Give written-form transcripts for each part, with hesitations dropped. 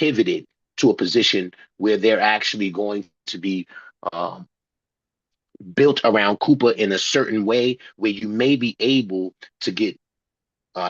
pivoted to a position where they're actually going to be um, built around Cooper in a certain way, where you may be able to get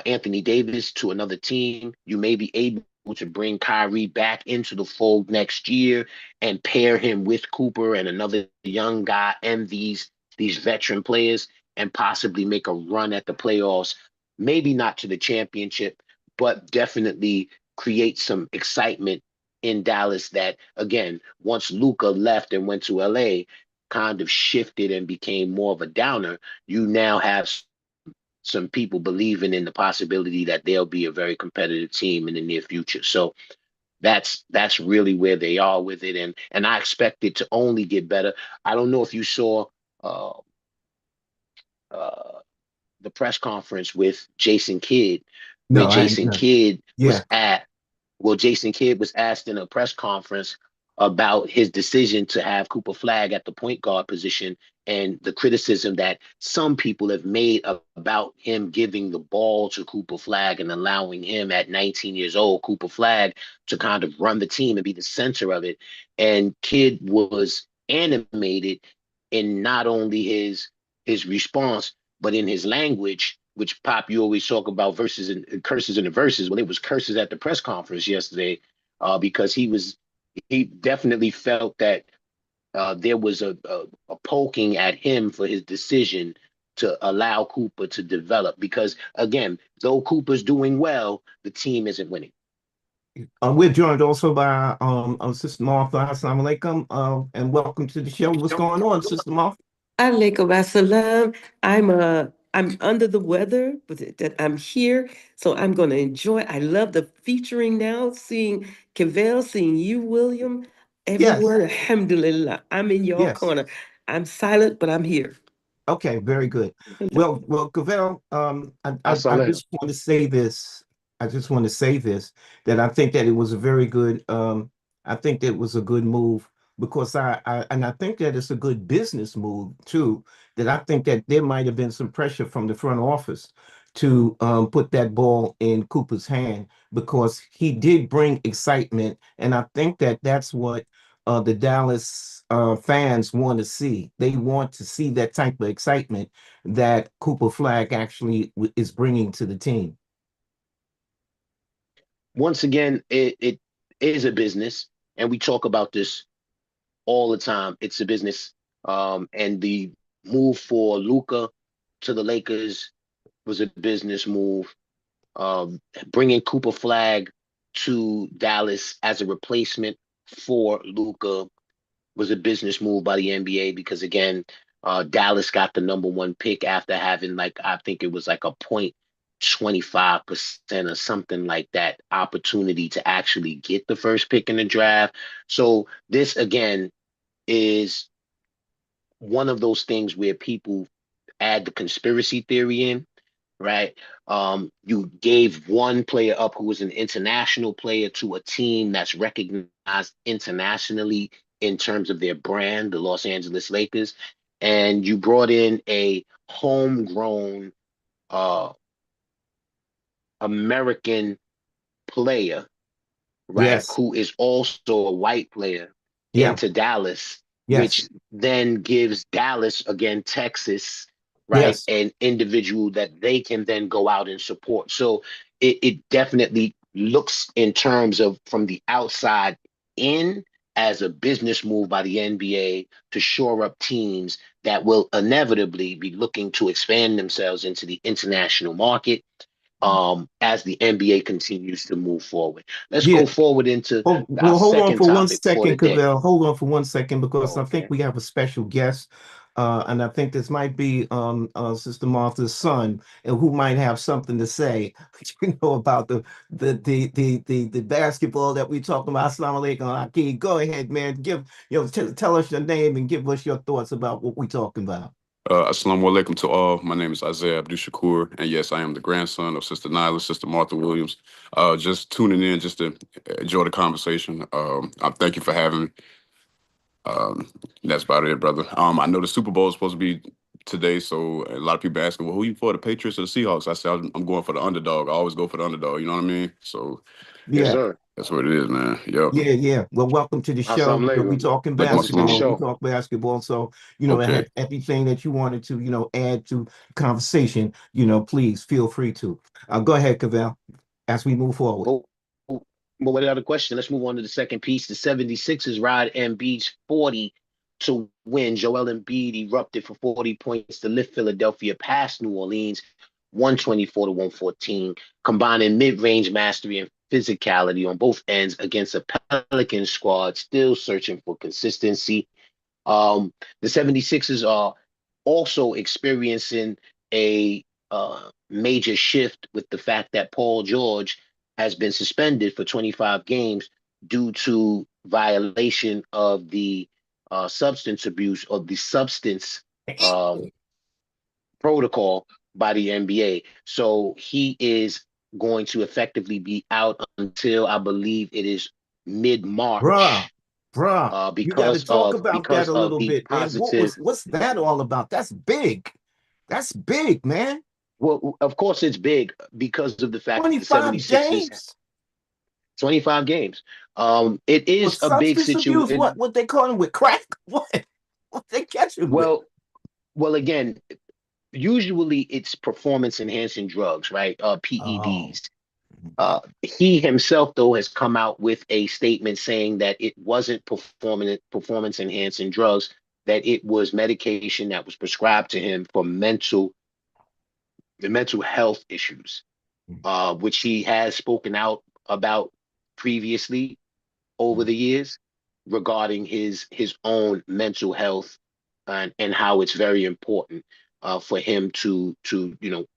Anthony Davis to another team. You may be able to bring Kyrie back into the fold next year and pair him with Cooper and another young guy and these veteran players and possibly make a run at the playoffs. Maybe not to the championship, but definitely create some excitement in Dallas that, again, once Luka left and went to LA, kind of shifted and became more of a downer. You now have some people believing in the possibility that they'll be a very competitive team in the near future. So that's really where they are with it, and I expect it to only get better. I don't know if you saw uh, uh, the press conference with Jason Kidd, where No, I ain't done. Yeah. Jason Kidd was asked in a press conference about his decision to have Cooper Flag at the point guard position and the criticism that some people have made about him giving the ball to Cooper Flag and allowing him at 19 years old, Cooper Flag, to kind of run the team and be the center of it. And Kidd was animated in not only his response, but in his language, which Pop, you always talk about verses and curses in the verses. Well, it was curses at the press conference yesterday, because he definitely felt that there was a poking at him for his decision to allow Cooper to develop. Because again, though Cooper's doing well, the team isn't winning. We're joined also by Sister Martha. Assalamu alaikum, and welcome to the show. What's going on, Sister Martha? Alaikum assalam. I'm under the weather, but that I'm here, so I'm going to enjoy. I love the featuring now, seeing Cavell, seeing you, William, Yes, everyone. Alhamdulillah, I'm in your yes. corner. I'm silent, but I'm here. Okay, very good. Cavell, I Assalamu. just want to say this. I just want to say this that I think that it was a very good. I think that it was a good move because I think that it's a good business move too. That I think that there might have been some pressure from the front office to put that ball in Cooper's hand because he did bring excitement, and I think that that's what the Dallas fans want to see. They want to see that type of excitement that Cooper Flag actually is bringing to the team. Once again, it is a business, and we talk about this all the time. It's a business, and the move for Luka to the Lakers was a business move. Bringing Cooper Flag to Dallas as a replacement for Luka was a business move by the NBA because again, Dallas got the number one pick after having like I think it was like a 0.25% or something like that opportunity to actually get the first pick in the draft. So this again is one of those things where people add the conspiracy theory in, right? You gave one player up who was an international player to a team that's recognized internationally in terms of their brand, the Los Angeles Lakers, and you brought in a homegrown uh, American player, right, Yes, who is also a white player yeah, into Dallas, which yes, then gives Dallas, again, Texas, right, yes. an individual that they can then go out and support. So it definitely looks in terms of from the outside in as a business move by the NBA to shore up teams that will inevitably be looking to expand themselves into the international market as the NBA continues to move forward. Let's Yeah. go forward into Oh, our well, hold on second for one topic for the second, day. Cavell. Hold on for one second because I think Okay. we have a special guest. And I think this might be Sister Martha's son, and who might have something to say, about the basketball that we talking about. Assalamu alaikum, Aki. Go ahead, man. Tell us your name and give us your thoughts about what we talking about. Assalamu alaikum to all. My name is Isaiah Abdul, and yes, I am the grandson of Sister Nailah, Sister Martha Williams. Just tuning in just to enjoy the conversation. I thank you for having me. That's about it, brother. I know the Super Bowl is supposed to be today, so a lot of people asking, well, who you for, the Patriots or the Seahawks? I said, I'm going for the underdog. I always go for the underdog, you know what I mean? So, Yes, Yeah. sir. That's what it is, man. Yep. Yeah, yeah. Well, welcome to the I'll show. something We later. talking Welcome to the basketball. Awesome. We show. talk basketball. So, Okay. everything that you wanted to, add to the conversation, please feel free to. Go ahead, Cavell, as we move forward. Well, but without a question, let's move on to the second piece. The 76ers ride Embiid's 40 to win. Joel Embiid erupted for 40 points to lift Philadelphia past New Orleans, 124 to 114, combining mid-range mastery and physicality on both ends against a Pelican squad still searching for consistency. The 76ers are also experiencing a major shift with the fact that Paul George has been suspended for 25 games due to violation of the substance abuse or the substance um, protocol by the NBA. So he is going to effectively be out until I believe it is Bruh, mid-March bruh, you got to talk about that because a of little the bit, man. positive. What's that all about? That's big. That's big, man. Well, of course it's big because of the fact that the 25 76ers games 25 games. It for is a big substance abuse. situation. What they call him with crack? What they catch him with? Well, again, usually it's performance enhancing drugs, right? Oh, PEDs. He himself, though, has come out with a statement saying that it wasn't performance enhancing drugs, that it was medication that was prescribed to him for the mental health issues, which he has spoken out about previously over the years regarding his own mental health, and how it's very important for him to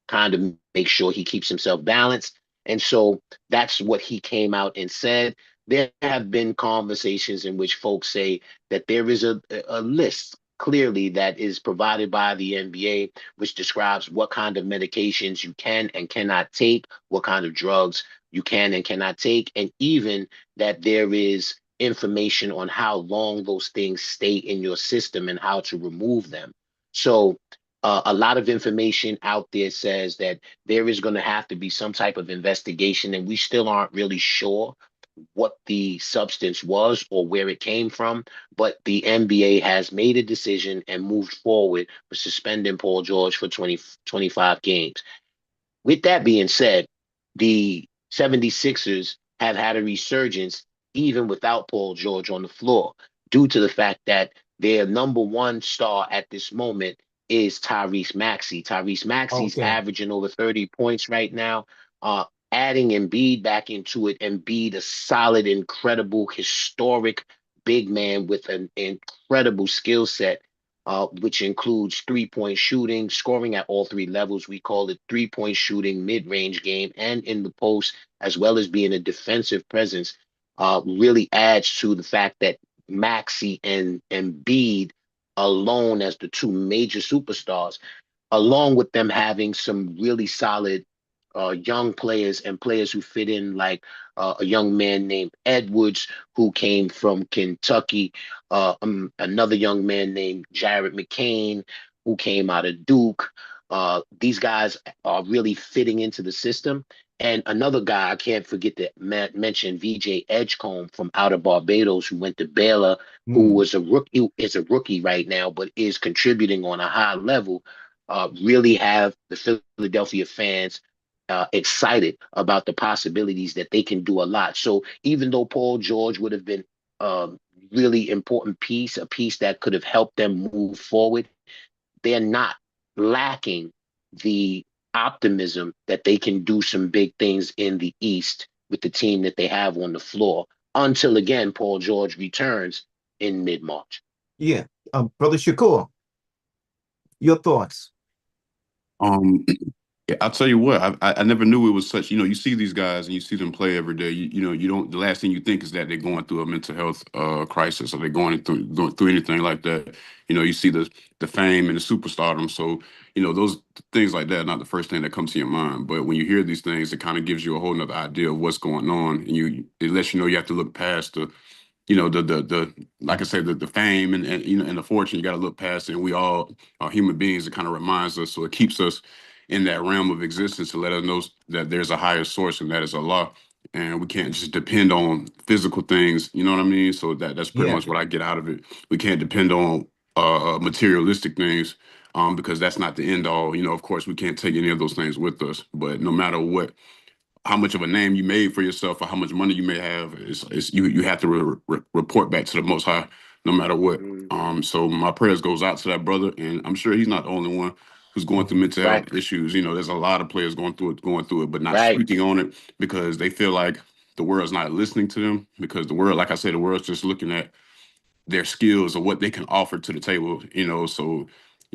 kind of make sure he keeps himself balanced. And so that's what he came out and said. There have been conversations in which folks say that there is a list clearly that is provided by the NBA, which describes what kind of medications you can and cannot take, what kind of drugs you can and cannot take, and even that there is information on how long those things stay in your system and how to remove them. So, a lot of information out there says that there is going to have to be some type of investigation, and we still aren't really sure what the substance was or where it came from. But the NBA has made a decision and moved forward with suspending Paul George for 25 games. With that being said, the 76ers have had a resurgence even without Paul George on the floor, due to the fact that their number one star at this moment is Tyrese Maxey. Tyrese Maxey's okay. averaging over 30 points right now. Adding Embiid back into it, Embiid, a solid, incredible, historic big man with an incredible skill set, which includes 3-point shooting, scoring at all three levels. We call it 3-point shooting, mid-range game, and in the post, as well as being a defensive presence, really adds to the fact that Maxey and Embiid alone as the two major superstars, along with them having some really solid young players and players who fit in, like a young man named Edwards, who came from Kentucky, another young man named Jared McCain, who came out of Duke. These guys are really fitting into the system. And another guy, I can't forget to mention, VJ Edgecombe from out of Barbados, who went to Baylor, who Mm. was a rookie, who is a rookie right now, but is contributing on a high level. Really have the Philadelphia fans excited about the possibilities that they can do a lot. So even though Paul George would have been really important piece, a piece that could have helped them move forward, they're not lacking the optimism that they can do some big things in the East with the team that they have on the floor until again Paul George returns in mid-March. Yeah. Brother Shakur, your thoughts? Um, yeah, I'll tell you what, I never knew it was such, you see these guys and you see them play every day. You don't, the last thing you think is that they're going through a mental health crisis, or they're going through anything like that. You see the fame and the superstardom. So, those things like that, not the first thing that comes to your mind. But when you hear these things, it kind of gives you a whole nother idea of what's going on. And it lets you know you have to look past the like I said, the fame and the fortune. You got to look past it. And we all are human beings. It kind of reminds us, so it keeps us in that realm of existence to let us know that there's a higher source, and that is Allah. and we can't just depend on physical things. You know what I mean? So that's pretty Yeah. much what I get out of it. We can't depend on materialistic things, because that's not the end all. You know, of course, we can't take any of those things with us. But no matter what, how much of a name you made for yourself or how much money you may have, it's you have to report back to the Most High, no matter what. So my prayers goes out to that brother, and I'm sure he's not the only one who's going through mental Right. health issues. You know, there's a lot of players going through it, but not Right. speaking on it because they feel like the world's not listening to them, because the world, like I said, the world's just looking at their skills or what they can offer to the table. You know, so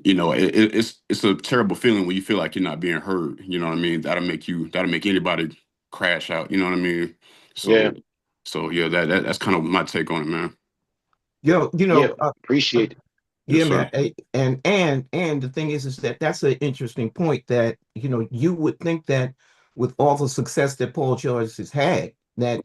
it's a terrible feeling when you feel like you're not being heard. You know what I mean? That'll make anybody crash out. You know what I mean? Yeah. So yeah, that's kind of my take on it, man. Yo, Yeah. Appreciate it. yeah, Yes, man. sir. And the thing is that that's an interesting point that, you would think that with all the success that Paul George has had, that,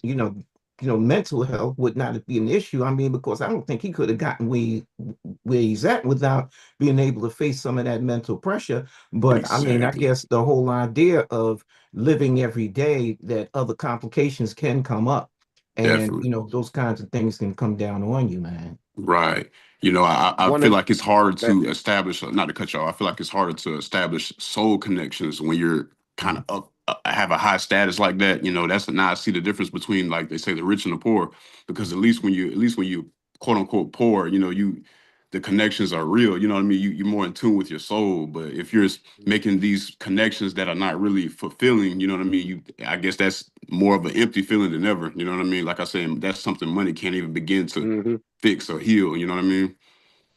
mental health would not be an issue. I mean, because I don't think he could have gotten where he's at without being able to face some of that mental pressure. But I mean, I Exactly. guess the whole idea of living every day, that other complications can come up. And, Definitely. those kinds of things can come down on you, man. Right. You know, I One feel of like it's harder that. to establish, not to cut you off, I feel like it's harder to establish soul connections when you're kind of up, have a high status like that. You know, that's now I see the difference between, like they say, the rich and the poor, because at least when you quote unquote poor, the connections are real. You know what I mean? You're more in tune with your soul. But if you're making these connections that are not really fulfilling, you know what I mean? I guess that's more of an empty feeling than ever. You know what I mean? Like I said, that's something money can't even begin to Mm-hmm. fix or heal. You know what I mean?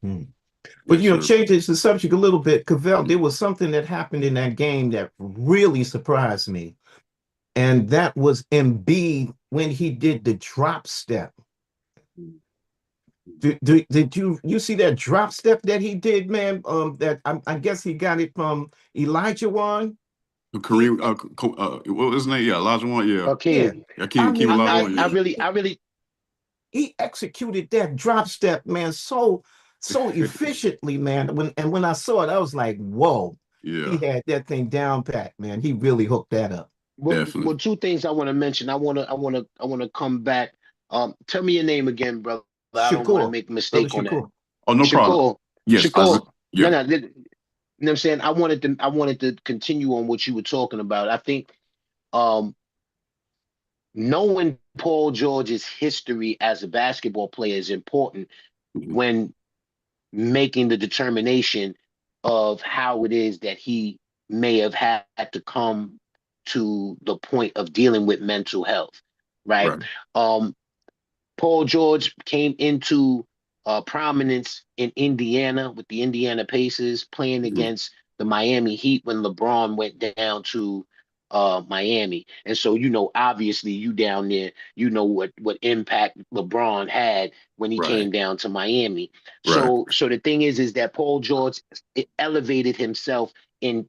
Hmm. But Yes, sir. changes the subject a little bit. Cavell, there was something that happened in that game that really surprised me, and that was Embiid when he did the drop step. Did you see that drop step that he did, man? That I guess he got it from Elijah Wan. He Kareem, what was his name? Yeah, Elijah one. Yeah, Yeah, Hakeem. I Keep mean, Elijah man, one. I Yeah. really he executed that drop step, man, so efficiently, man. When I saw it, I was like, whoa, he Yeah, had that thing down pat, man. He really hooked that up. well, definitely. two things I want to mention. I want to come back. Tell me your name again, brother. I don't want to Shakur, make a brother mistake on that. Shakur. Oh, no problem. Shakur. Yes, Shakur. No, yeah. no. You know what I'm saying? I wanted to continue on what you were talking about. I think um knowing Paul George's history as a basketball player is important Mhm. when making the determination of how it is that he may have had to come to the point of dealing with mental health, right? Right. Um, Paul George came into prominence in Indiana with the Indiana Pacers, playing Mhm. against the Miami Heat when LeBron went down to Miami. And so, obviously, you down there, what impact LeBron had when he Right. came down to Miami. Right. So the thing is that Paul George elevated himself in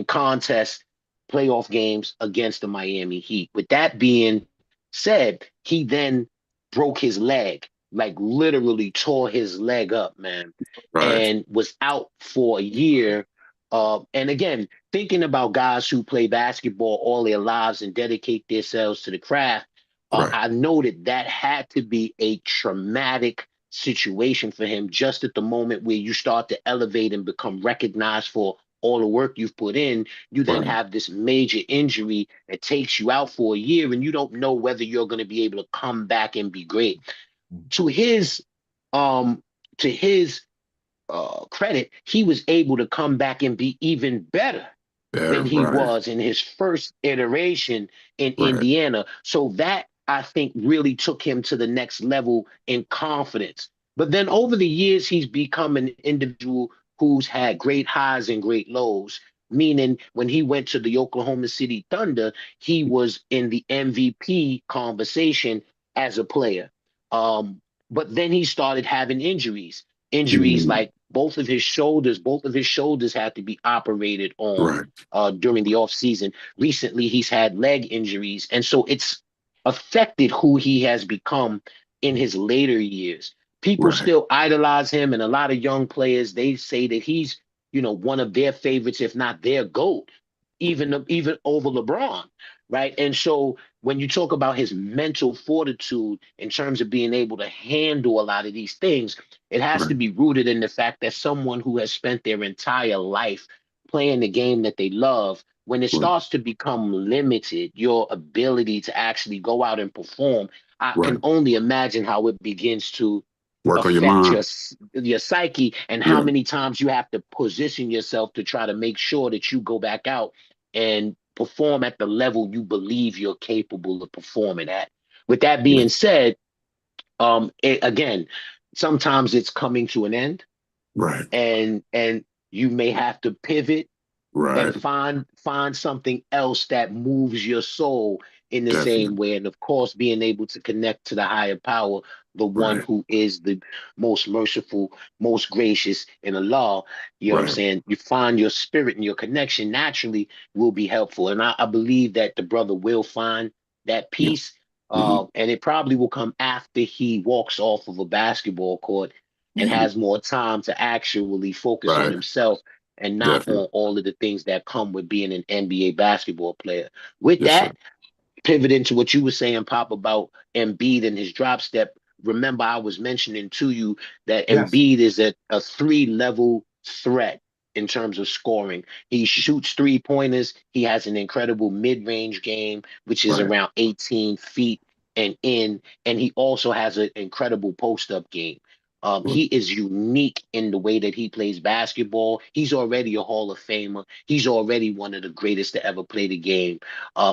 contest playoff games against the Miami Heat. With that being said, he then broke his leg, like literally tore his leg up, man, Right. and was out for a year. And again, thinking about guys who play basketball all their lives and dedicate themselves to the craft, Right. I know that had to be a traumatic situation for him just at the moment where you start to elevate and become recognized for all the work you've put in. You then Right. have this major injury that takes you out for a year, and you don't know whether you're going to be able to come back and be great. To his um to his credit, he was able to come back and be even better Better. than he Right. was in his first iteration in Right. Indiana. So that I think really took him to the next level in confidence. But then over the years, he's become an individual who's had great highs and great lows. Meaning, when he went to the Oklahoma City Thunder, he was in the MVP conversation as a player. Um, but then he started having injuries Mhm. like both of his shoulders had to be operated on Right. during the off season. Recently, he's had leg injuries, and so it's affected who he has become in his later years. People Right. still idolize him, and a lot of young players they say that he's one of their favorites, if not their goat, even over LeBron, right? And so when you talk about his mental fortitude in terms of being able to handle a lot of these things, it has to Right. be rooted in the fact that someone who has spent their entire life playing the game that they love, when it Right. starts to become limited, your ability to actually go out and perform, I can Right. only imagine how it begins to Work on your affect mind. your psyche, and how Yeah. many times you have to position yourself to try to make sure that you go back out and perform at the level you believe you're capable of performing at. With that Yeah. being said, again, sometimes it's coming to an end, Right. and you may have to pivot and Right. find something else that moves your soul in the same Definitely. way, and of course being able to connect to the higher power, the one Right. who is the most merciful, most gracious in Allah. You know what I'm Right. saying? You find your spirit and your connection naturally will be helpful, and I believe that the brother will find that Yeah. peace, Hmm. and it probably will come after he walks off of a basketball court and Hmm. has more time to actually focus on Right. himself and not Definitely. on all of the things that come with being an NBA basketball player. With Yes, sir. that, pivoting to what you were saying, Pop, about Embiid and his drop step. Remember, I was mentioning to you that Yes. Embiid is a three-level threat in terms of scoring. He shoots three-pointers. He has an incredible mid-range game, which is Right. around 18 feet and in, and he also has an incredible post-up game. Right. He is unique in the way that he plays basketball. He's already a Hall of Famer. He's already one of the greatest to ever play the game.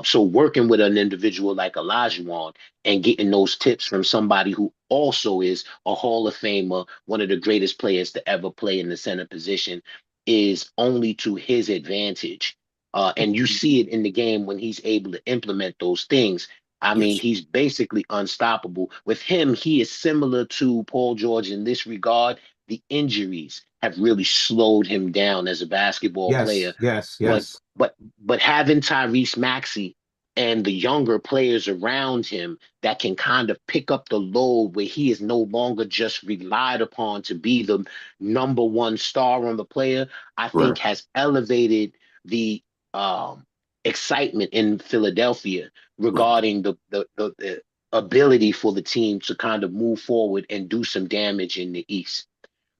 So working with an individual like Olajuwon and getting those tips from somebody who also is a Hall of Famer, one of the greatest players to ever play in the center position, is only to his advantage. And you see it in the game when he's able to implement those things. I mean, Yes. he's basically unstoppable. With him, he is similar to Paul George in this regard. The injuries have really slowed him down as a basketball player. Yes. Yes. But Yes. but having Tyrese Maxey and the younger players around him that can kind of pick up the load where he is no longer just relied upon to be the number one star on the player, I Right. think has elevated the um, excitement in Philadelphia Right. regarding the ability for the team to kind of move forward and do some damage in the East.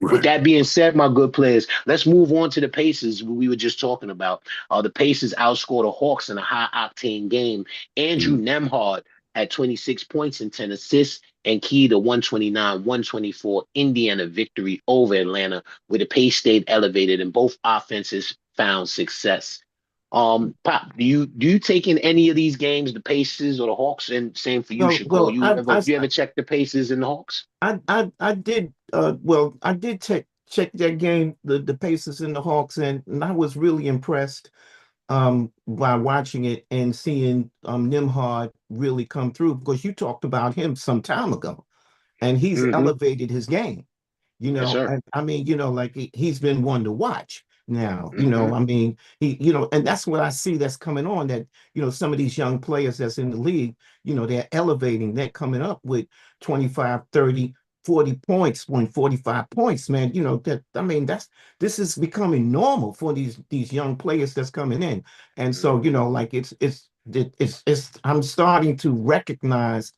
With Right. that being said, my good players, let's move on to the Pacers we were just talking about. The Pacers outscored the Hawks in a high octane game. Andrew Mhm. Nemhard had 26 points and 10 assists and keyed a 129-124 Indiana victory over Atlanta, where the pace stayed elevated and both offenses found success. Pop, do you take in any of these games, the Pacers or the Hawks? And same for you, Well, Shakur. well, You ever check the Pacers and the Hawks? I did I did check that game, the Pacers and the Hawks, and I was really impressed by watching it and seeing Nimhard really come through, because you talked about him some time ago, and he's Mm-hmm. elevated his game. Yes, sir. And I mean, like he's been one to watch now. Mm-hmm. I mean, and that's what I see that's coming on, that, some of these young players that's in the league, they're elevating, they're coming up with 25, 30, 40 points, 45 points, man. That, I mean, this is becoming normal for these young players that's coming in. And so, Mm-hmm. like it's I'm starting to recognize,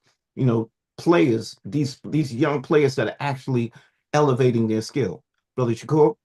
players, these young players that are actually elevating their skill. Brother Shakur?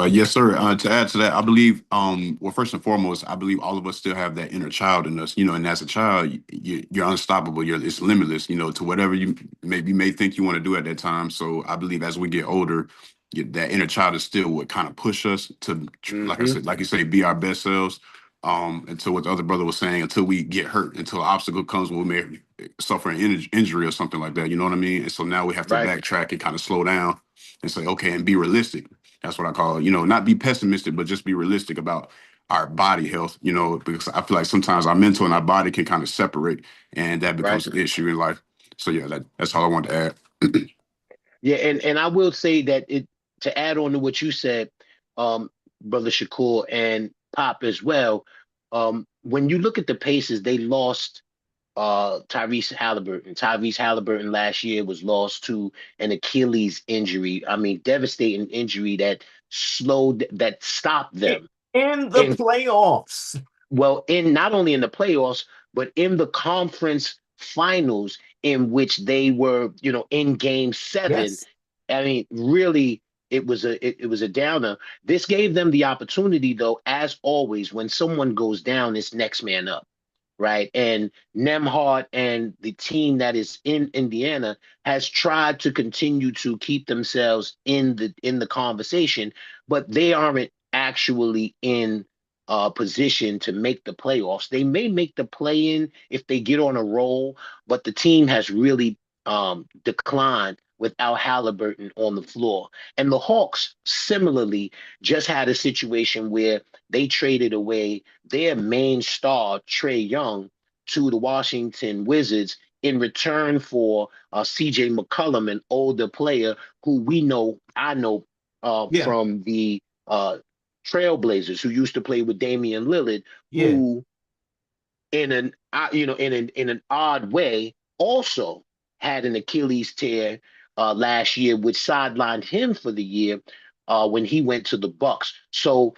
Yes, sir. To add to that, I believe, well, first and foremost, I believe all of us still have that inner child in us, and as a child, you're unstoppable. It's limitless, to whatever you may think you want to do at that time. So I believe as we get older, that inner child is still what kind of push us to, like I Mm-hmm. said, like you say, be our best selves. Until what the other brother was saying, until we get hurt, until an obstacle comes where we may suffer an injury or something like that. You know what I mean? And so now we have to Right. backtrack and kind of slow down and say, okay, and be realistic. That's what I call it. Not be pessimistic, but just be realistic about our body health, because I feel like sometimes our mental and our body can kind of separate, and that Right. becomes an issue in life. So yeah, that's all I want to add. Yeah, and I will say that it to add on to what you said, um, Brother Shakur and Pop as well. When you look at the Pacers, they lost Tyrese Halliburton. Tyrese Halliburton last year was lost to an Achilles injury. I mean, devastating injury that stopped them In the in playoffs. well, in not only in the playoffs, but in the conference finals in which they were, in game 7, Yes. I mean, really, it was a downer. This gave them the opportunity, though, as always, when someone goes down, it's next man up, right? And Nemhart and the team that is in Indiana has tried to continue to keep themselves in the conversation, but they aren't actually in position to make the playoffs. They may make the play-in if they get on a roll, but the team has really declined without Halliburton on the floor. And the Hawks similarly just had a situation where they traded away their main star, Trey Young, to the Washington Wizards in return for CJ McCollum, an older player who I know Yeah. from the Trailblazers, who used to play with Damian Lillard, Yeah. who in an in an odd way also had an Achilles tear last year, which sidelined him for the year when he went to the Bucks. So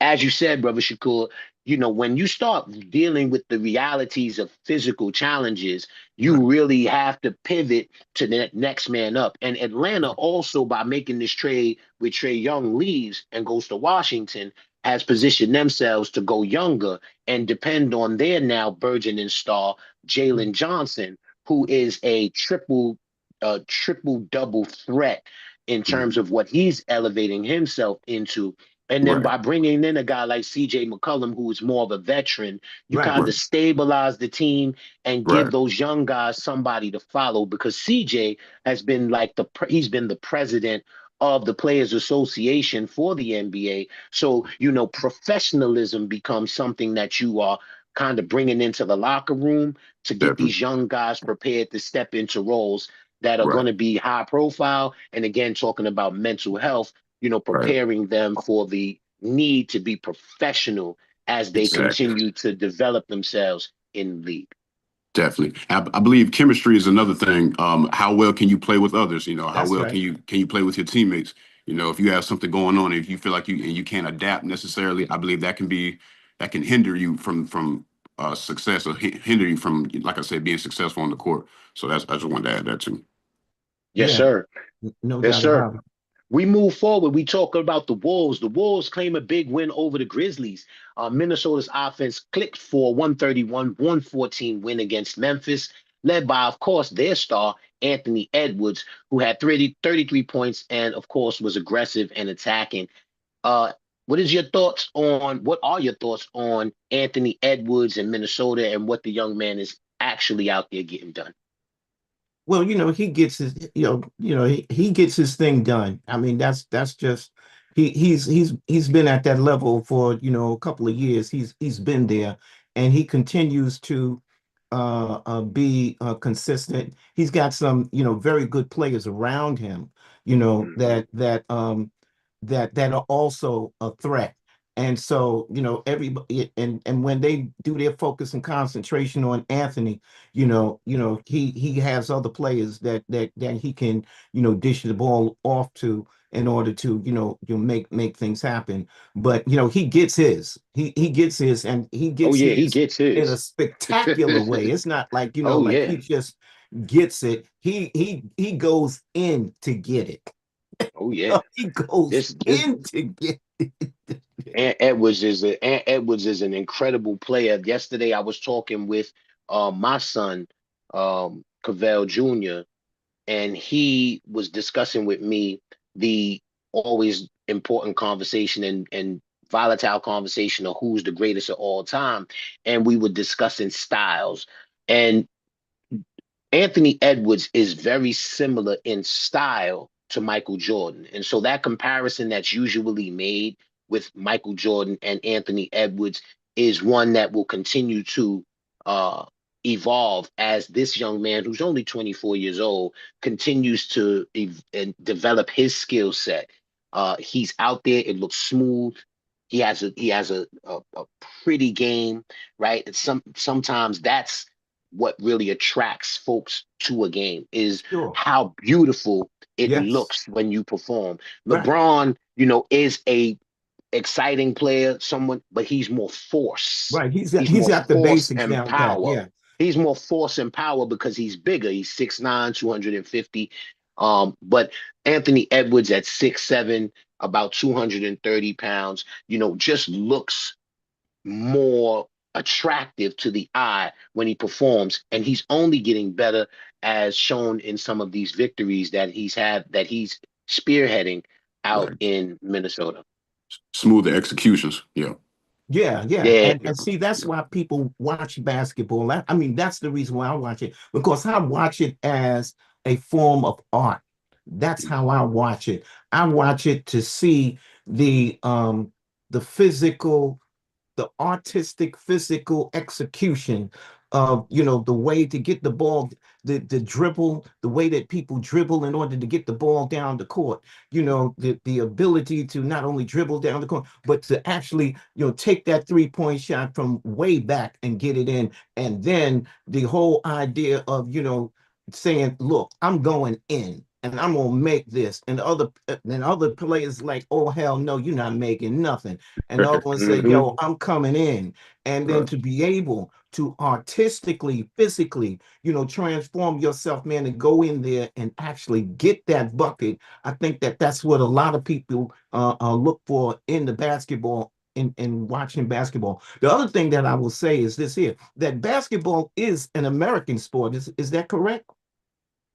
as you said, Brother Shakur, when you start dealing with the realities of physical challenges, Right. you really have to pivot to the next man up. And Atlanta Yeah. also, by making this trade with Trey Young leaves and goes to Washington, has positioned themselves to go younger and depend on their now burgeoning star, Jalen Johnson, who is a triple double threat in terms Mhm. of what he's elevating himself into. And then Right, by bringing in a guy like CJ McCollum, who is more of a veteran, you Right. kind right, of stabilize the team and give right. those young guys somebody to follow, because CJ has been like he's been the president of the Players Association for the NBA. So, professionalism becomes something that you are kind of bringing into the locker room to get Definitely. these young guys prepared to step into roles that are Right, going to be high profile. And again, talking about mental health, right. preparing them for the need to be professional as they Exactly. continue to develop themselves in the league. Definitely. I believe chemistry is another thing. How well can you play with others? How That's well right. can you play with your teammates? If you have something going on, if you feel like you can't adapt necessarily, I believe that can hinder you from success, or hinder you from, like I said, being successful on the court. So I just wanted to add that too. Yes, Yeah. sir. No Yes, doubt sir. about it. We move forward. We talk about the Wolves. The Wolves claim a big win over the Grizzlies. Minnesota's offense clicked for 131-114 win against Memphis, led by, of course, their star, Anthony Edwards, who had 33 points and, of course, was aggressive and attacking. Uh, what are your thoughts on Anthony Edwards in Minnesota and what the young man is actually out there getting done? Well, he gets his, he gets his thing done. I mean, that's just he's been at that level for, a couple of years. He's been there, and he continues to be consistent. He's got some, very good players around him, Mhm. that are also a threat. And so, everybody, and when they do their focus and concentration on Anthony, he has other players that he can, dish the ball off to in order to, make things happen. But he gets his. He gets his, and he Oh gets yeah, he his gets in a his. spectacular way. It's not like, Oh like yeah. he just gets it. He goes in to get it. Oh yeah. He goes This in to get it. Ant Edwards is an incredible player. Yesterday, I was talking with my son, Cavell Jr., and he was discussing with me the always important conversation and volatile conversation of who's the greatest of all time. And we were discussing styles. And Anthony Edwards is very similar in style to Michael Jordan. And so that comparison that's usually made with Michael Jordan and Anthony Edwards is one that will continue to uh, evolve as this young man, who's only 24 years old, continues to and develop his skill set. He's out there, it looks smooth. He has a pretty game, right? Sometimes that's what really attracts folks to a game, is Sure. how beautiful it Yes. looks when you perform. Right. LeBron, is exciting player, someone, but he's more force. Right. He's He's more got the force basics and down pat. power. Yeah. He's more force and power because he's bigger. He's 6'9", 250. But Anthony Edwards at 6'7", about 230 pounds, just looks more attractive to the eye when he performs. And he's only getting better, as shown in some of these victories that he's spearheading out Right. in Minnesota. Smoother executions. Yeah. Yeah, yeah. Yeah. Yeah. And see, that's Yeah. why people watch basketball. I mean, that's the reason why I watch it, because I watch it as a form of art. That's how I watch it. I watch it to see the physical, the artistic physical execution of, the way to get the ball, the dribble, the way that people dribble in order to get the ball down the court, the ability to not only dribble down the court, but to actually, take that 3-point shot from way back and get it in. And then the whole idea of, saying, look, I'm going in and I'm gonna make this. And other players like, oh hell no, you're not making nothing. And the other one say, Hmm. yo, I'm coming in. And then Right. to be able to artistically, physically, transform yourself, man, and go in there and actually get that bucket. I think that that's what a lot of people look for in the basketball. In watching basketball. The other thing that I will say is this here, that basketball is an American sport. Is that correct?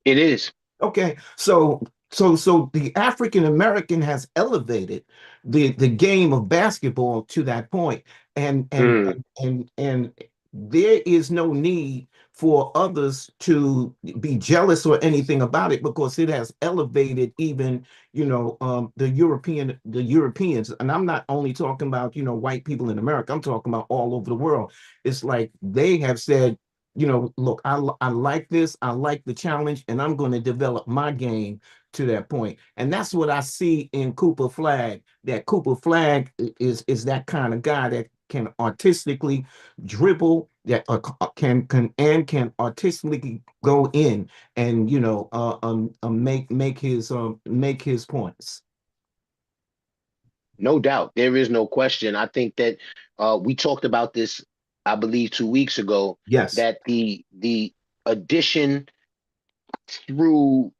It is. Okay, so the African American has elevated the game of basketball to that point, and and Mm. and there is no need for others to be jealous or anything about it, because it has elevated even, the Europeans. And I'm not only talking about, white people in America. I'm talking about all over the world. It's like they have said, look, I like this. I like the challenge, and I'm going to develop my game to that point. And that's what I see in Cooper Flag. That Cooper Flag is that kind of guy that can artistically dribble, that can artistically go in and, make his points. No doubt. There is no question. I think that we talked about this, I believe, 2 weeks ago, Yes. that the addition through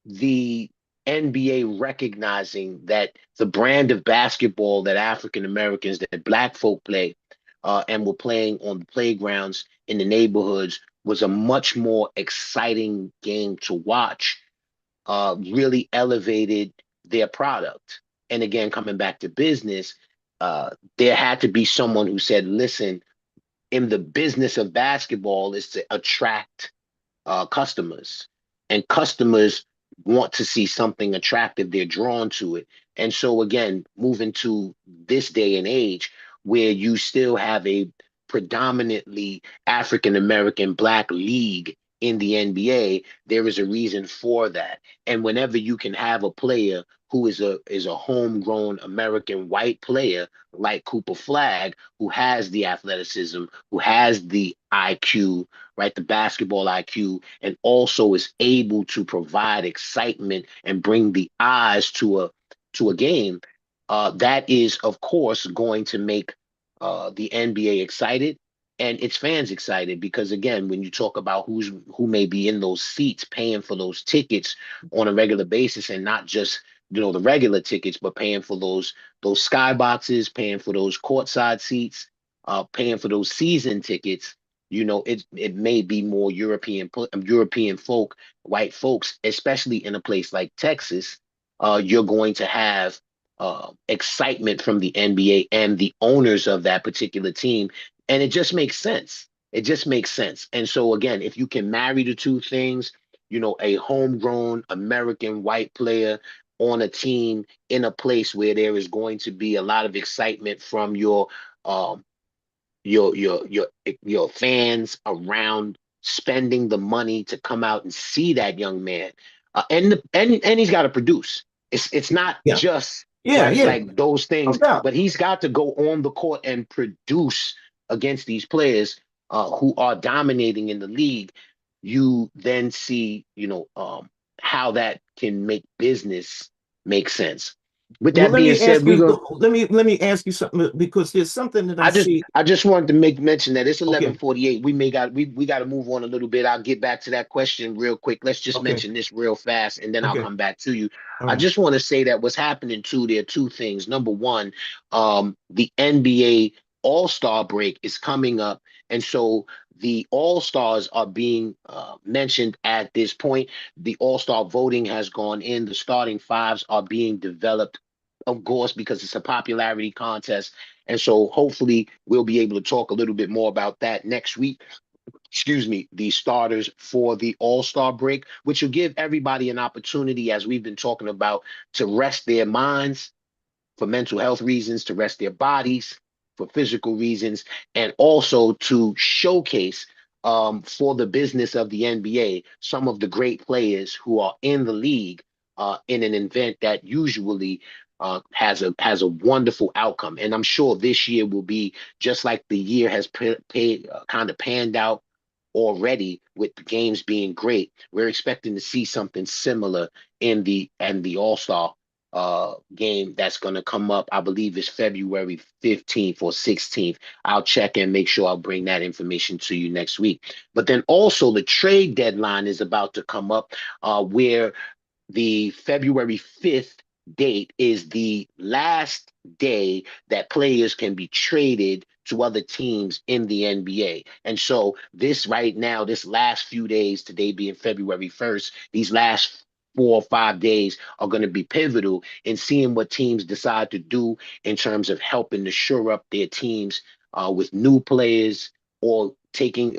the NBA recognizing that the brand of basketball that African Americans, that black folk play, and were playing on the playgrounds in the neighborhoods, was a much more exciting game to watch, really elevated their product. And again, coming back to business, there had to be someone who said, listen, in the business of basketball is to attract customers, and customers want to see something attractive. They're drawn to it. And so, again, moving to this day and age where you still have a predominantly African American Black league in the NBA, there is a reason for that. And whenever you can have a player who is a homegrown American white player like Cooper Flag, who has the athleticism, who has the IQ, right, the basketball IQ, and also is able to provide excitement and bring the eyes to a game, that is, of course, going to make the NBA excited and its fans excited. Because again, when you talk about who may be in those seats paying for those tickets on a regular basis, and not just the regular tickets, but paying for those skyboxes, paying for those courtside seats, paying for those season tickets, it may be more European folk, white folks, especially in a place like Texas. You're going to have excitement from the NBA and the owners of that particular team, and it just makes sense. It just makes sense. And so again, if you can marry the two things, a homegrown American white player on a team in a place where there is going to be a lot of excitement from um, your fans around, spending the money to come out and see that young man, and he's got to produce. It's not Yeah. just Yeah. right, Yeah. like those No things, doubt. but he's got to go on the court and produce against these players who are dominating in the league. You then see how that can make business make sense. With Well, that let being me said, ask we're you. going Let me ask you something because there's something that I see. I just wanted to make mention that it's Okay, 11:48. We got to move on a little bit. I'll get back to that question real quick. Let's just okay, mention this real fast and then I'll okay. come back to you. All I right. just want to say that what's happening too, there are two things. Number one, the NBA All-Star break is coming up, and so the All-Stars are being mentioned at this point. The All-Star voting has gone in. The starting fives are being developed, of course, because it's a popularity contest. And so hopefully we'll be able to talk a little bit more about that next week. Excuse me, the starters for the All-Star break, which will give everybody an opportunity, as we've been talking about, to rest their minds for mental health reasons, to rest their bodies for physical reasons, and also to showcase for the business of the NBA some of the great players who are in the league in an event that usually has a wonderful outcome. And I'm sure this year will be just like the year has kind of panned out already with the games being great. We're expecting to see something similar in the All-Star game that's going to come up. I believe it's February 15th or 16th. I'll check and make sure I'll bring that information to you next week. But then also the trade deadline is about to come up, where the February 5th date is the last day that players can be traded to other teams in the NBA. And so this right now, this last few days, today being February 1st, these last 4 or 5 days are going to be pivotal in seeing what teams decide to do in terms of helping to shore up their teams with new players or taking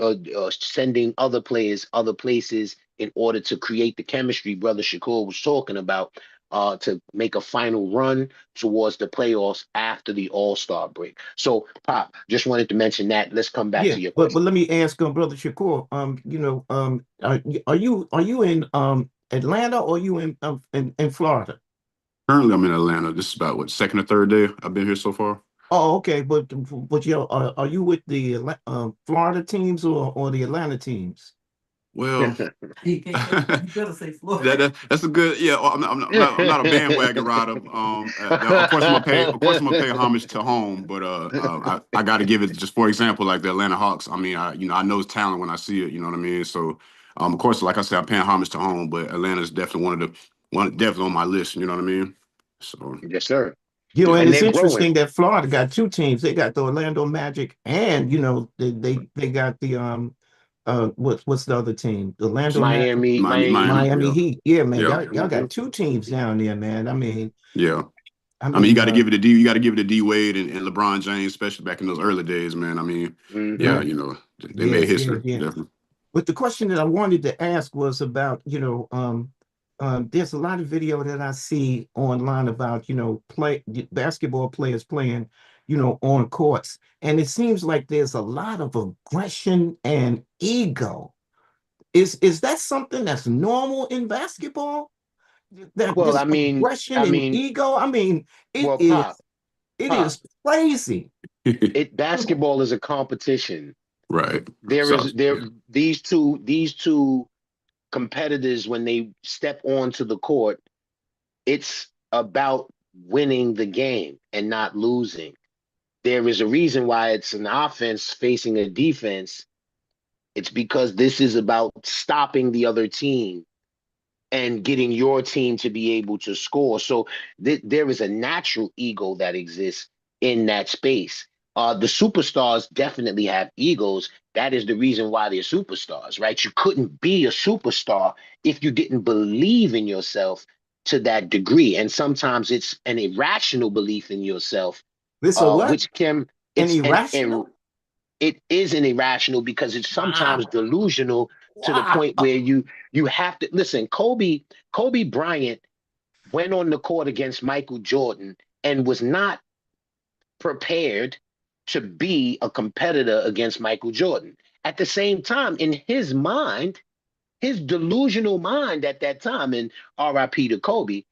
sending other players other places in order to create the chemistry Brother Shakur was talking about, to make a final run towards the playoffs after the All-Star break. So, Pop, just wanted to mention that. Let's come back Yeah, to your but question. let me ask Brother Shakur. Are you in Atlanta or are you in Florida? Currently, I'm in Atlanta. This is about what, second or third day I've been here so far. Oh, okay, but you are you with the Florida teams or the Atlanta teams? Well, You better say Florida. that's a good, yeah. I'm not a bandwagon rider. Of course I'm gonna pay homage to home, but I got to give it, just for example, like the Atlanta Hawks. I mean, I know it's talent when I see it. You know what I mean? So, of course, like I said, I'm paying homage to home, but Atlanta's definitely definitely on my list. You know what I mean? So Yes, sir. You know, yeah, and And it's they're growing. interesting that Florida got two teams. They got the Orlando Magic, and they got the what's the other team? The Orlando Magic, Miami Miami, Heat. Miami yeah, Heat. Yeah, man, yeah, y'all Hmm. got two teams down there, man. yeah. I I mean, you mean, got to give it to D. You got to give it to D Wade and LeBron James, especially back in those early days, man. I mean, yeah, right, they made yeah, history, yeah. definitely. But the question that I wanted to ask was about, there's a lot of video that I see online about, play basketball players playing, on courts. And it seems like there's a lot of aggression and ego. Is that something that's normal in basketball? That Well, this aggression I and mean, ego? I mean, it well, is Pop, it Pop. is crazy. It basketball is a competition. Right. There So is there yeah, these two competitors when they step onto the court, it's about winning the game and not losing. There is a reason why it's an offense facing a defense. It's because this is about stopping the other team and getting your team to be able to score. So there is a natural ego that exists in that space. The superstars definitely have egos. That is the reason why they're superstars, right? You couldn't be a superstar if you didn't believe in yourself to that degree. And sometimes it's an irrational belief in yourself, This a what? which can An it's an irrational? it is an irrational because it's sometimes Wow. delusional to the Wow. point where you have to listen. Kobe Bryant went on the court against Michael Jordan and was not prepared to be a competitor against Michael Jordan. At the same time, in his mind, his delusional mind at that time, and RIP to Kobe,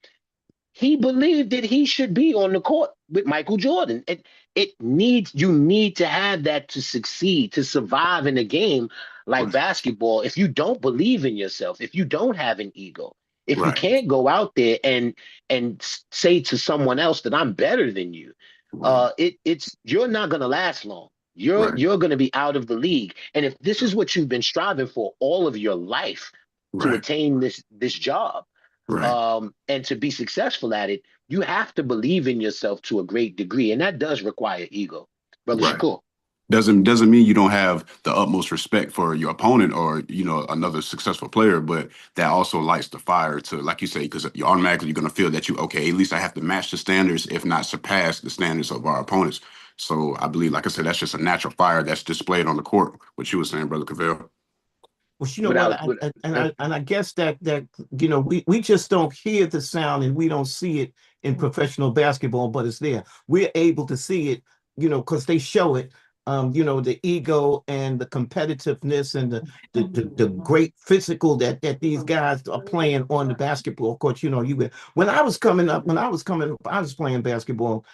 he believed that he should be on the court with Michael Jordan. It needs you need to have that to succeed, to survive in a game like right. basketball. If you don't believe in yourself, if you don't have an ego, If you Right. can't go out there and say to someone else that I'm better than you, Right. it's you're not gonna last long. Right. You're gonna be out of the league. And if this is what you've been striving for all of your life to Right. attain this job, Right. and to be successful at it, you have to believe in yourself to a great degree, and that does require ego, brother Right. Shakur. Doesn't mean you don't have the utmost respect for your opponent or another successful player, but that also lights the fire to, like you say, because you automatically you're going to feel that okay, at least I have to match the standards, if not surpass the standards of our opponents. So I believe, like I said, that's just a natural fire that's displayed on the court. What you were saying, brother Cavell. Well, you know what, Without, with, I guess that we just don't hear the sound and we don't see it in professional basketball, but it's there. We're able to see it, because they show it. The ego and the competitiveness and the great physical that these guys are playing on the basketball court. When I was coming up, I was playing basketball.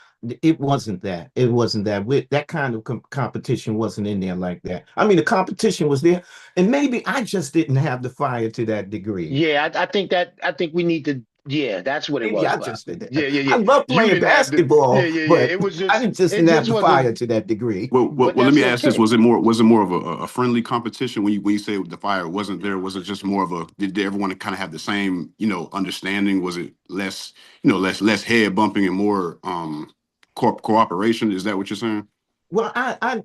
It wasn't that. It wasn't that. That kind of competition wasn't in there like that. I mean, the competition was there, and maybe I just didn't have the fire to that degree. yeah, I think we need to. Yeah, that's what it Maybe was, I Bob. just didn't. Yeah, yeah, I yeah. love You playing didn't have the. Yeah, basketball, yeah, yeah. but I didn't just It didn't have just the wasn't. fire to that degree. Well, But let that's me ask this: okay. was it more of a friendly competition when you say the fire wasn't there? Was it just more of a did everyone kind of have the same understanding? Was it less less head bumping and more cooperation? Is that what you're saying? Well, I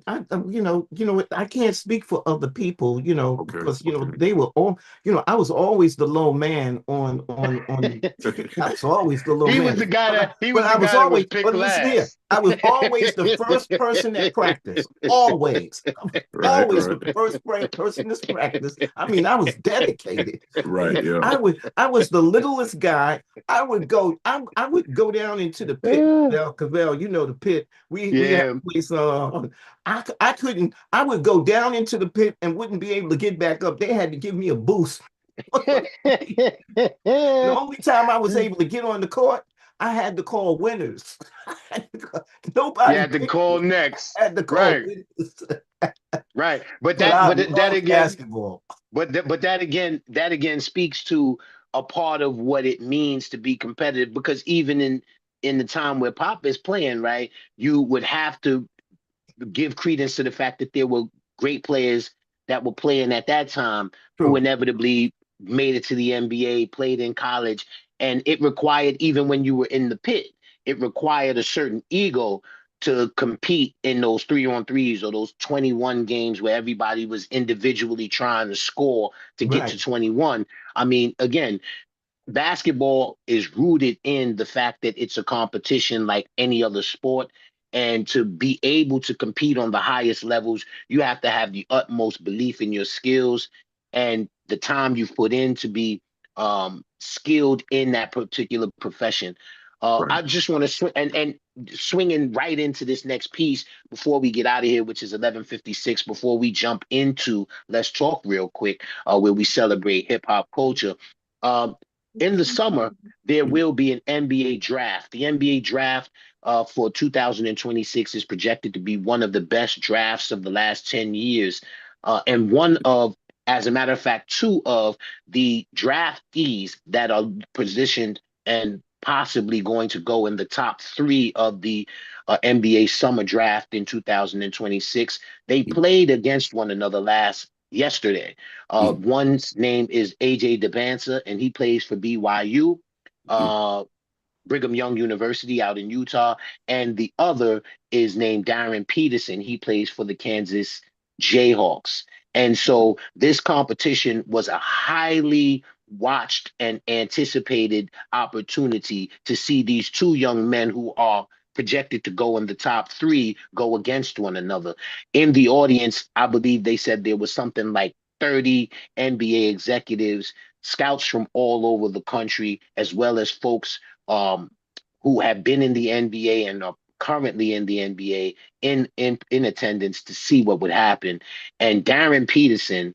can't speak for other people, Okay, because okay. they were all, I was always the low man on. I was always the low He was man, the guy that he but was the I was guy that was always, picked but listen here, last. I was always the first person at practice, always. Right, Always right, the first person to practice. I mean, I was dedicated. right. Yeah, I was the littlest guy. I would go down into the pit. Cavell, the pit. We have Yeah. a place. I couldn't. I would go down into the pit and wouldn't be able to get back up. They had to give me a boost. The only time I was able to get on the court, I had to call winners. You Nobody had to picked call me. next. I had to call Right. winners. Right. But I That love again, basketball. but that again speaks to a part of what it means to be competitive, because even in the time where Pop is playing, right, you would have to give credence to the fact that there were great players that were playing at that time who True. inevitably made it to the NBA, played in college, and it required, even when you were in the pit, it required a certain ego to compete in those 3-on-3s or those 21 games where everybody was individually trying to score to get to Right. 21. I mean, again, basketball is rooted in the fact that it's a competition like any other sport. And to be able to compete on the highest levels, you have to have the utmost belief in your skills and the time you've put in to be skilled in that particular profession. right. I just want to and swinging right into this next piece before we get out of here, which is 11:56. Before we jump into Let's Talk Real Quick, where we celebrate hip hop culture. Um, in the summer, there will be an NBA draft. The NBA draft for 2026 is projected to be one of the best drafts of the last 10 years. And one of, as a matter of fact, two of the draftees that are positioned and possibly going to go in the top three of the NBA summer draft in 2026. They played against one another yesterday. Mm, One's name is AJ DeBanza, and he plays for BYU, mm, uh, Brigham Young University out in Utah. And the other is named Darren Peterson. He plays for the Kansas Jayhawks. And so this competition was a highly watched and anticipated opportunity to see these two young men who are projected to go in the top three go against one another. In the audience, I believe they said there was something like 30 NBA executives, scouts from all over the country, as well as folks um, who have been in the NBA and are currently in the NBA in attendance to see what would happen. And Darren Peterson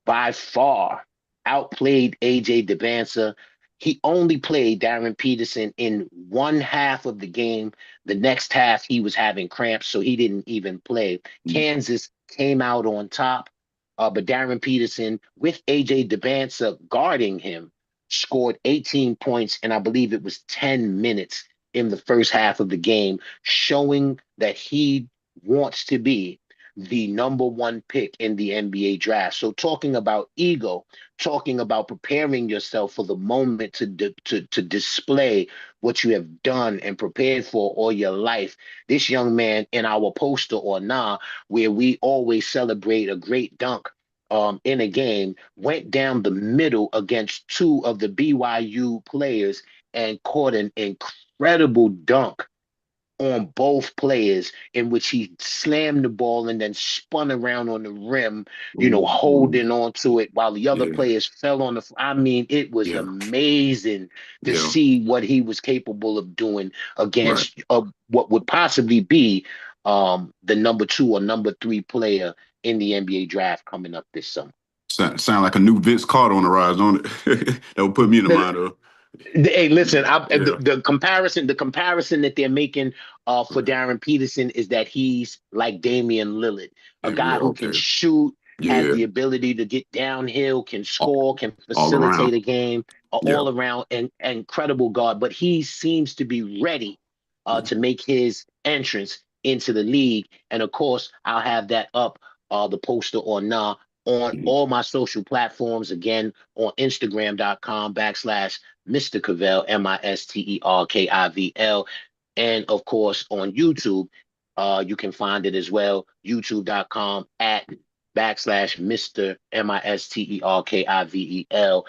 by far outplayed AJ DeBanza. He only played Darren Peterson in one half of the game. The next half, he was having cramps, so he didn't even play. mm. Kansas came out on top, but Darren Peterson, with AJ DeBanza guarding him, scored 18 points, and I believe it was 10 minutes in the first half of the game, showing that he wants to be the #1 pick in the NBA draft. So talking about ego, talking about preparing yourself for the moment to display what you have done and prepared for all your life. This young man in our poster or nah, where we always celebrate a great dunk in a game, went down the middle against two of the BYU players and caught an incredible dunk on both players, in which he slammed the ball and then spun around on the rim, Ooh, holding on to it while the other yeah, players fell on the. I mean, it was yeah, amazing to yeah. see what he was capable of doing Right. against what would possibly be the #2 or #3 player in the NBA draft coming up this summer. Sound like a new Vince Carter on the rise, don't it? That would put me in the mind of. Hey, listen, Yeah. the comparison that they're making for Darren Peterson is that he's like Damian Lillard, a Damn, yeah, guy who can okay. shoot, has Yeah. the ability to get downhill, can score, can All facilitate around. a game, Yeah. all around and incredible guard. But he seems to be ready to make his entrance into the league. And of course, I'll have that up, the poster or nah, on Mhm. all my social platforms. Again, on Instagram.com/ Mr. Kivel, Misterkivel. And of course, on YouTube, you can find it as well, youtube.com / Mr. Misterkivel.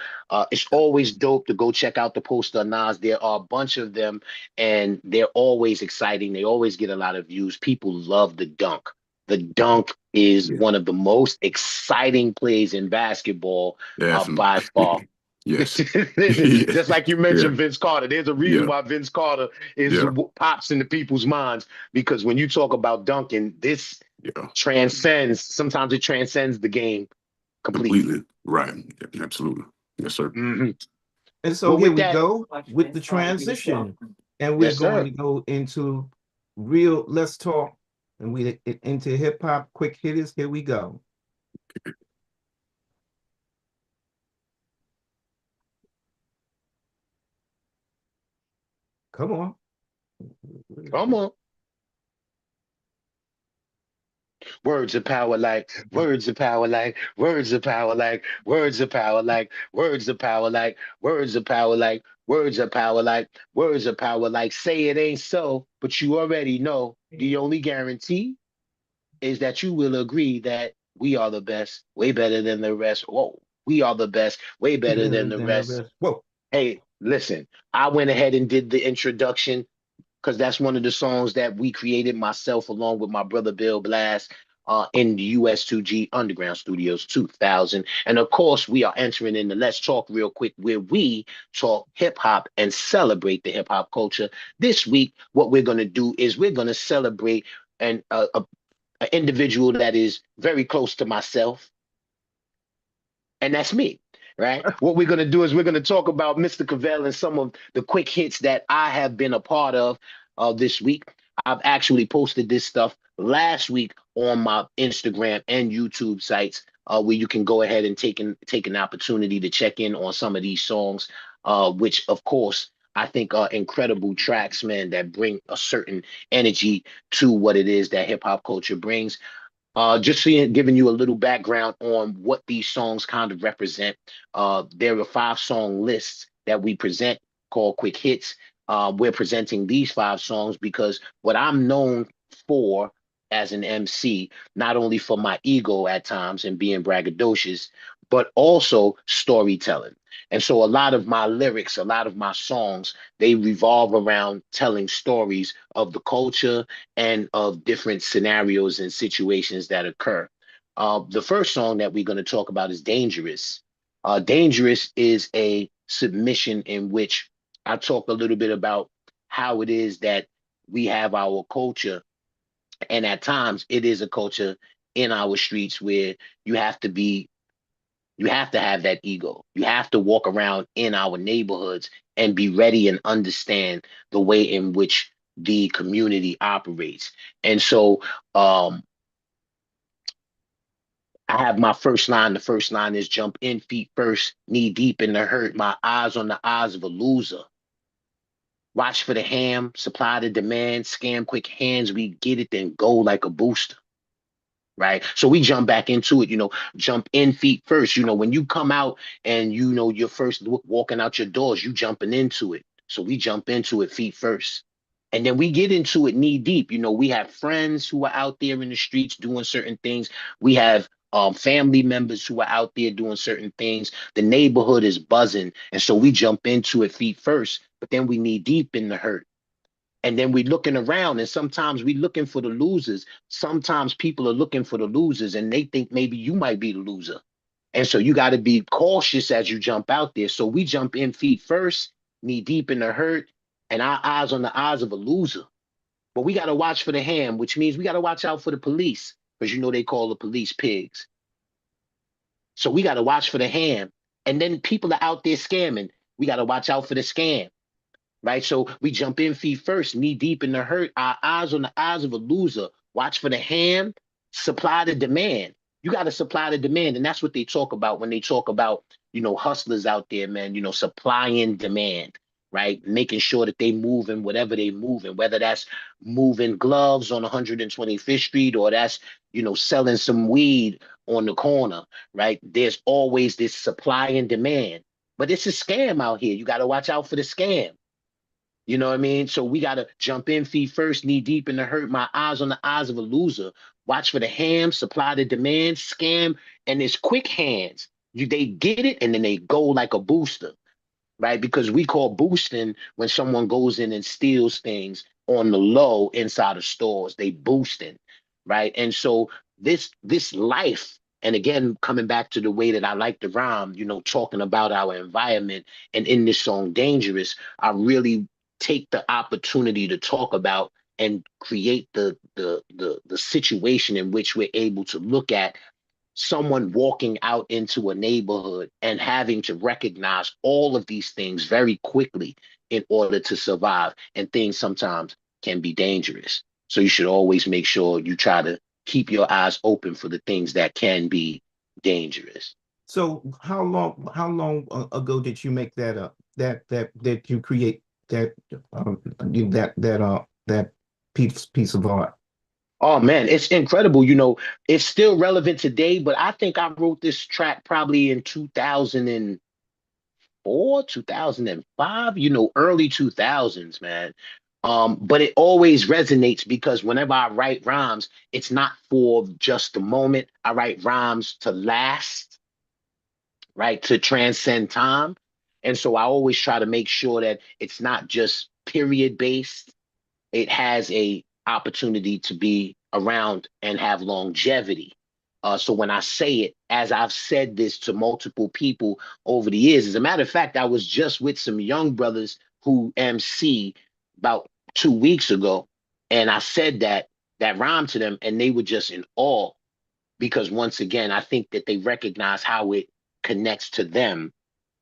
It's always dope to go check out the poster Nas. There are a bunch of them, and they're always exciting. They always get a lot of views. People love the dunk. The dunk is Yeah. one of the most exciting plays in basketball by far. Definitely. Yes. Yeah. Just like you Yeah. mentioned Vince Carter, there's a reason Yeah. why Vince Carter is Yeah. pops into people's minds, because when you talk about dunking, this Yeah. transcends. Sometimes it transcends the game completely. Completely. Right. Yeah, absolutely. Yes, sir. Hmm. And so Well, here with we that, go with the transition. And we're yes, going sir. to go into real, let's talk, and we into hip hop quick hitters. Here we go. Come on. Come on. Words of power, like words of power, like words of power, like words of power, like words of power, like words of power, like words of power, like words of power, like say it ain't so, but you already know. The only guarantee is that you will agree that we are the best, way better than the rest. Whoa, we are the best, way better than Better the than the rest. rest. Whoa. Hey, listen, I went ahead and did the introduction because that's one of the songs that we created, myself along with my brother Bill Blast, in the US2G Underground Studios 2000. And of course, we are entering into Let's Talk Real Quick, where we talk hip hop and celebrate the hip hop culture. This week, what we're going to do is we're going to celebrate an individual that is very close to myself, and that's me. Right. What we're going to do is we're going to talk about Mr. Cavell and some of the quick hits that I have been a part of this week. I've actually posted this stuff last week on my Instagram and YouTube sites, where you can go ahead and take an opportunity to check in on some of these songs, which of course I think are incredible tracks, man, that bring a certain energy to what it is that hip hop culture brings. Just seeing, giving you a little background on what these songs kind of represent. There are 5 song lists that we present called Quick Hits. We're presenting these 5 songs because what I'm known for as an MC, not only for my ego at times and being braggadocious, but also storytelling. And so a lot of my lyrics, a lot of my songs, they revolve around telling stories of the culture and of different scenarios and situations that occur. The first song that we're going to talk about is Dangerous. Dangerous is a submission in which I talk a little bit about how it is that we have our culture. And at times, it is a culture in our streets where you have to be you have to have that ego. You have to walk around in our neighborhoods and be ready and understand the way in which the community operates. And so, I have my first line. The first line is jump in feet first, knee deep in the hurt. My eyes on the eyes of a loser. Watch for the ham, supply the demand, scam quick hands. We get it, then go like a booster. Right. So we jump back into it, jump in feet first. When you come out and you're first walking out your doors, you jumping into it. So we jump into it feet first. And then we get into it knee deep. We have friends who are out there in the streets doing certain things. We have family members who are out there doing certain things. The neighborhood is buzzing. And so we jump into it feet first, but then we knee deep in the hurt. And then we're looking around, and sometimes we're looking for the losers. Sometimes people are looking for the losers, and they think maybe you might be the loser. And so you got to be cautious as you jump out there. So we jump in feet first, knee deep in the hurt, and our eyes on the eyes of a loser. But we got to watch for the ham, which means we got to watch out for the police, because they call the police pigs. So we got to watch for the ham. And then people are out there scamming. We got to watch out for the scam. Right. So we jump in feet first, knee deep in the hurt, our eyes on the eyes of a loser. Watch for the ham, supply the demand. You got to supply the demand. And that's what they talk about when they talk about, hustlers out there, man, supply and demand, right? Making sure that they move in whatever they move in, whether that's moving gloves on 125th Street or that's, selling some weed on the corner, right? There's always this supply and demand. But it's a scam out here. You got to watch out for the scam. You know what I mean? So we got to jump in feet first, knee deep in the hurt, my eyes on the eyes of a loser. Watch for the ham, supply the demand, scam, and it's quick hands. They get it and then they go like a booster, right? Because we call boosting when someone goes in and steals things on the low inside of stores. They boosting, right? And so this life, and again, coming back to the way that I like to rhyme, talking about our environment, and in this song, Dangerous, I really take the opportunity to talk about and create the situation in which we're able to look at someone walking out into a neighborhood and having to recognize all of these things very quickly in order to survive. And things sometimes can be dangerous. So you should always make sure you try to keep your eyes open for the things that can be dangerous. So how long ago did you make that up? That you create that that piece of art? Oh man, it's incredible. It's still relevant today, but I think I wrote this track probably in 2004, 2005, early 2000s, man. But it always resonates because whenever I write rhymes, it's not for just the moment. I write rhymes to last, right? To transcend time. And so I always try to make sure that it's not just period based. It has a opportunity to be around and have longevity. So when I say it, as I've said this to multiple people over the years, as a matter of fact, I was just with some young brothers who MC about 2 weeks ago, and I said that rhyme to them, and they were just in awe because once again, I think that they recognize how it connects to them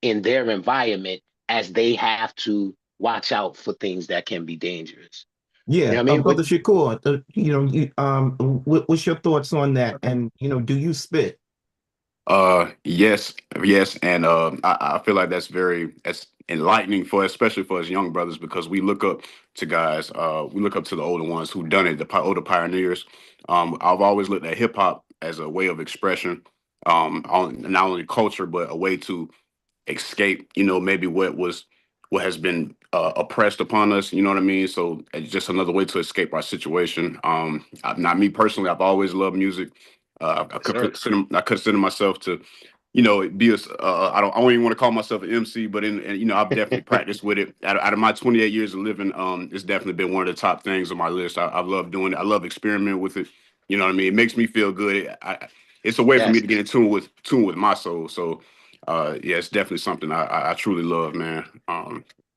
in their environment as they have to watch out for things that can be dangerous. You know Yeah, what I mean? Brother Shakur, what's your thoughts on that? And do you spit? Yes, yes, and I feel like that's enlightening for especially for us young brothers because we look up to guys, we look up to the older ones who done it, older pioneers. I've always looked at hip hop as a way of expression, on not only culture but a way to escape, maybe what has been oppressed upon us. You know what I mean? So it's just another way to escape our situation. Not me personally. I've always loved music. Yes, sir. I consider myself to, be I don't even want to call myself an MC, but I've definitely practiced with it. Out of my 28 years of living, it's definitely been one of the top things on my list. I love doing it. I love experimenting with it. You know what I mean? It makes me feel good. It's a way for me Yes. to get in tune with my soul. So yeah, it's definitely something I truly love, man.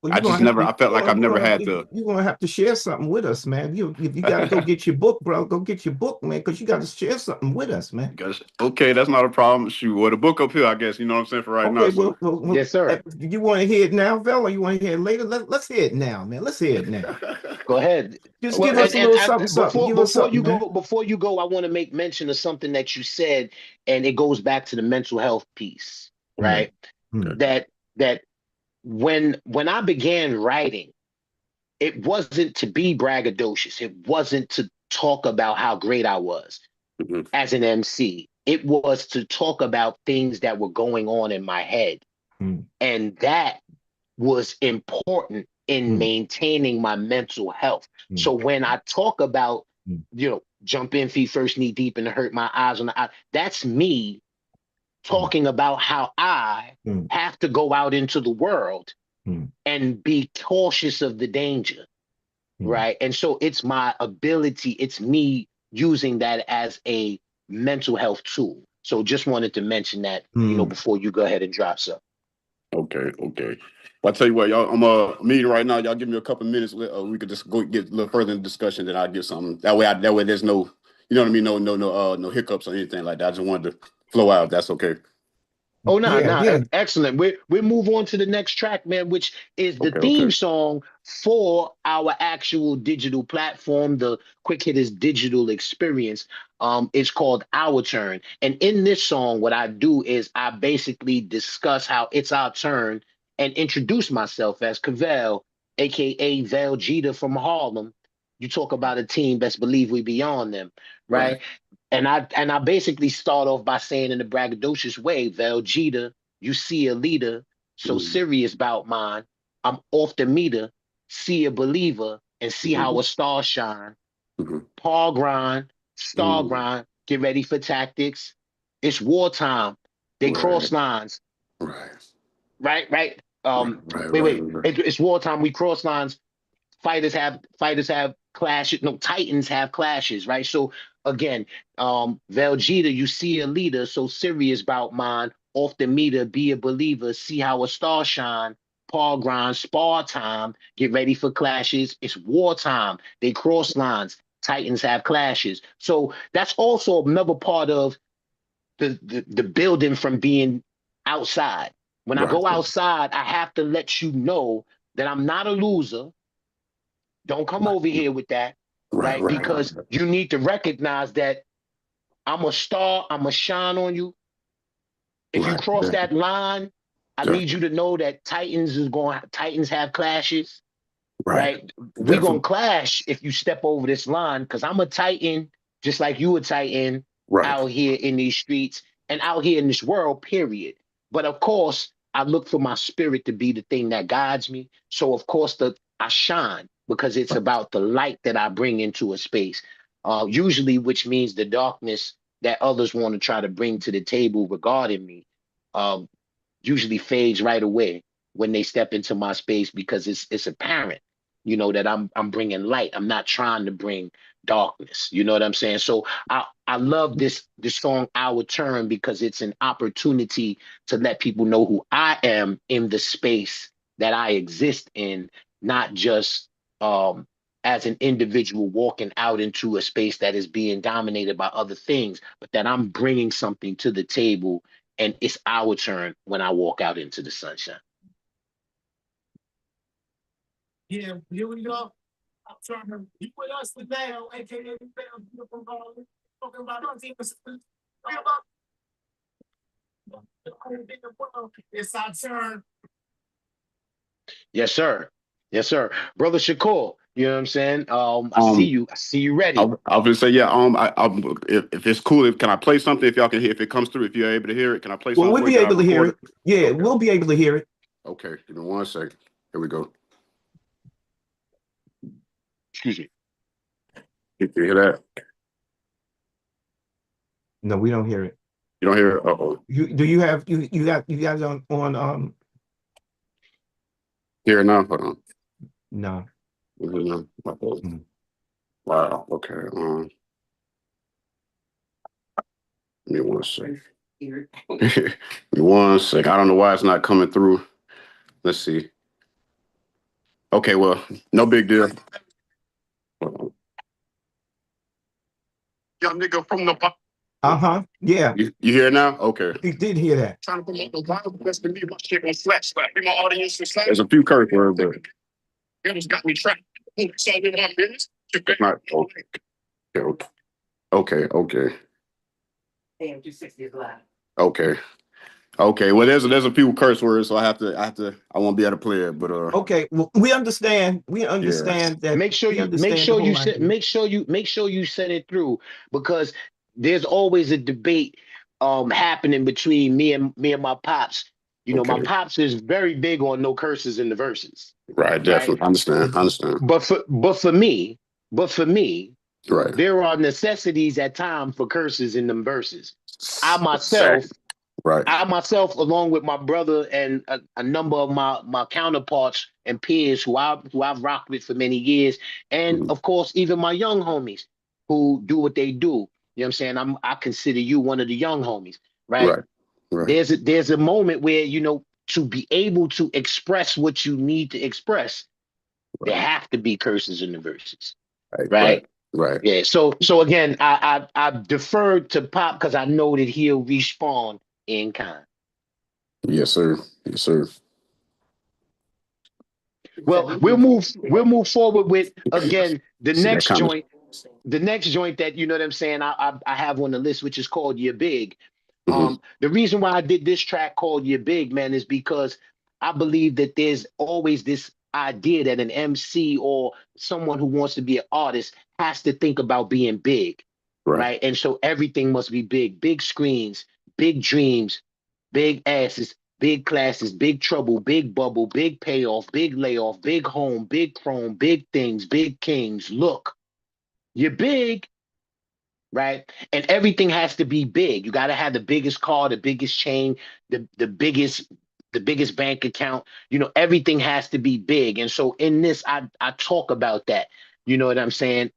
Well, I just never, I felt like I've never had to. you're gonna have to share something with us, man. If you got to go get your book, bro, go get your book, man, because you got to share something with us, man. Okay, that's not a problem. Shoot, well, the book up here, I guess. You know what I'm saying, for right now. Okay, So. Yes, sir. You want to hear it now, Vel, or you want to hear it later? Let's hear it now, man. Let's hear it now. Go ahead. Just Well, give us a little something, something. Give us something, man. Before you go, I want to make mention of something that you said, and it goes back to the mental health piece, right? Mm. That when I began writing, it wasn't to be braggadocious. It wasn't to talk about how great I was as an MC. It was to talk about things that were going on in my head. And that was important in maintaining my mental health. So when I talk about, jump in feet first, knee deep, and hurt my eyes on the eye, that's me talking about how I have to go out into the world and be cautious of the danger, right? And so it's my ability, it's me using that as a mental health tool. So just wanted to mention that, before you go ahead and drop something. Okay. Well, I tell you what, y'all, I'm meeting right now. Y'all give me a couple minutes. We could just go get a little further in discussion. Then I'll get something. That way, there's no, you know what I mean, no hiccups or anything like that. I just wanted to flow out. If that's okay. Oh, no. Excellent. We move on to the next track, man, which is the theme song for our actual digital platform, the Quick Hitters digital experience. It's called Our Turn. And in this song, what I do is I basically discuss how it's our turn and introduce myself as Kivel, aka Vel Jeter from Harlem. You talk about a team, best believe we beyond them, right? And I basically start off by saying in a braggadocious way, Vel Jeter, you see a leader, so serious about mine. I'm off the meter, see a believer, and see how a star shine. Paul grind, star grind, get ready for tactics. It's wartime. They cross lines. Right. Wait. It's wartime. We cross lines. Fighters have clashes. No, Titans have clashes, right? So again, Vel Jeter, you see a leader, so serious about mine. Off the meter, be a believer, see how a star shine. Paul grind, spar time, get ready for clashes. It's wartime. They cross lines. Titans have clashes. So that's also another part of the building from being outside. When I go outside, I have to let you know that I'm not a loser. Don't come over here with that, right? Because you need to recognize that I'm a star, I'm a shine on you. If you cross that line, I need you to know that Titans have clashes, right? We're gonna clash if you step over this line, because I'm a Titan, just like you a Titan out here in these streets and out here in this world, period. But of course, I look for my spirit to be the thing that guides me. So of course I shine because it's about the light that I bring into a space. Usually, which means the darkness that others want to try to bring to the table regarding me, usually fades right away when they step into my space, because it's apparent, that I'm bringing light. I'm not trying to bring darkness. You know what I'm saying? So I love this song Our Turn, because it's an opportunity to let people know who I am in the space that I exist in, not just as an individual walking out into a space that is being dominated by other things, but that I'm bringing something to the table, and it's our turn when I walk out into the sunshine. Yeah, here we go. I'm trying to you with us today, aka talking about our team. It's our turn. Yes, sir. Yes, sir. Brother Shakur, you know what I'm saying? I see you. I see you ready. I was gonna say, yeah. If it's cool, can I play something? If y'all can hear, if it comes through, if you're able to hear it, can I play something? Well, we'll be able to hear it. Yeah, we'll be able to hear it. Okay, give me 1 second. Here we go. Excuse me. You hear that? No, we don't hear it. You don't hear it? Uh-oh. You got it on Hear it now? Hold on. No. Wow. Okay. Give me 1 second. Give me 1 second. I don't know why it's not coming through. Let's see. Okay, well, no big deal. Young nigga from the Yeah, you hear now? Okay. he did hear that. Trying to promote the wild west to me, my shit on flat slap. Be my audience and slap. There's a few curse words, but it just got me trapped. So in my business. It's not okay. Okay. AM360 is live. Okay. Okay. Well, there's a few curse words, so I won't be able to play it, but Okay, well, we understand. We understand that. Make sure We you make understand the sure you whole set idea. make sure you set it through, because there's always a debate happening between me and my pops. My okay. pops is very big on no curses in the verses, Right, right? definitely. I understand. But for me, Right. there are necessities at times for curses in them verses. I myself Exactly. Right. I myself, along with my brother and a number of my counterparts and peers who I've rocked with for many years, and Mhm. of course even my young homies who do what they do. You know what I'm saying? I consider you one of the young homies, right? Right. Right. There's a moment where to be able to express what you need to express, there Right. have to be curses in the verses, Right. Right. right? Right. Yeah. So again, I deferred to Pop because I know that he'll respawn in kind. Yes, sir. Yes, sir. Well, we'll move forward with again See that kind of. the next joint that you know what I'm saying. I have on the list, which is called "You're Big." Mhm. The reason why I did this track called "You're Big," man, is because I believe that there's always this idea that an MC or someone who wants to be an artist has to think about being big, Right. right? And so everything must be big, big screens, big dreams, big asses, big classes, big trouble, big bubble, big payoff, big layoff, big home, big chrome, big things, big kings. Look, you're big, right? And everything has to be big. You got to have the biggest car, the biggest chain, the biggest bank account. Everything has to be big. And so in this, I talk about that. You know what I'm saying?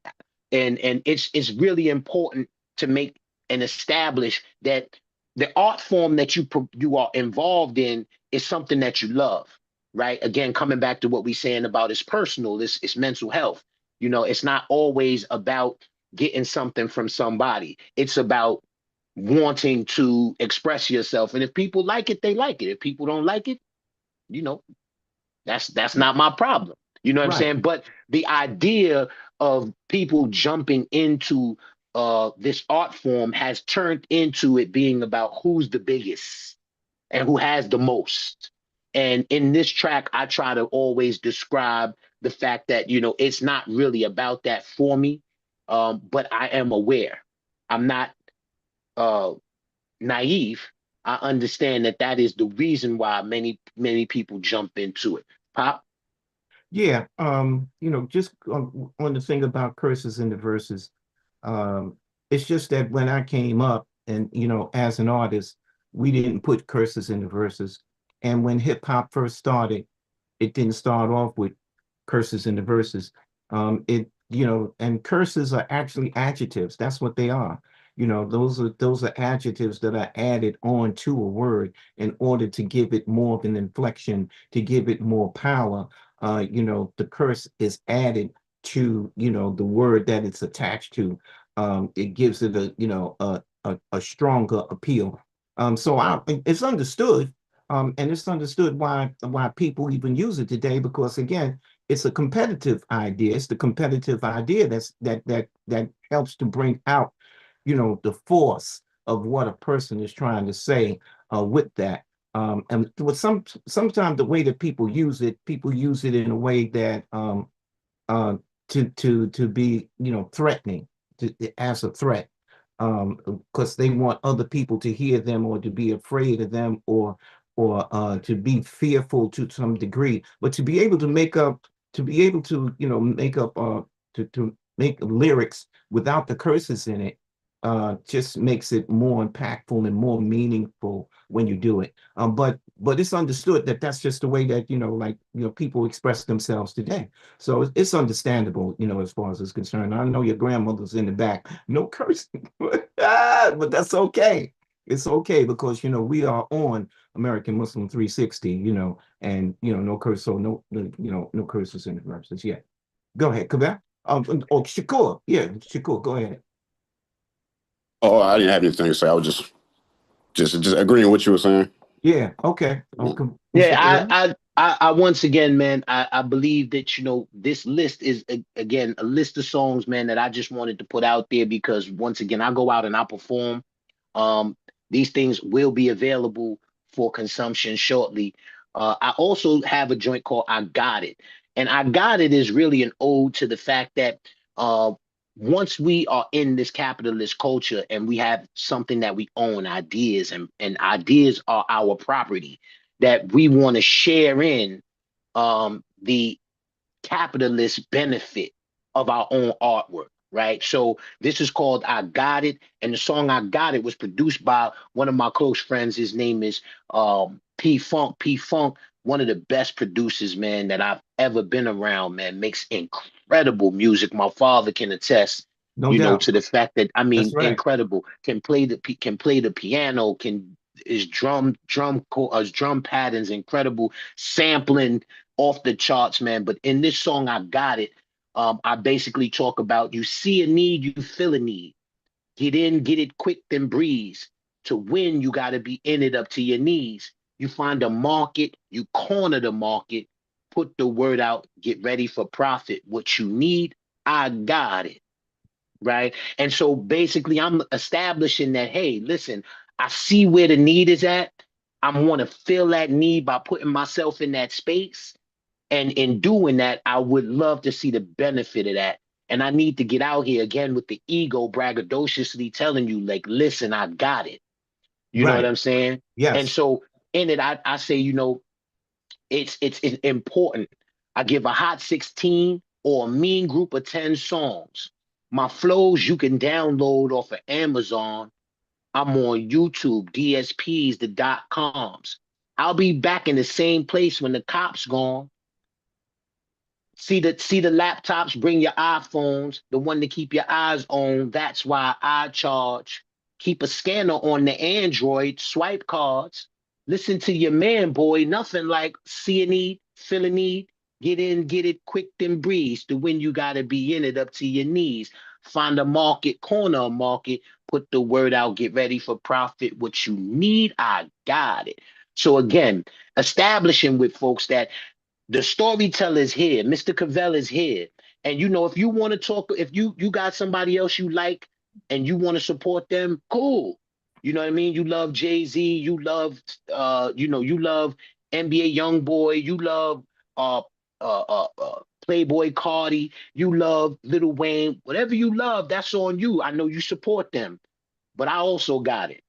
And it's really important to make and establish that the art form that you are involved in is something that you love, right? Again, coming back to what we're saying about it's personal, it's mental health. It's not always about getting something from somebody. It's about wanting to express yourself. And if people like it, they like it. If people don't like it, you know, that's not my problem. You know what I'm Right. saying? But the idea of people jumping into this art form has turned into it being about who's the biggest and who has the most. And in this track, I try to always describe the fact that, it's not really about that for me. But I am aware. I'm not uh, naive. I understand that is the reason why many, many people jump into it. Pop? Yeah. Just on the thing about curses in the verses, um, it's just that when I came up and, as an artist, we didn't put curses in the verses. And when hip hop first started, it didn't start off with curses in the verses. And curses are actually adjectives. That's what they are. Those are adjectives that are added on to a word in order to give it more of an inflection, to give it more power. The curse is added to, the word that it's attached to. It gives it a stronger appeal. It's understood, and it's understood why people even use it today, because again, it's a competitive idea. It's the competitive idea that helps to bring out, the force of what a person is trying to say with that. And with sometimes the way that people use it in a way that uh, to be, threatening, as a threat, because they want other people to hear them or to be afraid of them, or to be fearful to some degree. But to be able to, make up to make lyrics without the curses in it, just makes it more impactful and more meaningful when you do it. But it's understood that that's just the way that, like, people express themselves today. So it's understandable, as far as it's concerned. I know your grandmother's in the back, no cursing, but that's okay. It's okay because we are on American Muslim 360, and no curse, so no curses in the verses. Yeah. Go ahead, Kabel. Or Shakur. Yeah, Shakur, go ahead. Oh, I didn't have anything to say. I was just agreeing with what you were saying. Yeah, okay. Yeah, Mr. Kabel? I once again, man, I believe that this list is again a list of songs, man, that I just wanted to put out there because once again I go out and I perform. Um, these things will be available for consumption shortly. I also have a joint called I Got It, and I Got It is really an ode to the fact that uh, once we are in this capitalist culture and we have something that we own, ideas, and ideas are our property that we want to share in the capitalist benefit of our own artwork, right? So this is called I Got It. And the song I Got It was produced by one of my close friends. His name is P Funk. P Funk, one of the best producers, man, that I've ever been around, man, makes incredible music. My father can attest. No doubt. To the fact that I That's mean, right. incredible. Can play the piano. Can his drum patterns incredible. Sampling off the charts, man. But in this song, I Got It. I basically talk about you see a need, you feel a need. Get in, get it quick, then breeze. To win, you got to be in it up to your knees. You find a market, you corner the market, put the word out, get ready for profit. What you need, I got it. Right. And so basically, I'm establishing that, hey, listen, I see where the need is at. I want to fill that need by putting myself in that space. And in doing that, I would love to see the benefit of that. And I need to get out here again with the ego braggadociously telling you, like, listen, I got it. You know what Right. I'm saying? And Yes. so in it, I say, it's important. I give a hot 16 or a mean group of 10 songs. My flows you can download off of Amazon. I'm on YouTube, DSPs, the .coms. I'll be back in the same place when the cops gone. See the laptops, bring your iPhones, the one to keep your eyes on. That's why I charge. Keep a scanner on the Android, swipe cards. Listen to your man, boy. Nothing like see a need, feel a need, get in, get it quick, then breeze. To win, you gotta be in it up to your knees. Find a market, corner a market, put the word out, get ready for profit. What you need, I got it. So again, establishing with folks that the storyteller is here. Mr. Cavell is here. And if you want to talk, if you got somebody else you like and you want to support them, cool. You know what I mean? You love Jay-Z, you love NBA Youngboy, you love uh Playboy Cardi, you love Lil Wayne, whatever you love, that's on you. I know you support them, but I also got it.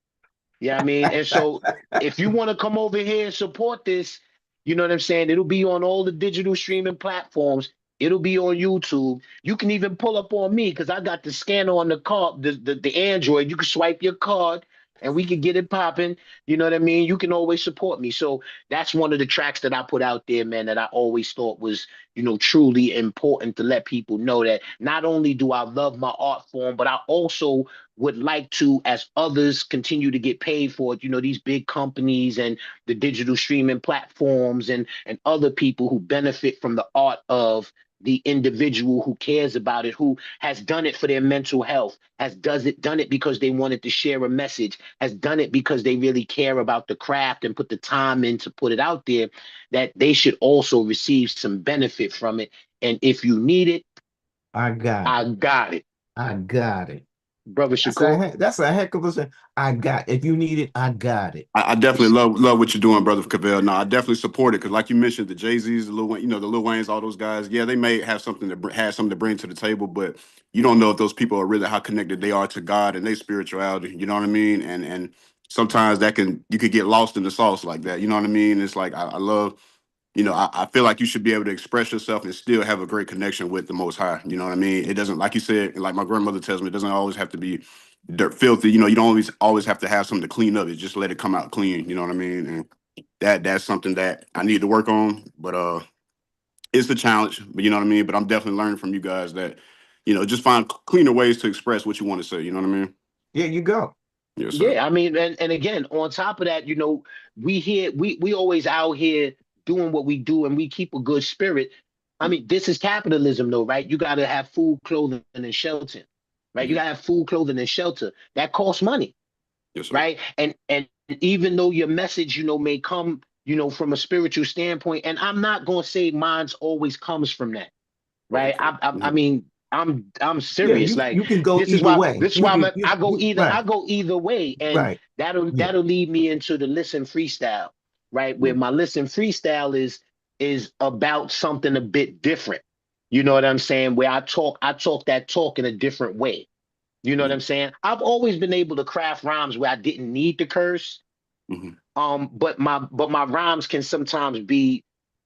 Yeah, I mean, and so if you want to come over here and support this, you know what I'm saying? It'll be on all the digital streaming platforms. It'll be on YouTube. You can even pull up on me because I got the scanner on the card, the Android. You can swipe your card and we can get it popping. You know what I mean? You can always support me. So that's one of the tracks that I put out there, man, that I always thought was, truly important to let people know that not only do I love my art form, but I also would like to, as others continue to get paid for it, these big companies and the digital streaming platforms and other people who benefit from the art of the individual who cares about it, who has done it for their mental health, has done it because they wanted to share a message, has done it because they really care about the craft and put the time in to put it out there, that they should also receive some benefit from it. And if you need it, I got I it. got it. I got it. Brother That's a Shakur. heck, that's a heck of a thing. I got if you need it, I got it. I definitely love what you're doing, brother Cavell. No, I definitely support it because, like you mentioned, the Jay-Z's, the Lil Wayne, the Lil Waynes, all those guys. Yeah, they may have something to bring to the table, but you don't know if those people are really how connected they are to God and their spirituality. You know what I mean? And sometimes you could get lost in the sauce like that. You know what I mean? It's like I love. I feel like you should be able to express yourself and still have a great connection with the Most High. You know what I mean? It doesn't, like you said, like my grandmother tells me, it doesn't always have to be dirt filthy. You don't always have to have something to clean up. It just let it come out clean. You know what I mean? And that's something that I need to work on. But it's a challenge. But you know what I mean? But I'm definitely learning from you guys that, just find cleaner ways to express what you want to say. You know what I mean? There you go. Yes, sir. Yeah, I mean, and again, on top of that, we always out here doing what we do, and we keep a good spirit. I mean, this is capitalism, though, right? You got to have food, clothing, and shelter, right? You Mhm. got to have food, clothing, and shelter. That costs money, Yes, sir. right? And even though your message, may come, from a spiritual standpoint, and I'm not gonna say mine's always comes from that, right? Okay. I Mhm. mean, I'm Yeah, serious. Like you can go this is either why way. this is why I go either Right, I go either way, and right. that'll Yeah. that'll lead me into the listen freestyle, right? Where Mhm. my listen freestyle is about something a bit different. You know what I'm saying? Where I talk that talk in a different way. You know what Mhm. I'm saying? I've always been able to craft rhymes where I didn't need to curse, Mhm. but my rhymes can sometimes be,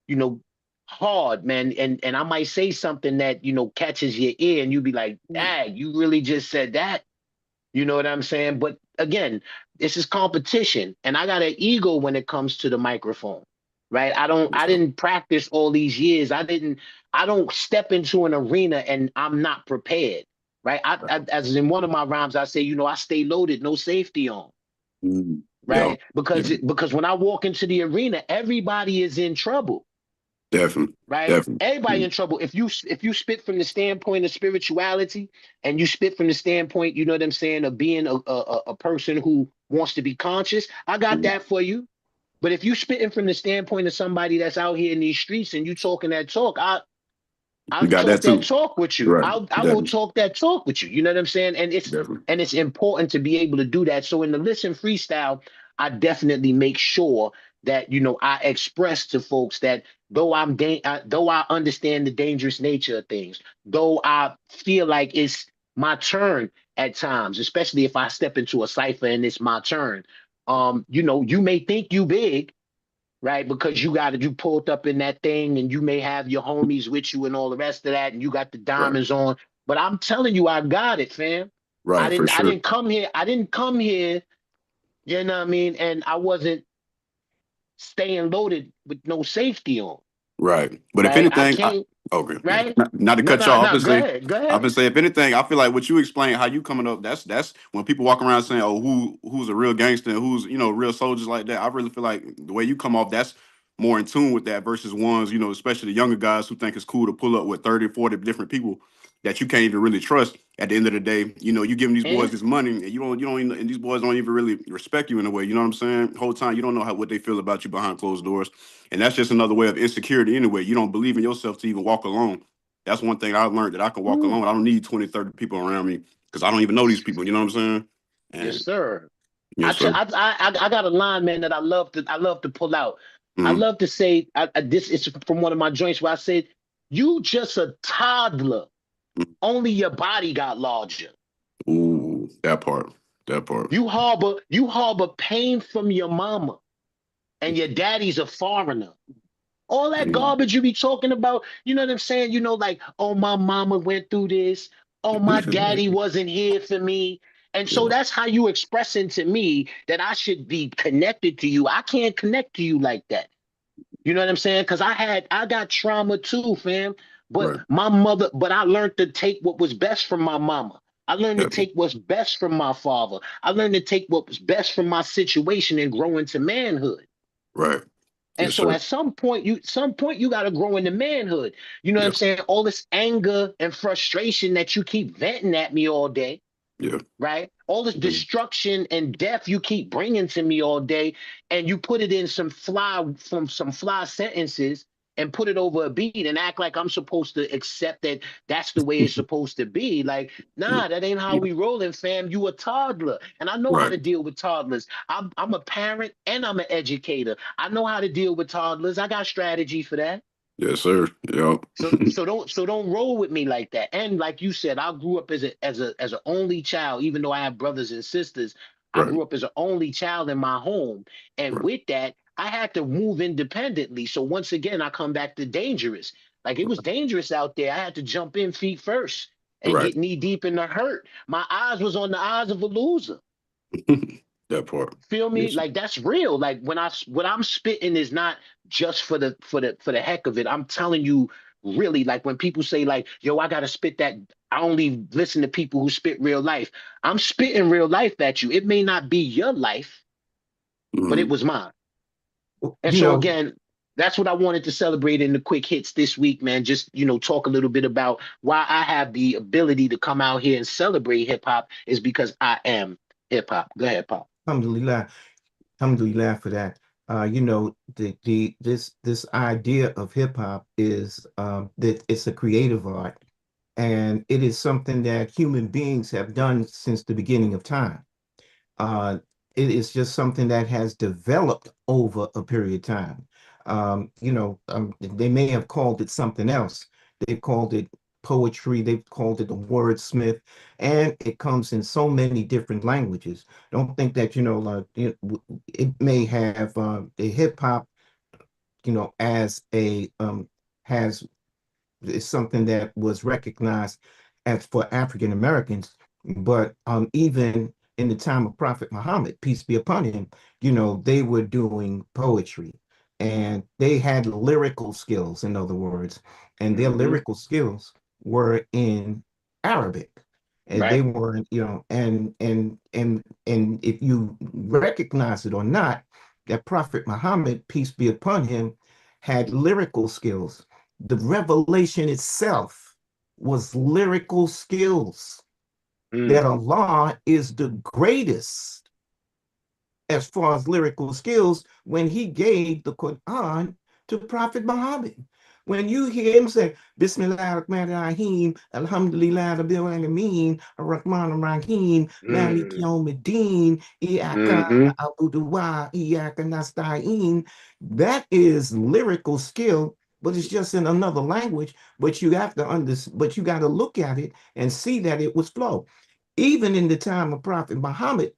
you know, hard, man. And I might say something that, catches your ear and you be like, dang, you really just said that. You know what I'm saying? But again, this is competition. And I got an ego when it comes to the microphone. Right. Yes, I sir. didn't practice all these years. I don't step into an arena and I'm not prepared. Right. As in one of my rhymes, I say, I stay loaded, no safety on, Mhm. Yeah. right? Because Yeah. because when I walk into the arena, everybody is in trouble, Definitely. right? Definitely. Everybody Mhm. in trouble. If you spit from the standpoint of spirituality, and you spit from the standpoint, you know what I'm saying, of being a person who wants to be conscious, I got Mhm. that for you. But if you spitting from the standpoint of somebody that's out here in these streets and you talking that talk, You I'll got that talk that too. talk with you. Right. I will Definitely. talk that talk with you. You know what I'm saying? Definitely. And it's important to be able to do that. So in the listen freestyle, I definitely make sure that I express to folks that though I understand the dangerous nature of things, though I feel like it's my turn at times, especially if I step into a cipher and it's my turn. You may think you big, right? Because you pulled up in that thing and you may have your homies with you and all the rest of that, and you got the Right. diamonds on. But I'm telling you, I got it, fam. Right. For I sure. didn't come here. I didn't come here, you know what I mean? And I wasn't staying loaded with no safety on, Right. But if right? I anything, came, okay, yeah. right? Not to No, cut you no, off, no. Go ahead. Go I've been ahead. saying, if anything, I feel like what you explain, how you coming up, that's when people walk around saying, "Oh, who's a real gangster and who's real soldiers like that." I really feel like the way you come off, that's more in tune with that versus ones, especially the younger guys who think it's cool to pull up with 30, 40 different people that you can't even really trust. At the end of the day, you giving these boys And this money, and you don't even, and these boys don't even really respect you in a way. You know what I'm saying? Whole time you don't know what they feel about you behind closed doors. And that's just another way of insecurity anyway. You don't believe in yourself to even walk alone. That's one thing I learned, that I can walk mm, alone. I don't need 20, 30 people around me because I don't even know these people. You know what I'm saying? yes, And sir. yes, sir. I got a line, man, that I love to pull out. I Mm. love to say, this is from one of my joints where I said, "You just a toddler. Only your body got larger. Ooh, that part. That part. You harbor pain from your mama, and your daddy's a foreigner. All that Mm. garbage you be talking about, you know what I'm saying? Like, oh, my mama went through this. Oh, my daddy wasn't here for me." And so Yeah. that's how you expressing to me that I should be connected to you. I can't connect to you like that. You know what I'm saying? Because I got trauma too, fam. Right. But I learned to take what was best from my mama. I learned to Definitely. take what's best from my father. I learned to take what was best from my situation and grow into manhood. Right. And Yes, so sir. at some point you got to grow into manhood. You know what I'm Yeah. saying? All this anger and frustration that you keep venting at me all day, Yeah. right? All this Mhm. destruction and death you keep bringing to me all day, and you put it in some fly sentences and put it over a beat and act like I'm supposed to accept that that's the way it's supposed to be. Like, Yeah. nah, that ain't how we rolling, fam. You a toddler, and I know how Right. to deal with toddlers. I'm a parent and I'm an educator. I know how to deal with toddlers. I got strategy for that. Yes, sir. Yeah. So don't roll with me like that. And like you said, I grew up as an only child, even though I have brothers and sisters. I Right. grew up as an only child in my home. And Right. with that, I had to move independently. So once again, I come back to dangerous. Like it was dangerous out there. I had to jump in feet first and Right. get knee deep in the hurt. My eyes was on the eyes of a loser. That part. Feel me? Yes. Like that's real. Like when what I'm spitting is not just for the heck of it. I'm telling you, really, like when people say like, "Yo, I gotta spit that." I only listen to people who spit real life. I'm spitting real life at you. It may not be your life, but it Mhm. was mine. And You so know, again, that's what I wanted to celebrate in the quick hits this week, man. Just talk a little bit about why I have the ability to come out here and celebrate hip hop is because I am hip hop. Go ahead, Pop. alhamdulillah, alhamdulillah for that. This idea of hip hop is that it's a creative art, and it is something that human beings have done since the beginning of time. Uh, it is just something that has developed over a period of time. They may have called it something else. They called it poetry. They've called it a wordsmith, and it comes in so many different languages. Don't think that it may have the hip hop, as a has is something that was recognized as for African Americans. But even in the time of Prophet Muhammad, peace be upon him, they were doing poetry and they had lyrical skills, in other words, and their Hmm. lyrical skills were in Arabic. And they Right. weren't, and if you recognize it or not, that Prophet Muhammad, peace be upon him, had lyrical skills. The revelation itself was lyrical skills, that Mm. Allah is the greatest as far as lyrical skills when he gave the Quran to Prophet Muhammad. When you hear him say, Bismillah ar-Rahman ar-Rahim, Alhamdulillah Rabbil Alameen, Ar-Rahman ar-Rahim, Malik Mm. Yawmiddin, Iyaka Hmm. na'budu wa Iyaka nasta'in, that is lyrical skill, but it's just in another language. But you have to but you got to look at it and see that it was flow. Even in the time of Prophet Muhammad,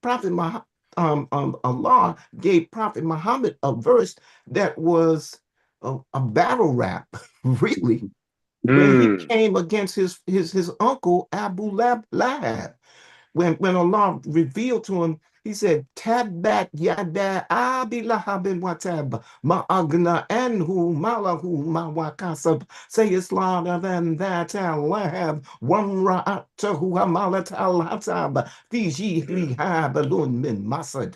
Allah gave Prophet Muhammad a verse that was a battle rap, really, when he Mm. came against his uncle Abu Lahab. When Allah revealed to him, he said, Tabbat yada abi lahabin wa tab, ma'agna anhu malahu ma wa kasab, sayasla than that al-lahab, wamra'atahu amalat al-hatab, fi jihliha balun min masad.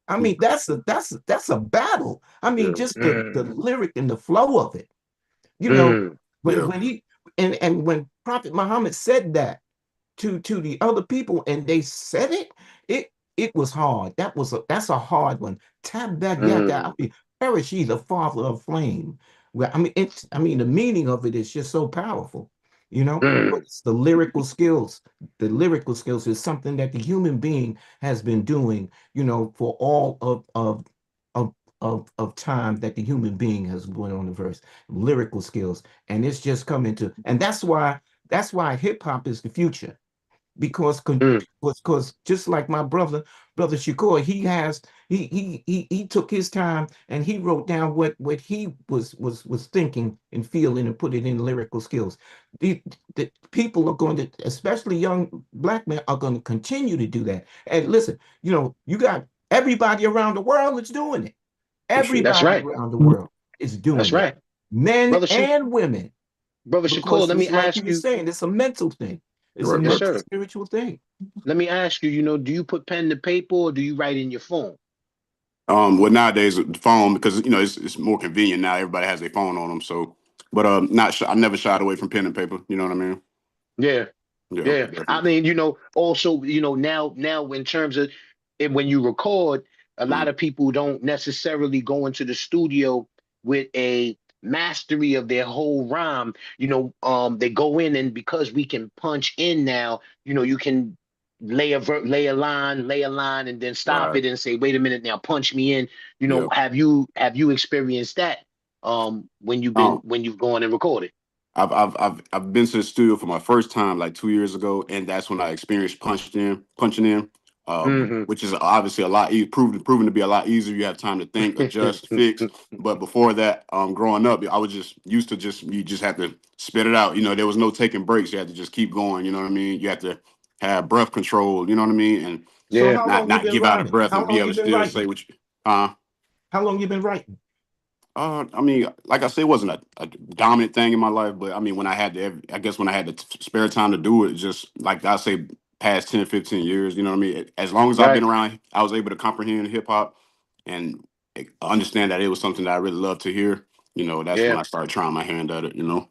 I mean, that's a battle. I mean, Yeah. just the Mm. lyric and the flow of it. You know, Mm. when Yeah. when he and when Prophet Muhammad said that to the other people and they said it it was hard. That's a hard one. Tabbat yada, I Mm. mean, perish ye the father of flame. Well, I mean the meaning of it is just so powerful, but Mm. it's the lyrical skills. The lyrical skills is something that the human being has been doing, for all of of time that the human being has been on the verse. Lyrical skills. And it's just coming to, and that's why hip hop is the future, because Mm. just like my brother Shakur, he took his time and he wrote down what he was thinking and feeling and put it in lyrical skills. The people are going to, especially young black men, are going to continue to do that. And listen, you got everybody around the world that's doing it. For sure. That's Everybody right. around the world is That's doing it, right. men Brother Sha- and women, Brother Shakur, because let me it's like you ask were you. saying, it's a mental thing. It's a Right. Yes, Right. mental sir. spiritual thing. Let me ask you, do you put pen to paper or do you write in your phone? Well, nowadays the phone, because it's more convenient now. Everybody has their phone on them. So, but not I never shied away from pen and paper. You know what I mean? Yeah. Yeah, Yeah, I definitely. mean, also, now in terms of it, when you record, a lot Mm, of people don't necessarily go into the studio with a mastery of their whole rhyme. They go in and because we can punch in now, you can lay a line, and then stop right. it and say, wait a minute, now punch me in. Yeah. Have you experienced that Um, when you've gone and recorded? I've been to the studio for my first time like 2 years ago, and that's when I experienced punching in, Hmm. which is obviously a lot proven to be a lot easier. You have time to think, adjust, fix. But before that, growing up, I was just used to you just have to spit it out. There was no taking breaks. You had to just keep going. You know what I mean? You had to have breath control. You know what I mean? And So Yeah. how long you not been give out of rhyming? breath How and be long able you to been still say writing? what you. Uh, How long you been writing? I mean, like I said, it wasn't a dominant thing in my life, but I mean, when I had the, I guess when I had the spare time to do it, just like I say, past 10, 15 years, you know what I mean? As long as I've been Right. around, I was able to comprehend hip hop and understand that it was something that I really loved to hear. You know, that's when Yeah. I started trying my hand at it, you know?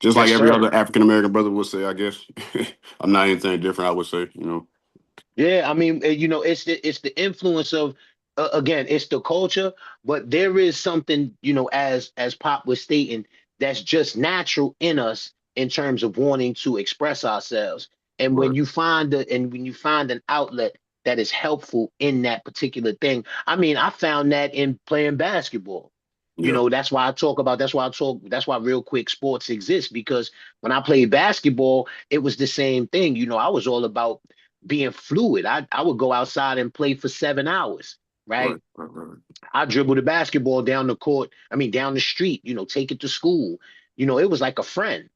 Just like Yes, every sir. other African American brother would say, I guess. I'm not anything different, I would say, you know? Yeah, I mean, it's the influence of again, it's the culture, but there is something, as Pop was stating, that's just natural in us in terms of wanting to express ourselves. And Right. when you find an outlet that is helpful in that particular thing, I mean, I found that in playing basketball. Yeah. That's why real quick sports exists, because when I played basketball, it was the same thing. I was all about being fluid. I would go outside and play for 7 hours, right? Right. Right. Right. I dribble the basketball down the court, I mean down the street, take it to school. It was like a friend.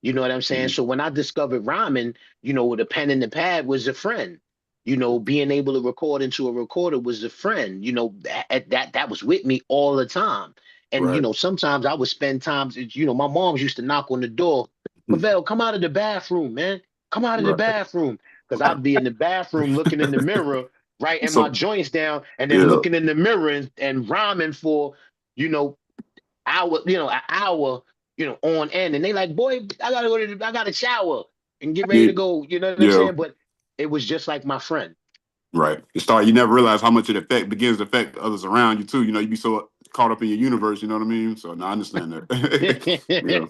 You know what I'm saying? Mhm. So when I discovered rhyming, with a pen and the pad was a friend. Being able to record into a recorder was a friend. That was with me all the time. And Right. sometimes I would spend times. My moms used to knock on the door. Pavel, come out of the bathroom, man. Come out of the Right. bathroom, because I'd be in the bathroom looking in the mirror, writing my So, joints down, and then yeah. looking in the mirror and rhyming for you know an hour, on end. And they like, boy, I gotta shower and get ready Yeah. to go. You know what I'm Yeah. saying? But it was just like my friend. Right. You never realize how much it begins to affect others around you too. You know, you be so caught up in your universe, you know what I mean? So no, I understand that. Yeah.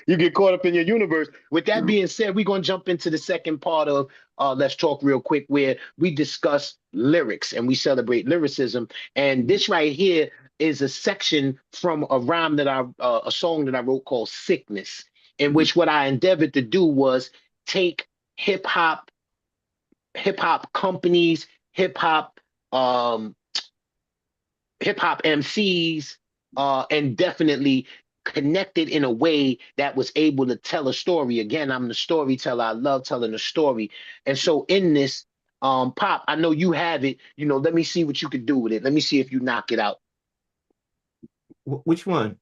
You get caught up in your universe. With that Yeah. being said, we're gonna jump into the second part of Let's Talk Real Quick, where we discuss lyrics and we celebrate lyricism. And this right here is a section from a rhyme a song that I wrote called Sickness, in Mhm. which what I endeavored to do was take hip hop companies, hip hop um hip hop MCs, and definitely connected in a way that was able to tell a story. Again, I'm the storyteller. I love telling a story. And so in this, Pop, I know you have it. Let me see what you could do with it. Let me see if you knock it out. Which one?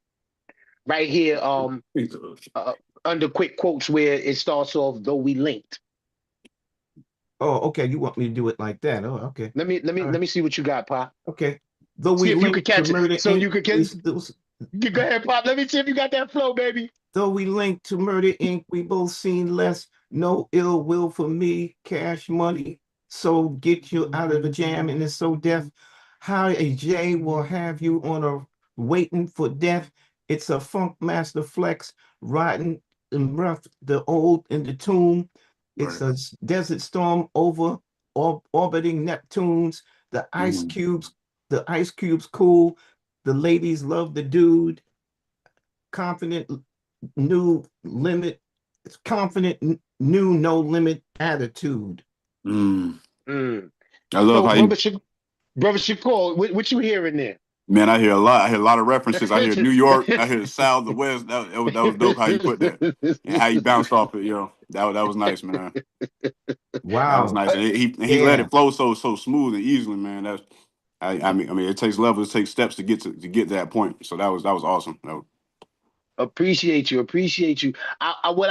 Right here, uh, under quick quotes, where it starts off, though we linked. Oh, okay. You want me to do it like that? Oh, okay. Let me let me All let right. me see what you got, Pop. Okay. Though See we if you could link to catch it. Murder So Inc., you could we get. still Go ahead, Pop. Let me see if you got that flow, baby. Though we linked to Murder Inc., we both seen less. No ill will for me, cash money. So get you out of the jam, and it's so deaf. How a J will have you on a waiting for death. It's a funk master flex, riding and rough, the old in the tomb. It's Right. a desert storm over orbiting Neptunes. Mm. The ice cubes cool. The ladies love the dude. Confident new limit, confident new no limit attitude. Mm. Mm. I love So, how you brother Shakur, what you hearing there? man, I hear a lot. I hear a lot of references. I hear New York, I hear the South, the West. That was dope how you put that. And how you bounced off it, That was nice, man. That was Wow. nice. And he let Yeah. it flow so smooth and easily, man. That's I mean it takes levels, it takes steps to get to that point. So that was awesome. Appreciate you. What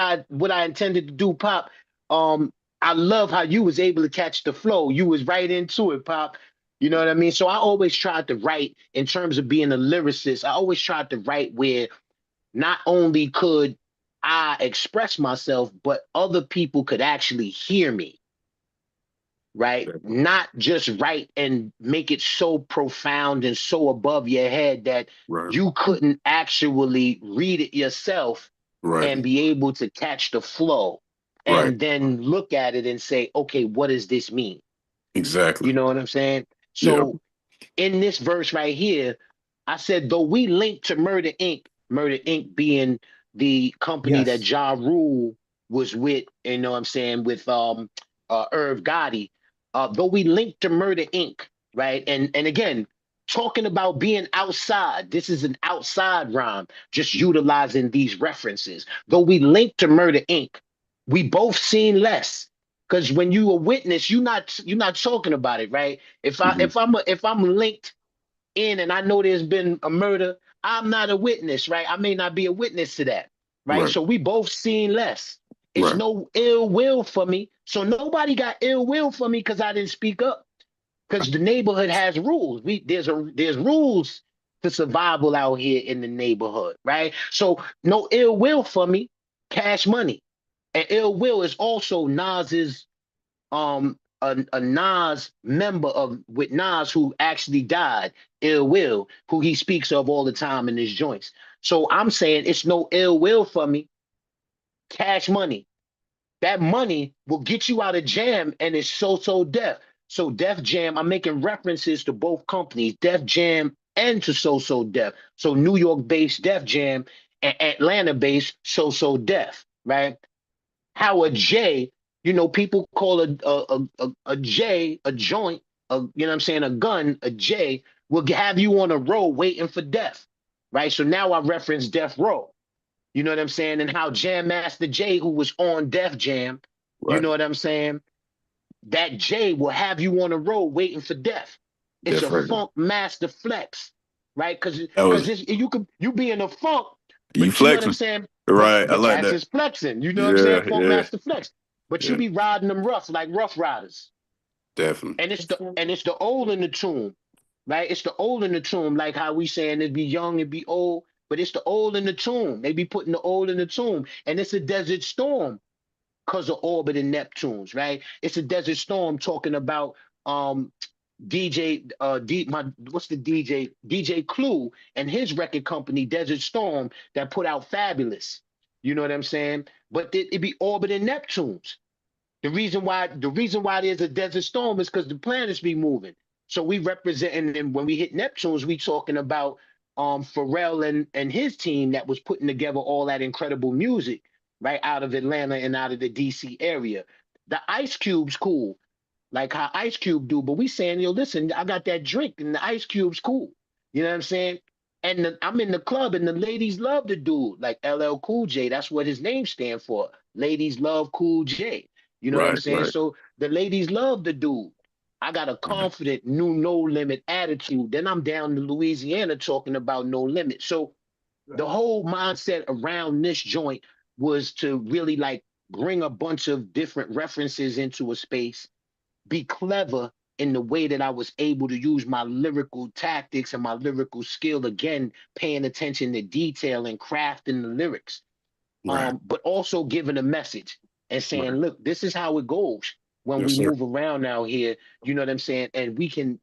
I intended to do, Pop. Um, I love how you was able to catch the flow. You was right into it, Pop. You know what I mean? So I always tried to write in terms of being a lyricist. I always tried to write where not only could I express myself, but other people could actually hear me, right? Not just write and make it so profound and so above your head that Right. you couldn't actually read it yourself Right. and be able to catch the flow Right. and then look at it and say, okay, what does this mean? Exactly. You know what I'm saying? Yeah. So in this verse right here, I said, though we link to Murder Inc. being the company that Yes. Ja Rule was with, you know what I'm saying, with Irv Gotti. Though we link to Murder Inc., right? And again, talking about being outside, this is an outside rhyme, just utilizing these references. Though we link to Murder Inc., we both seen less. Because when you a witness, you're not talking about it, right? If I'm linked in and I know there's been a murder, I'm not a witness, right? I may not be a witness to that, right? Right. So we both seen less. It's Right. no ill will for me. So nobody got ill will for me because I didn't speak up. Because the neighborhood has rules. There's rules to survival out here in the neighborhood, right? So no ill will for me. Cash money. And ill will is also Nas's a Nas member of with Nas who actually died, Ill Will, who he speaks of all the time in his joints. So I'm saying it's no ill will for me. Cash money. That money will get you out of jam and it's so Def. So Def Jam, I'm making references to both companies, Def Jam and to So Def. So New York based Def Jam and Atlanta based So Def, right? How a J, people call a J, a joint, you know what I'm saying, a gun, a J, will have you on a row waiting for death, right? So now I reference Death Row, you know what I'm saying, and how Jam Master J, who was on Def Jam, you Right. know what I'm saying, that J will have you on a row waiting for death. It's a Definitely. funk master flex, right? That was You be in a funk, you but you know what I'm flexing. saying. But Right. I like cats that. is flexing. You know what I'm saying? Yeah. Funk Yeah. master flex. But you Yeah. be riding them rough like Rough Riders, Definitely. and it's the old in the tomb, right? It's the old in the tomb, like how we saying it be young and be old. But it's the old in the tomb. They be putting the old in the tomb, and it's a desert storm because of orbit and Neptunes, right? It's a desert storm talking about um DJ what's the DJ Clue and his record company Desert Storm that put out Fabulous. You know what I'm saying? But it be orbiting Neptunes. The reason why there's a desert storm is because the planets be moving. So we representing, and when we hit Neptunes, we talking about Pharrell and his team that was putting together all that incredible music right out of Atlanta and out of the DC area. The Ice Cube's cool, like how Ice Cube do, but we saying, yo, listen, I got that drink and the Ice Cube's cool. You know what I'm saying? And I'm in the club and the ladies love the dude, like LL Cool J. That's what his name stand for. Ladies love Cool J. You know what I'm Right. saying? Right. So the ladies love the dude. I got a Right. confident, new no limit attitude. Then I'm down to Louisiana talking about no limit. So the whole mindset around this joint was to really like bring a bunch of different references into a space, be clever in the way that I was able to use my lyrical tactics and my lyrical skill, again, paying attention to detail and crafting the lyrics, Right. but also giving a message and saying, Right. look, this is how it goes when Yes, we sir. move around out here. You know what I'm saying? And we can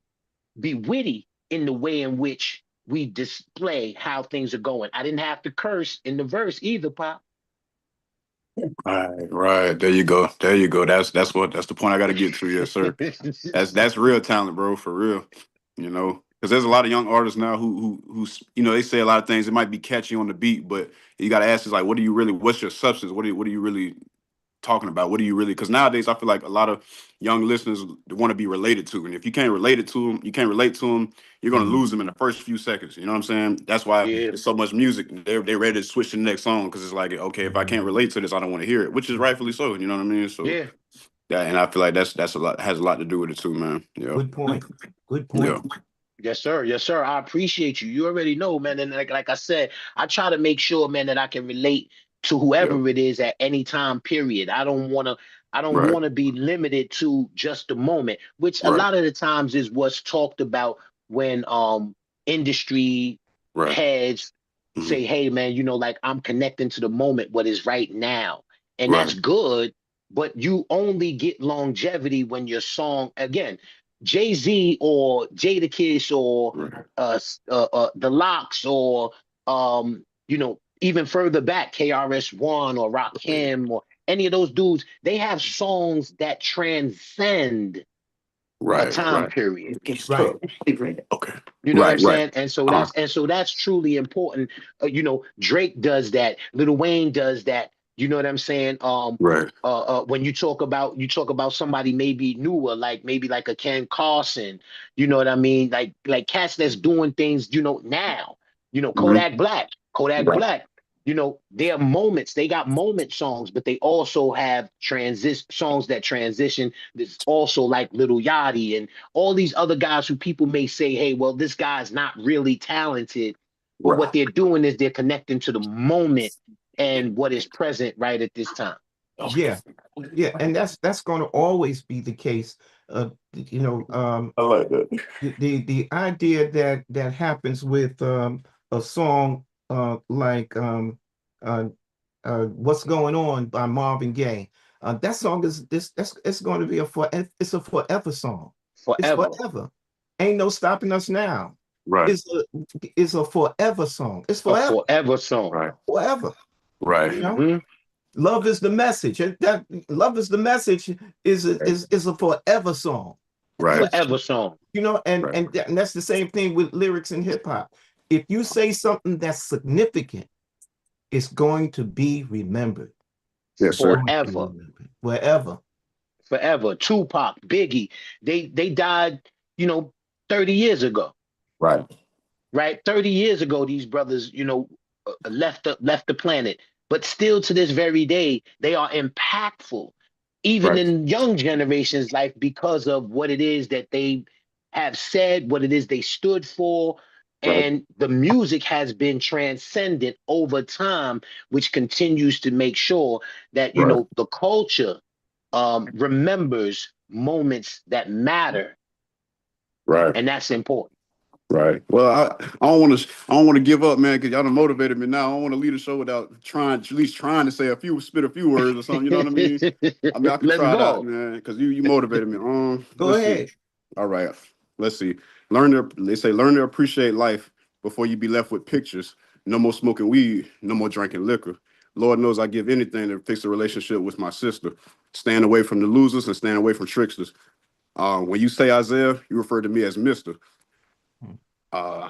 be witty in the way in which we display how things are going. I didn't have to curse in the verse either, Pop. Right. Right. There you go. There you go. That's the point I got to get to. Yes, sir. That's real talent, bro. For real. Because there's a lot of young artists now who they say a lot of things. It might be catchy on the beat, but you got to ask is like, what do you really? What's your substance? What are you really talking about? What do you really? Because nowadays I feel like a lot of young listeners want to be related to, and if you can't relate it to them, you can't relate to them. You're gonna lose them in the first few seconds. You know what I'm saying? That's why Yeah, there's so much music. They're ready to switch to the next song because it's like, okay, if I can't relate to this, I don't want to hear it, which is rightfully so. You know what I mean? So yeah. yeah, and I feel like that's a lot has a lot to do with it too, man. Yeah, Good point. Good yeah, point. Yes, sir. Yes, sir. I appreciate you. You already know, man. And like I said, I try to make sure, man, that I can relate to yeah. whoever it is at any time period. I don't Right, want to be limited to just the moment, which a right, lot of the times is what's talked about when industry right. heads Hmm. say, hey, man, like I'm connecting to the moment, what is right now. And that's Right, good, but you only get longevity when your song, again, Jay-Z or Jadakiss or right, the Locks or even further back, KRS-One or Rakim or any of those dudes, they have songs that transcend a right, time right. period. Right. Okay, You know what I'm right, right. saying? And so Uh-huh. that's truly important. Drake does that. Lil Wayne does that. You know what I'm saying? Right, When you talk about somebody maybe newer, like maybe like a Ken Carson. You know what I mean? Like cats that's doing things. Now. hmm Kodak Black. Kodak right, Black. you know, there are moments, they got moment songs, but they also have transition songs that transition. There's also like Little Yachty and all these other guys who people may say, hey, well, this guy's not really talented. But what Right. they're doing is they're connecting to the moment and what is present right at this time. Yeah, yeah, and that's going to always be the case. You know, I like that. the idea that happens with a song like "What's Going On" by Marvin Gaye. That song is this that's it's going to be it's a forever song. It's Forever. forever. Ain't no stopping us now. Right. It's a forever song. It's A forever, forever song. Right. forever. Right. You know, Hmm. love is the message. That love is the message is a forever song. Right. Because Forever song. you know, Right. and that's the same thing with lyrics in hip hop. If you say something that's significant, it's going to be remembered. Yes, It's sir. going to be Forever. remembered wherever. Forever. Tupac, Biggie, they died, you know, 30 years ago. Right. Right? 30 years ago, these brothers, you know, left the planet. But still to this very day, they are impactful, even Right. in young generations' life, because of what it is that they have said, what it is they stood for. Right. And the music has been transcendent over time, which continues to make sure that, you Right. know, the culture remembers moments that matter. Right. And that's important. Right. Well, I don't want to give up, man, because y'all done motivated me now. I don't want to leave the show without trying, at least trying to spit a few words or something. You know what I mean? I mean, I can Let's try it out, go. man, because you motivated me. Go Let's see. ahead. All right. Let's see. They say learn to appreciate life before you be left with pictures. No more smoking weed, no more drinking liquor. Lord knows I give anything to fix a relationship with my sister. Stand away from the losers and stand away from tricksters. When you say Isaiah, you refer to me as Mister. Uh,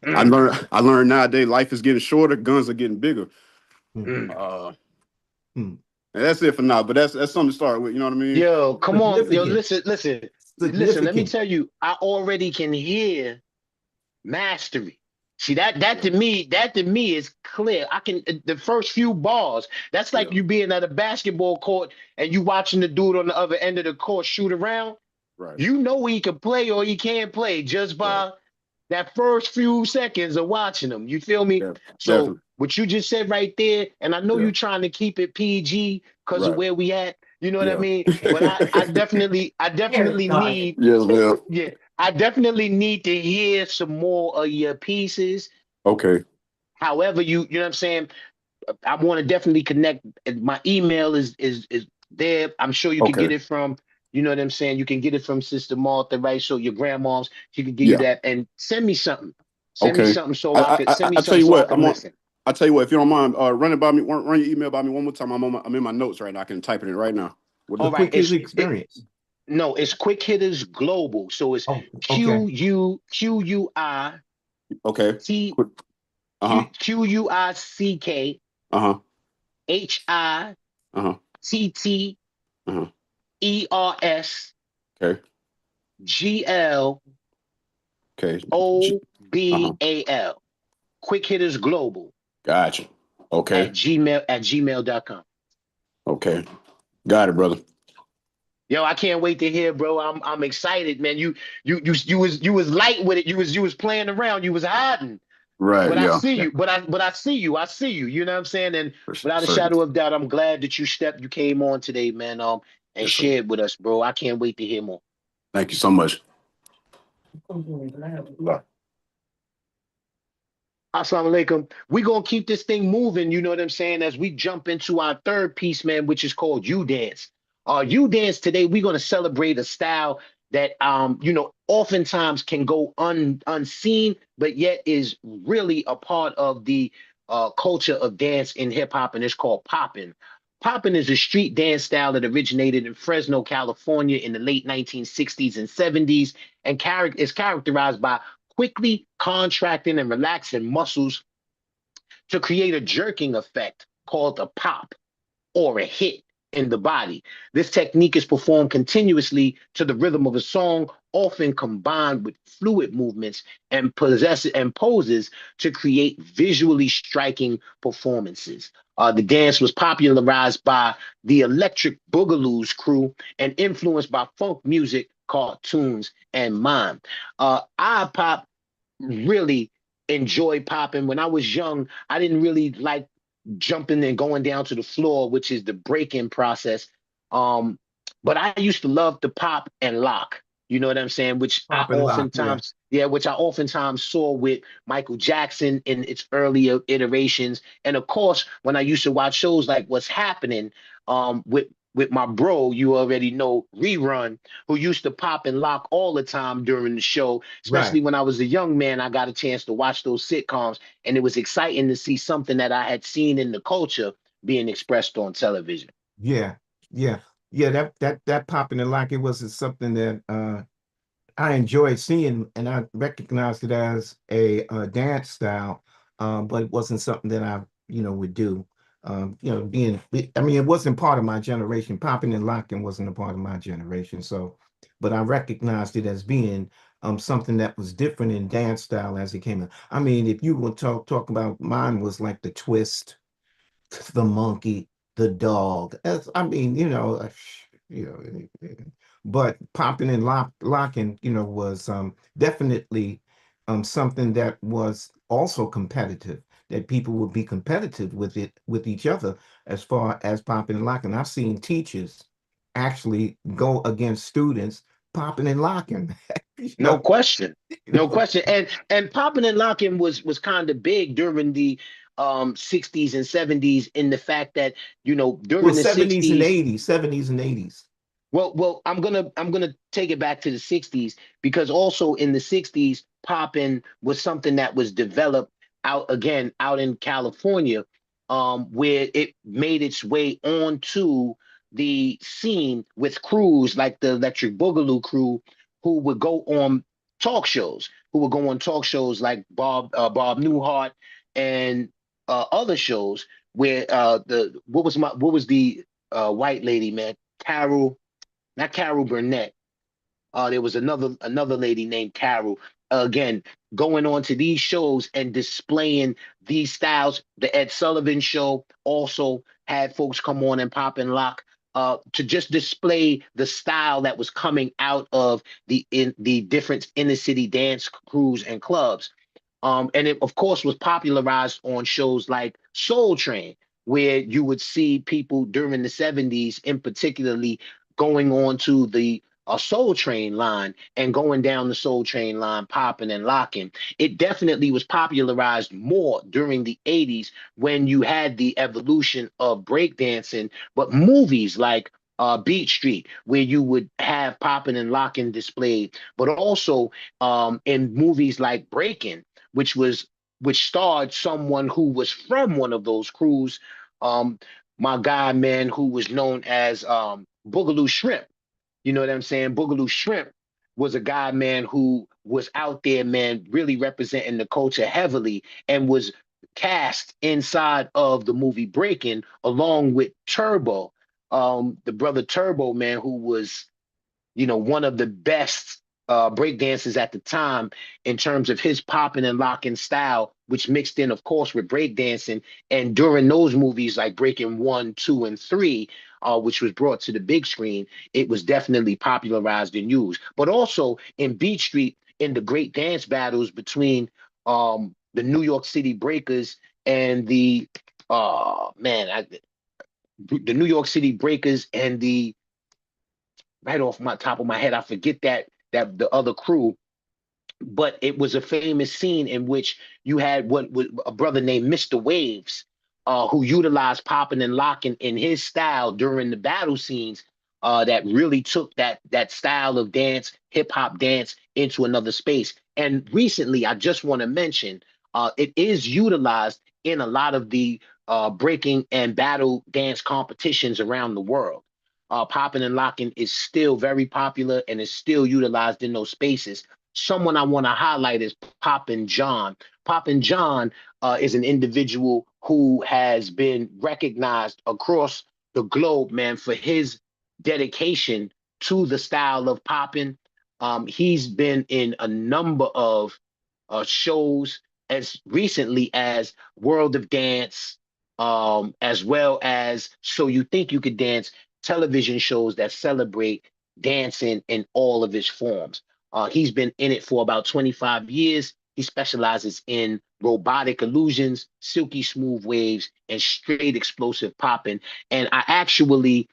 Mm, I learned nowadays life is getting shorter, guns are getting bigger. Mm, mm. Uh, mm. and that's it for now. But that's something to start with. You know what I mean? Yo, come on. Yo, Significant, listen. Let me significant. tell you, I already can hear mastery. See that to me is clear. I can the first few bars. That's Yeah, like you being at a basketball court and you watching the dude on the other end of the court shoot around. right, You know he can play or he can't play just right. by that first few seconds of watching them. You feel me? Yeah, So definitely. what you just said right there, and I know Yeah, you're trying to keep it PG because of right. where we at. You know what I Yeah. mean? But I definitely need, Yes, ma'am. yeah, I definitely need to hear some more of your pieces. Okay. However, you know what I'm saying? I want to definitely connect. My email is there. I'm sure you could Okay. get it from, you know what I'm saying? You can get it from Sister Martha, right? So your grandmom's, she could give you Yeah. that and send me something. Send me Okay. something so I I could I send I me I tell something you so I what. could listen. I tell you what. If you don't mind, run it by me. Run your email by me one more time. I'm in my notes right now. I can type it in right now. What is The All it? right, quick hit experience. no, it's Quick Hitters Global. So it's Oh, okay. QUITT Okay. Quick. Uh huh. QUICK Uh huh. HITTERS Uh huh. Uh huh. Okay. Uh huh. GLOBAL. Quick Hitters Global Gotcha. at Okay. gmail.com. Okay. Got it, brother. Yo, I can't wait to hear, bro. I'm excited, man. You was light with it. You was playing around. You was hiding. Right. But I Yeah. see you. But I see you. I see you. You know what I'm saying? And without a Certainly. shadow of doubt, I'm glad that you came on today, man. And Yes, sir. shared with us, bro. I can't wait to hear more. Thank you so much. Assalamu alaikum. We're gonna keep this thing moving, you know what I'm saying, as we jump into our third piece, man, which is called You Dance. You Dance today, we're gonna celebrate a style that you know, oftentimes can go unseen, but yet is really a part of the culture of dance in hip hop, and it's called popping. Popping is a street dance style that originated in Fresno, California in the late 1960s and 70s, and is characterized by quickly contracting and relaxing muscles to create a jerking effect called a pop or a hit in the body. This technique is performed continuously to the rhythm of a song, often combined with fluid movements and poses to create visually striking performances. The dance was popularized by the Electric Boogaloo's crew and influenced by funk music, cartoons, and mime. I pop really enjoy popping. When I was young, I didn't really like jumping and going down to the floor, which is the break-in process. Um, but I used to love to pop and lock. You know what I'm saying? Pop and lock, yeah. Which I oftentimes saw with Michael Jackson in its earlier iterations. And of course, when I used to watch shows like What's Happening, with my bro, you already know, Rerun, who used to pop and lock all the time during the show. Right. Especially when I was a young man, I got a chance to watch those sitcoms, and it was exciting to see something that I had seen in the culture being expressed on television. Yeah, yeah, yeah. That popping and locking wasn't something that I enjoyed seeing, and I recognized it as a dance style, but it wasn't something that I, would do. I mean, it wasn't part of my generation. Popping and locking wasn't a part of my generation. So, but I recognized it as being something that was different in dance style as it came in. I mean, if you would talk about mine was like the twist, the monkey, the dog. I mean, you know, but popping and locking, was definitely something that was also competitive, that people would be competitive with it with each other as far as popping and locking. I've seen teachers actually go against students popping and locking. you No know, question. you No know. question. And popping and locking was kind of big during the 60s and 70s in the fact that, Well, during the 70s and 60s. 80s, 70s and 80s. Well, I'm gonna take it back to the 60s, because also in the 60s, popping was something that was developed out in California, where it made its way onto the scene with crews like the Electric Boogaloo crew, who would go on talk shows like Bob Newhart and other shows where the what was the white lady, man, Carol, not Carol Burnett. There was another lady named Carol. Again, going on to these shows and displaying these styles. The Ed Sullivan Show also had folks come on and pop and lock, to just display the style that was coming out of the different inner city dance crews and clubs. And it, of course, was popularized on shows like Soul Train, where you would see people during the 70s, in particularly, going on to the Soul Train line and going down the Soul Train line, popping and locking. It definitely was popularized more during the 80s when you had the evolution of breakdancing, but movies like Beat Street, where you would have popping and locking displayed, but also in movies like Breaking, which starred someone who was from one of those crews. Um, my guy, man, who was known as Boogaloo Shrimp. You know what I'm saying? Boogaloo Shrimp was a guy, man, who was out there, man, really representing the culture heavily, and was cast inside of the movie Breaking along with Turbo, the brother Turbo, man, who was, one of the best break dancers at the time in terms of his popping and locking style, which mixed in, of course, with breakdancing. And during those movies like Breaking 1, 2, and 3, which was brought to the big screen, it was definitely popularized and used. But also in Beat Street, in the great dance battles between the New York City Breakers and the New York City Breakers and the right off my top of my head, I forget that the other crew, but it was a famous scene in which you had what was a brother named Mr. Waves, who utilized popping and locking in his style during the battle scenes. That really took that style of dance, hip hop dance, into another space. And recently, I just want to mention, it is utilized in a lot of the breaking and battle dance competitions around the world. Popping and locking is still very popular and is still utilized in those spaces. Someone I want to highlight is Poppin' John. Poppin' John is an individual who has been recognized across the globe, man, for his dedication to the style of popping. He's been in a number of shows as recently as World of Dance, as well as So You Think You Could Dance, television shows that celebrate dancing in all of its forms. He's been in it for about 25 years. He specializes in robotic illusions, silky smooth waves, and straight explosive popping. And I actually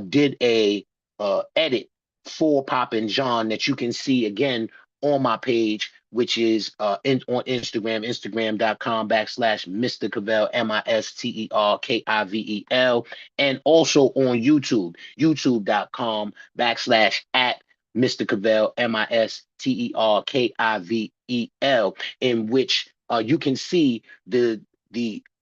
did a edit for Poppin' John that you can see again on my page, which is on Instagram, instagram.com/ Mr. Kivel, MISTERKIVEL, and also on YouTube, youtube.com/ at Mr. Kivel, MISTERKIVEL, in which you can see the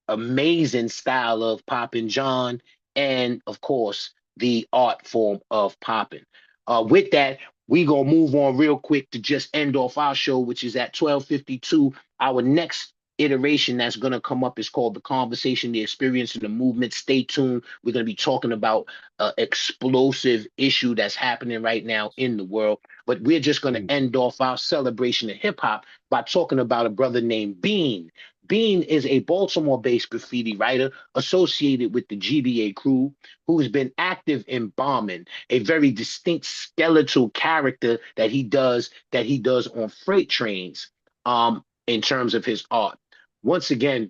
amazing style of Poppin' John, and of course the art form of popping. With that, we gonna move on real quick to just end off our show, which is at 12:52. Our next iteration that's gonna come up is called The Conversation, the Experience, and the Movement. Stay tuned. We're gonna be talking about an explosive issue that's happening right now in the world. But we're just gonna end off our celebration of hip hop by talking about a brother named Bean. Bean is a Baltimore-based graffiti writer associated with the GBA crew, who has been active in bombing, a very distinct skeletal character that he does on freight trains, in terms of his art. Once again,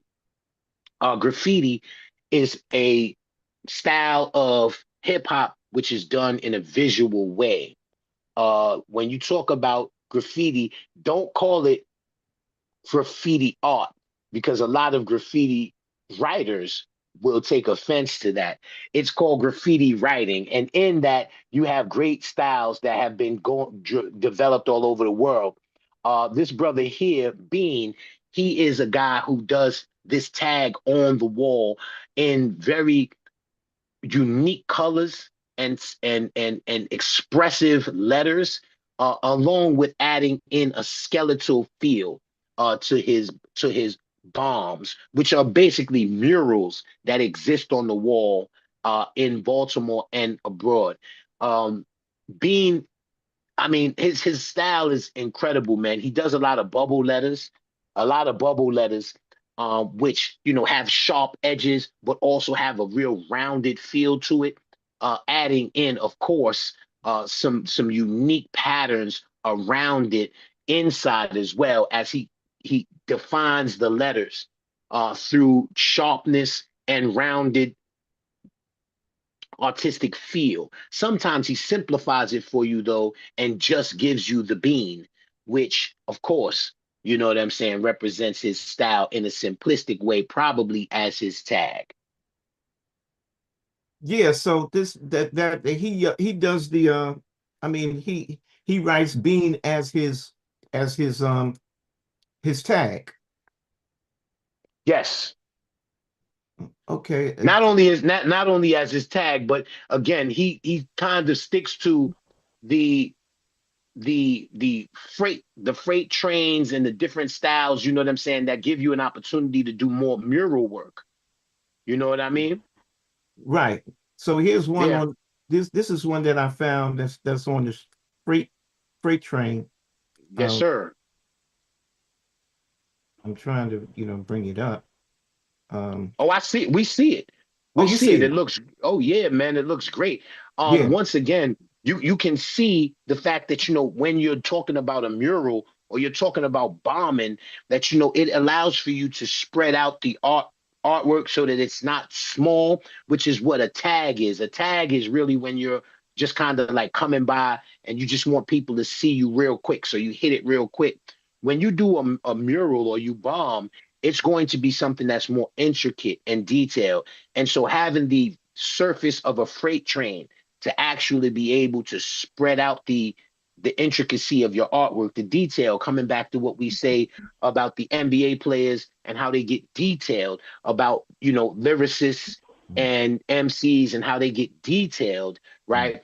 graffiti is a style of hip hop which is done in a visual way. When you talk about graffiti, don't call it graffiti art, because a lot of graffiti writers will take offense to that. It's called graffiti writing, and in that you have great styles that have been developed all over the world. This brother here, Bean, he is a guy who does this tag on the wall in very unique colors and expressive letters, along with adding in a skeletal feel to his bombs, which are basically murals that exist on the wall in Baltimore and abroad. Being I mean, his style is incredible, man. He does a lot of bubble letters, which have sharp edges, but also have a real rounded feel to it. Adding in, of course, some unique patterns around it inside, as well as he defines the letters through sharpness and rounded artistic feel. Sometimes he simplifies it for you though, and just gives you the bean, which of course, you know what I'm saying, represents his style in a simplistic way, probably as his tag. Yeah, so this that he does the I mean he writes Bean as his tag. Yes. Okay. Not only as his tag, but again, he kind of sticks to the the freight trains and the different styles, you know what I'm saying, that give you an opportunity to do more mural work. You know what I mean? Right. So here's one Yeah. on this is one that I found that's on this freight train. Yes, Uh, sir. I'm trying to, bring it up. Um, Oh, I see. We see it. oh, We you see see it. It it. looks. Oh yeah, man. It looks great. Yeah. Once again, you can see the fact that when you're talking about a mural or you're talking about bombing, that it allows for you to spread out the artwork so that it's not small, which is what a tag is. A tag is really when you're just kind of like coming by and you just want people to see you real quick, so you hit it real quick. When you do a mural or you bomb, it's going to be something that's more intricate and detailed. And so having the surface of a freight train to actually be able to spread out the intricacy of your artwork, the detail, coming back to what we say about the NBA players and how they get detailed, about lyricists and MCs and how they get detailed, right?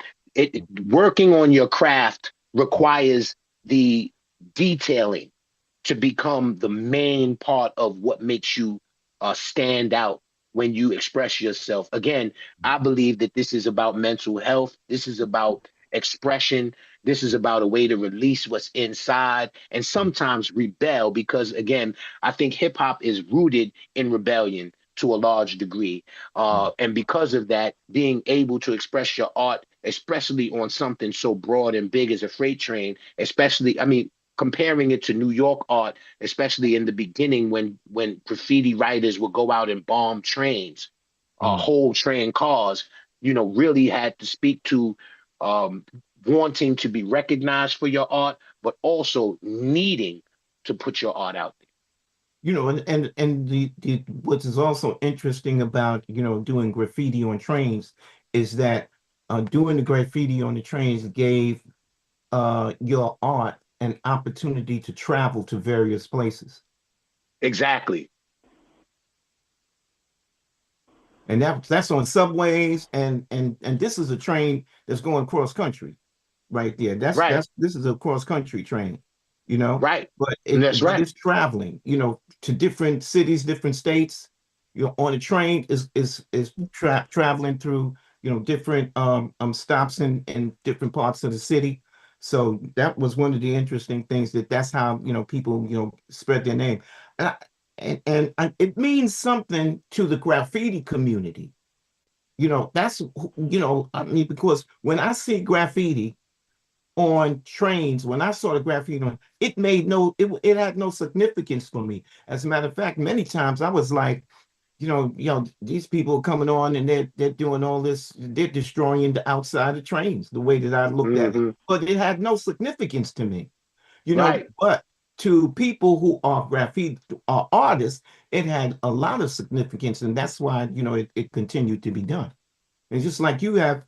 Working on your craft requires the detailing to become the main part of what makes you stand out when you express yourself. Again, I believe that this is about mental health. This is about expression. This is about a way to release what's inside and sometimes rebel because, again, I think hip hop is rooted in rebellion to a large degree. And because of that, being able to express your art, especially on something so broad and big as a freight train, especially, I mean, comparing it to New York art, especially in the beginning when graffiti writers would go out and bomb trains, whole train cars, really had to speak to um, wanting to be recognized for your art, but also needing to put your art out there. And the what is also interesting about, doing graffiti on trains is that doing the graffiti on the trains gave your art an opportunity to travel to various places. Exactly. And that's on subways, and this is a train that's going cross country right there. Right. This is a cross country train, you know, Right. but That's right. it's traveling, to different cities, different states. On a train is traveling through, different stops in different parts of the city. So that was one of the interesting things, that's how, people, spread their name. And it means something to the graffiti community. That's, I mean, because when I see graffiti on trains, when I saw the graffiti on, it had no significance for me. As a matter of fact, many times I was like, these people are coming on and they're doing all this, they're destroying the outside of trains, the way that I looked at it. Hmm. But it had no significance to me, Right. but to people who are graffiti are artists, it had a lot of significance, and that's why, it continued to be done. It's just like you have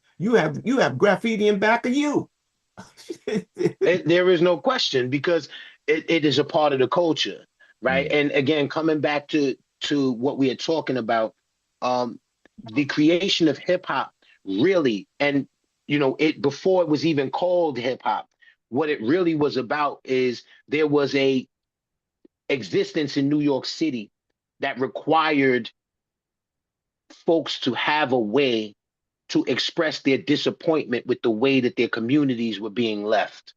graffiti in back of you. There is no question because it is a part of the culture, right? Mm, And again, coming back to what we are talking about, um, the creation of hip hop really, and it before it was even called hip hop, what it really was about is there was a existence in New York City that required folks to have a way to express their disappointment with the way that their communities were being left.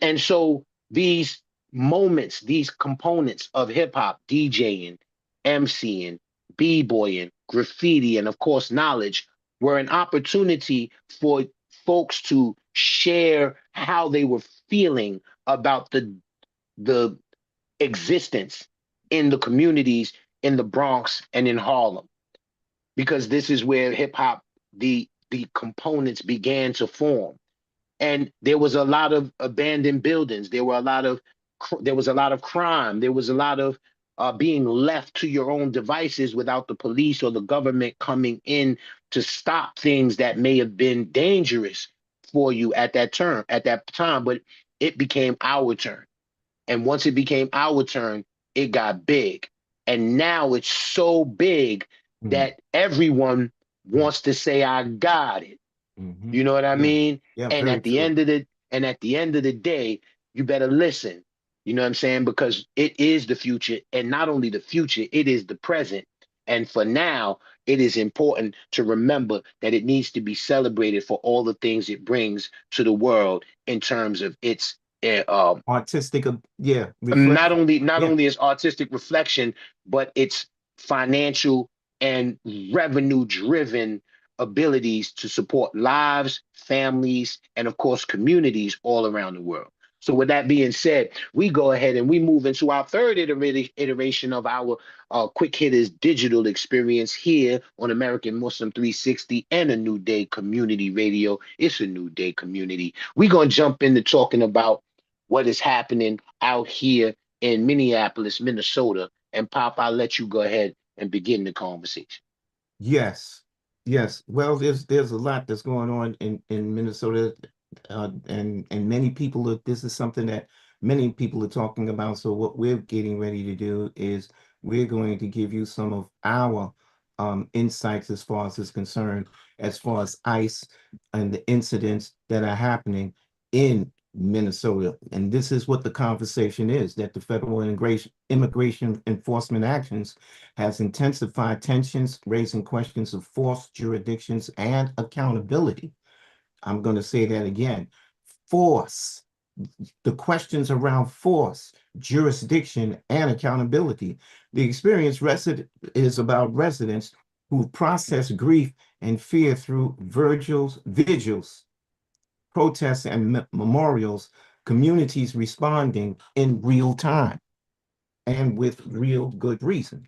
And so these moments, these components of hip hop, DJing, MCing, b-boying, graffiti, and of course knowledge were an opportunity for folks to share how they were feeling about the existence in the communities in the Bronx and in Harlem, because this is where hip hop, the components began to form. And there was a lot of abandoned buildings. There was a lot of crime. There was a lot of being left to your own devices without the police or the government coming in to stop things that may have been dangerous for you at that time. But it became our turn. And once it became our turn, it got big. And now it's so big mm, that everyone mm, wants to say, I got it. mhm. You know what I Yeah, mean? yeah, And very at the true. end of the day, you better listen. You know what I'm saying? Because it is the future, and not only the future, it is the present. And for now, it is important to remember that it needs to be celebrated for all the things it brings to the world in terms of its Artistic, yeah, not reflection. only not Yeah. only its artistic reflection, but its financial and revenue driven abilities to support lives, families, and of course communities all around the world. So with that being said, we go ahead and we move into our third iteration of our quick hitters digital experience here on American Muslim 360 and a New Day Community Radio. It's a New Day Community. We're going to jump into talking about what is happening out here in Minneapolis, Minnesota. And Pop, I'll let you go ahead and begin the conversation. Yes, yes. Well, there's a lot that's going on in Minnesota, and many people this is something that many people are talking about. So what we're getting ready to do is we're going to give you some of our insights as far as is concerned, as far as ICE and the incidents that are happening in Minnesota. And this is what the conversation is, that the federal immigration enforcement actions has intensified tensions, raising questions of force, jurisdictions, and accountability. I'm going to say that again. Force. The questions around force, jurisdiction, and accountability. The experience is about residents who process grief and fear through vigils, protests, and memorials, communities responding in real time and with real good reason.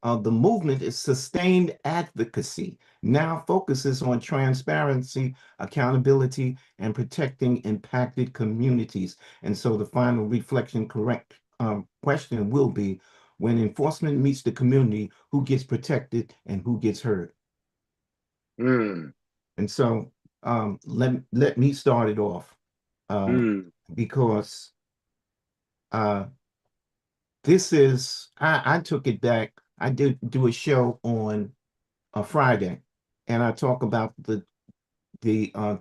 The movement is sustained advocacy, now focuses on transparency, accountability, and protecting impacted communities. And so the final reflection correct question will be, when enforcement meets the community, who gets protected and who gets hurt? Mm, And so let me start it off mm, because uh, this is, I took it back. I did do a show on a Friday, and I talk about the uh,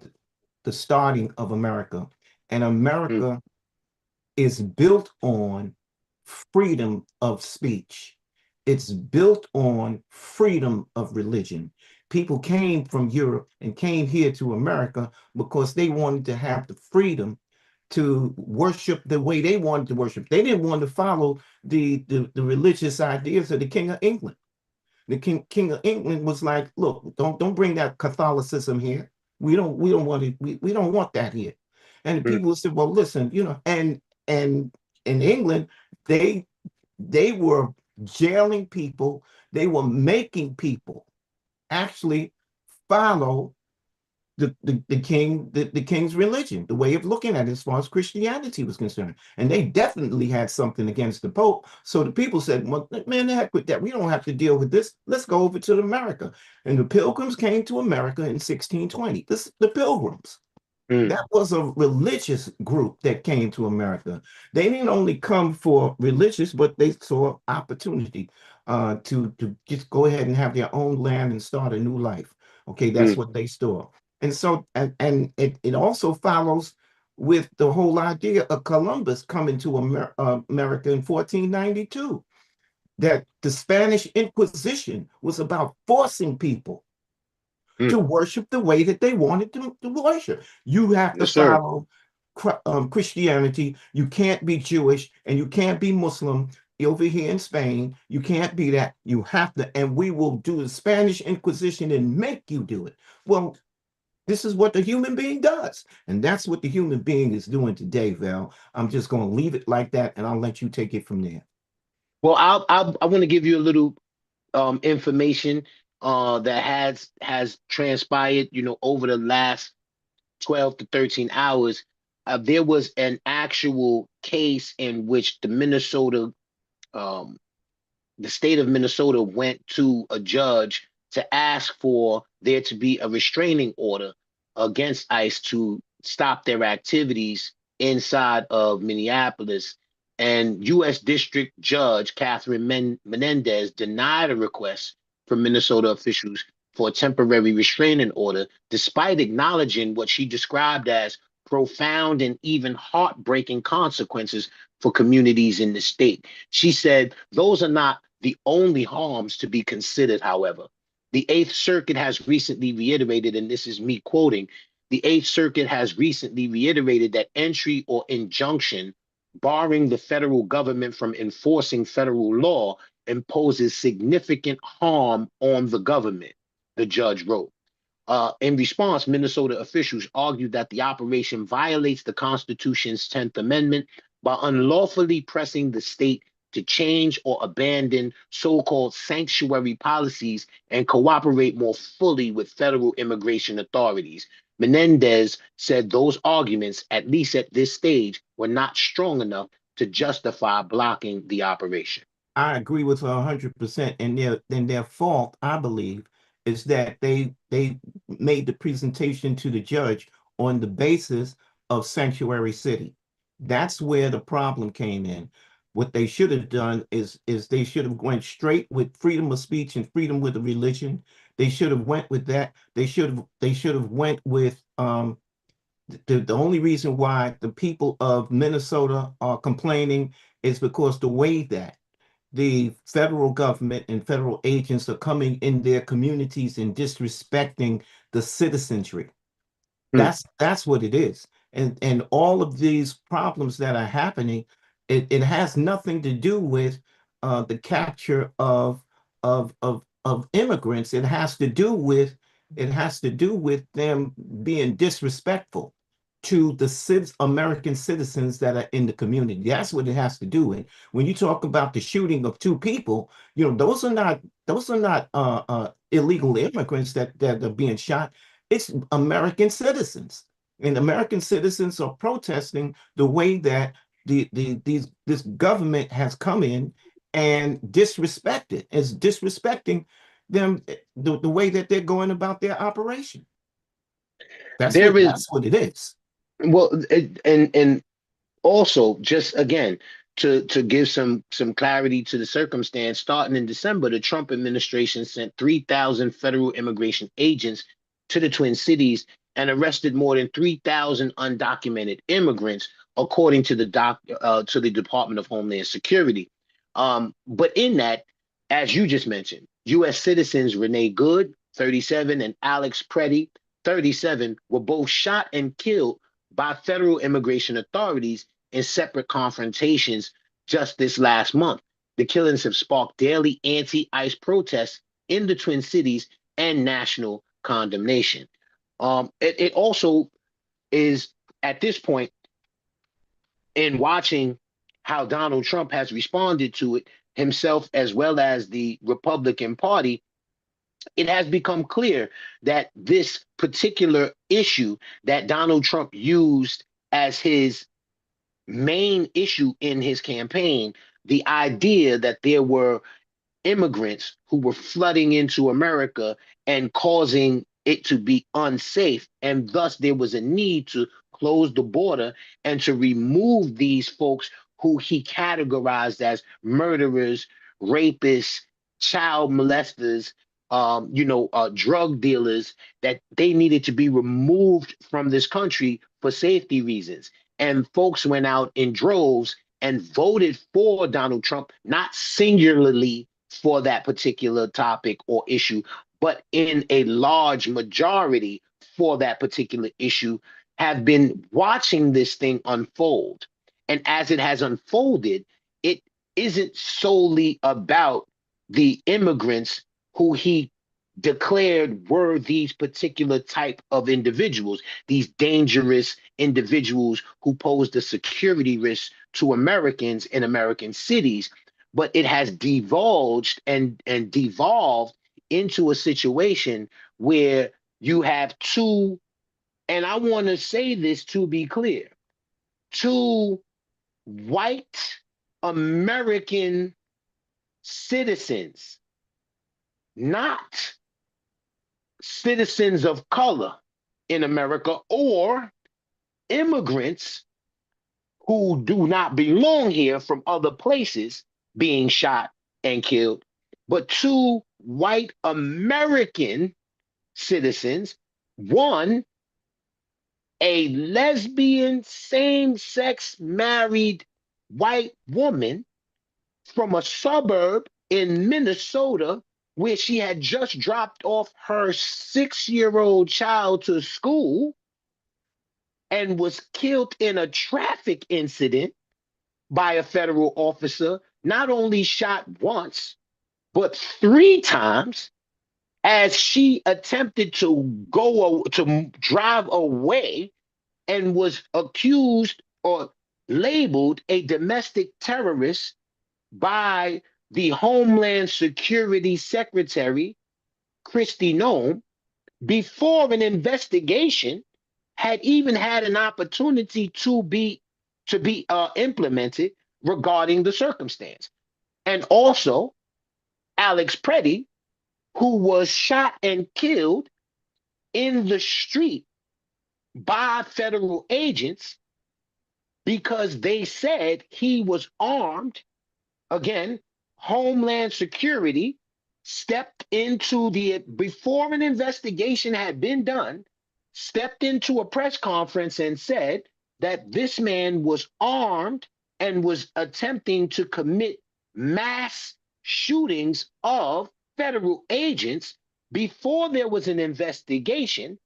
the starting of America. And mm, America is built on freedom of speech. It's built on freedom of religion. People came from Europe and came here to America because they wanted to have the freedom to worship the way they wanted to worship. They didn't want to follow the religious ideas of the King of England. The King of England was like, look, don't bring that Catholicism here. We don't want it, we don't want that here. And the mm, people said, well, listen, and in England, they they were jailing people, they were making people actually follow the king's religion, the way of looking at it as far as Christianity was concerned. And they definitely had something against the Pope. So the people said, well, man, the heck with that. We don't have to deal with this. Let's go over to America. And the Pilgrims came to America in 1620. The Pilgrims. mm, That was a religious group that came to America. They didn't only come for religious, but they saw opportunity to just go ahead and have their own land and start a new life. Okay, that's mm, what they saw. And so, and it also follows with the whole idea of Columbus coming to America in 1492, that the Spanish Inquisition was about forcing people mm. to worship the way that they wanted to worship. You have to Yes, sir. follow Christianity. You can't be Jewish and you can't be Muslim over here in Spain. You can't be that. You have to, and we will do the Spanish Inquisition and make you do it. Well, this is what the human being does. And that's what the human being is doing today, Val. I'm just going to leave it like that and I'll let you take it from there. Well, I want to give you a little information that has transpired, over the last 12 to 13 hours. There was an actual case in which um, the state of Minnesota went to a judge to ask for there to be a restraining order against ICE to stop their activities inside of Minneapolis. And U.S. District Judge Catherine Menendez denied a request from Minnesota officials for a temporary restraining order, despite acknowledging what she described as profound and even heartbreaking consequences for communities in the state. She said those are not the only harms to be considered, however. The Eighth Circuit has recently reiterated, and this is me quoting, the Eighth Circuit has recently reiterated that entry or injunction barring the federal government from enforcing federal law imposes significant harm on the government, the judge wrote. In response, Minnesota officials argued that the operation violates the Constitution's 10th Amendment by unlawfully pressing the state to change or abandon so-called sanctuary policies and cooperate more fully with federal immigration authorities. Menendez said those arguments, at least at this stage, were not strong enough to justify blocking the operation. I agree with her 100%. And their fault, I believe, is that they made the presentation to the judge on the basis of sanctuary city. That's where the problem came in. What they should have done is they should have went straight with freedom of speech and freedom with the religion. They should have went with that. They should have went with The only reason why the people of Minnesota are complaining is because the way that the federal government and federal agents are coming in their communities and disrespecting the citizenry. Hmm. That's what it is. And all of these problems that are happening, it has nothing to do with the capture of immigrants. It has to do with them being disrespectful to the American citizens that are in the community. That's what it has to do with. When you talk about the shooting of two people, those are not illegal immigrants that are being shot. It's American citizens. And American citizens are protesting the way that this government has come in and disrespected, is disrespecting them, the way that they're going about their operation. That's There what is, that's what it is. well, and also, just again, to give some clarity to the circumstance, starting in December, the Trump administration sent 3,000 federal immigration agents to the Twin Cities and arrested more than 3,000 undocumented immigrants, according to the Department of Homeland Security. But in that, as you just mentioned, U.S. citizens Renee Good, 37, and Alex Preddy, 37, were both shot and killed by federal immigration authorities in separate confrontations just this last month. The killings have sparked daily anti-ICE protests in the Twin Cities and national condemnation. It also is, at this point, in watching how Donald Trump has responded to it himself as well as the Republican Party, it has become clear that this particular issue that Donald Trump used as his main issue in his campaign, the idea that there were immigrants who were flooding into America and causing it to be unsafe. And thus, there was a need to close the border and to remove these folks who he categorized as murderers, rapists, child molesters, drug dealers, that they needed to be removed from this country for safety reasons. And folks went out in droves and voted for Donald Trump, not singularly for that particular topic or issue, but in a large majority for that particular issue, have been watching this thing unfold. And as it has unfolded, it isn't solely about the immigrants who he declared were these particular type of individuals, these dangerous individuals who posed a security risk to Americans in American cities, but it has divulged and devolved into a situation where you have two, and I want to say this to be clear, two white American citizens, not citizens of color in America or immigrants who do not belong here from other places being shot and killed, but two white American citizens, one, a lesbian, same sex married white woman from a suburb in Minnesota where she had just dropped off her 6-year-old child to school and was killed in a traffic incident by a federal officer, not only shot once, but 3 times as she attempted to drive away and was accused or labeled a domestic terrorist by the Homeland Security Secretary, Kristi Noem, before an investigation had even had an opportunity to be implemented regarding the circumstance. And also Alex Preddy, who was shot and killed in the street by federal agents because they said he was armed. Again, Homeland Security stepped into before an investigation had been done, stepped into a press conference and said that this man was armed and was attempting to commit mass shootings of federal agents before there was an investigation.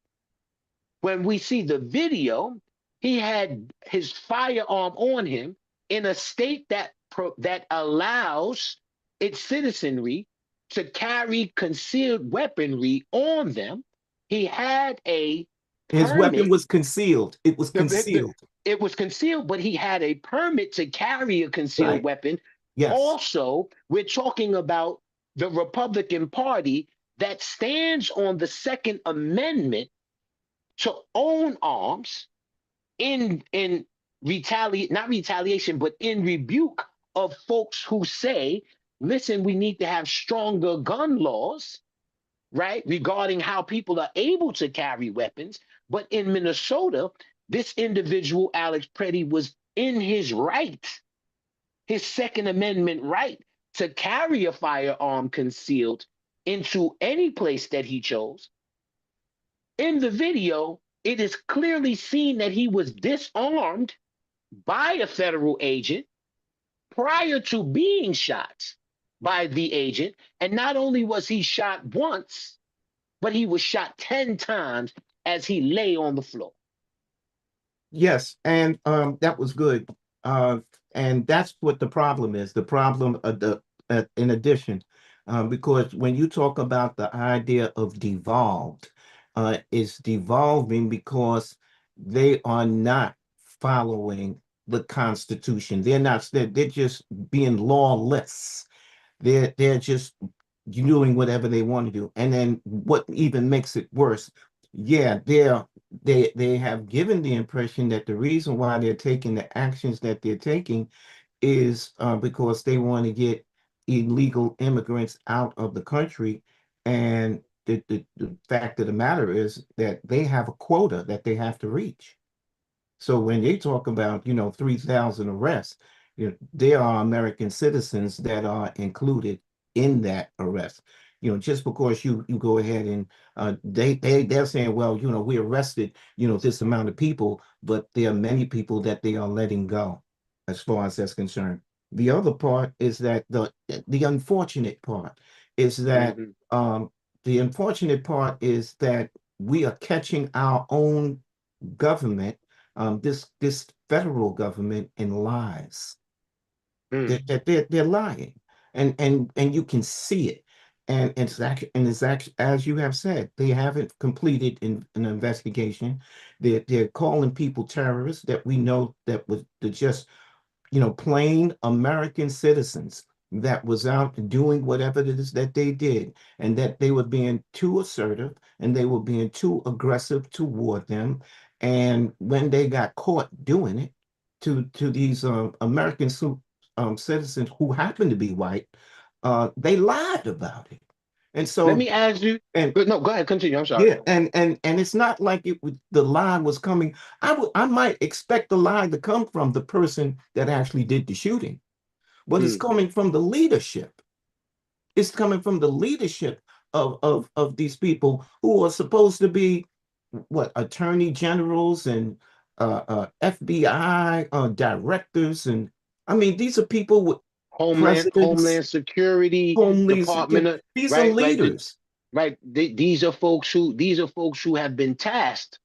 When we see the video, he had his firearm on him in a state that allows its citizenry to carry concealed weaponry on them. He had a His weapon permit. was concealed. It was concealed. It was concealed, but he had a permit to carry a concealed Right. weapon. Yes. Also, we're talking about the Republican Party that stands on the Second Amendment to own arms in not retaliation, but in rebuke of folks who say, listen, we need to have stronger gun laws, right, regarding how people are able to carry weapons. But in Minnesota, this individual, Alex Preddy, was in his right, his Second Amendment right to carry a firearm concealed into any place that he chose. In the video, it is clearly seen that he was disarmed by a federal agent prior to being shot by the agent. And not only was he shot once, but he was shot 10 times as he lay on the floor. Yes, and that was good. And that's what the problem is. The problem of in addition, because when you talk about the idea of devolved, it's devolving because they are not following the Constitution. They're just being lawless. They're just doing whatever they want to do. And then what even makes it worse, yeah, they have given the impression that the reason why they're taking the actions that they're taking is because they want to get illegal immigrants out of the country. And the fact of the matter is that they have a quota that they have to reach. So when they talk about, 3,000 arrests, there are American citizens that are included in that arrest. Just because you go ahead and they're saying, well, we arrested, this amount of people, but there are many people that they are letting go, as far as that's concerned. The other part is that the unfortunate part is that Mhm. the unfortunate part is that we are catching our own government, this federal government, in lies. Mm. They're lying, and you can see it. And it's actually, as you have said, they haven't completed an investigation. They're calling people terrorists that we know that was just plain American citizens that was out doing whatever it is that they did, and that they were being too assertive and they were being too aggressive toward them. And when they got caught doing it to these American citizens who happen to be white, they lied about it. And Let so, me ask you. and No, go ahead, continue. I'm sorry. yeah, and it's not like the lie was coming. I might expect the lie to come from the person that actually did the shooting, but it's Mm. coming from the leadership. It's coming from the leadership of these people who are supposed to be what, attorney generals and FBI directors, and I mean these are people with presidents, Homeland Security homeless. Department, These are right, leaders. these are folks who have been tasked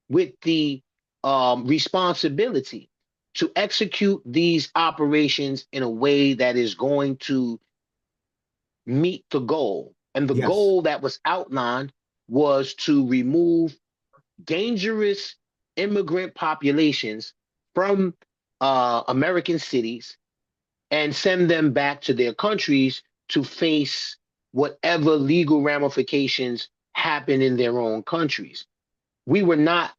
with the responsibility to execute these operations in a way that is going to meet the goal. And the Yes, goal that was outlined was to remove dangerous immigrant populations from American cities and send them back to their countries to face whatever legal ramifications happen in their own countries. We were not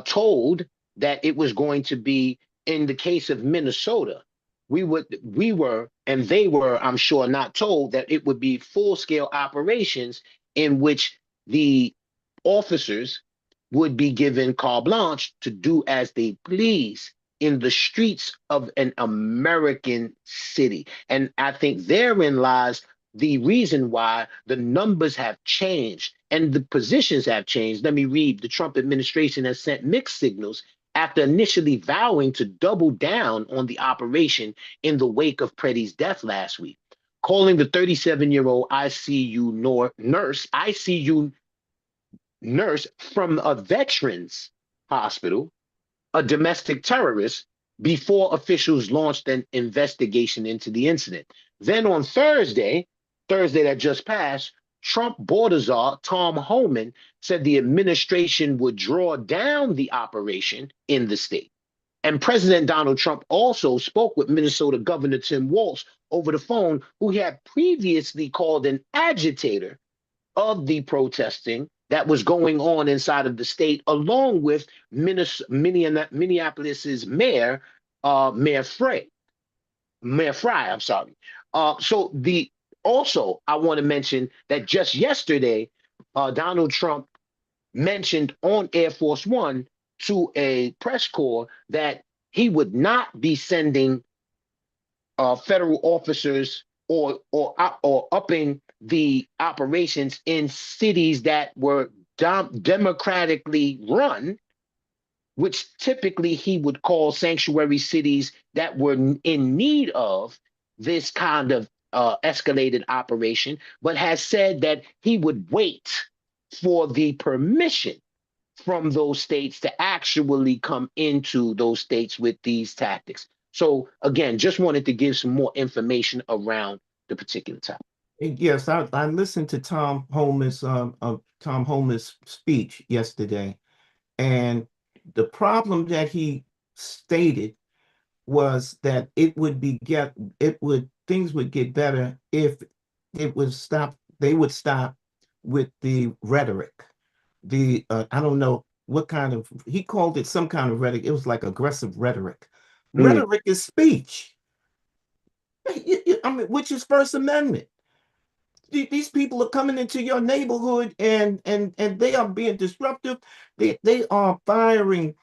told that it was going to be in the case of Minnesota. We were, and they were, I'm sure, not told that it would be full scale operations in which the officers would be given carte blanche to do as they please in the streets of an American city. And I think therein lies the reason why the numbers have changed and the positions have changed. Let me read. The Trump administration has sent mixed signals after initially vowing to double down on the operation in the wake of Preddy's death last week, calling the 37-year-old ICU nurse from a veterans hospital a domestic terrorist before officials launched an investigation into the incident. Then on Thursday that just passed, Trump border czar Tom Homan said the administration would draw down the operation in the state. And President Donald Trump also spoke with Minnesota Governor Tim Walz over the phone, who he had previously called an agitator of the protesting that was going on inside of the state, along with Minneapolis's mayor, Mayor Frey. Mayor Fry, I'm sorry. So the also I want to mention that just yesterday, Donald Trump mentioned on Air Force One to a press corps that he would not be sending federal officers or upping the operations in cities that were democratically run, which typically he would call sanctuary cities that were in need of this kind of escalated operation, but has said that he would wait for the permission from those states to actually come into those states with these tactics. So again, just wanted to give some more information around the particular topic. Yes, I listened to Tom Homan's speech yesterday, and the problem that he stated was that things would get better if they would stop with the rhetoric. I don't know what kind of, he called it some kind of rhetoric. It was like aggressive rhetoric. Rhetoric is speech. I mean, which is First Amendment. These people are coming into your neighborhood and they are being disruptive. They are firing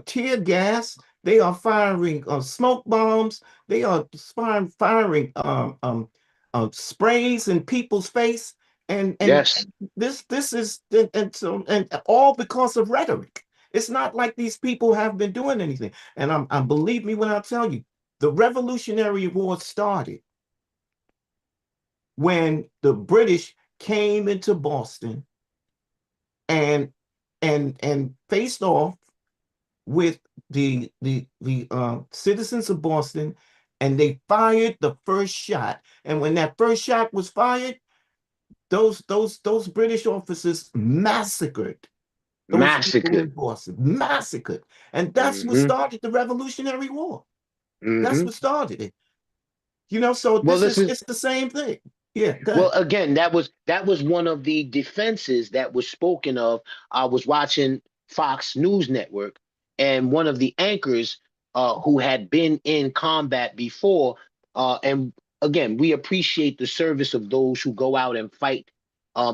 tear gas. They are firing smoke bombs. They are firing sprays in people's face. And Yes. this is and all because of rhetoric. It's not like these people have been doing anything. And I believe me when I tell you, the Revolutionary War started when the British came into Boston and faced off with the citizens of Boston, and they fired the first shot. And when that first shot was fired, those British officers massacred those people in Boston, massacred. And that's what started the Revolutionary War. That's what started it. You know, so it's the same thing. Yeah. Well, again, that was one of the defenses that was spoken of. I was watching Fox News Network, and one of the anchors who had been in combat before, and again, we appreciate the service of those who go out and fight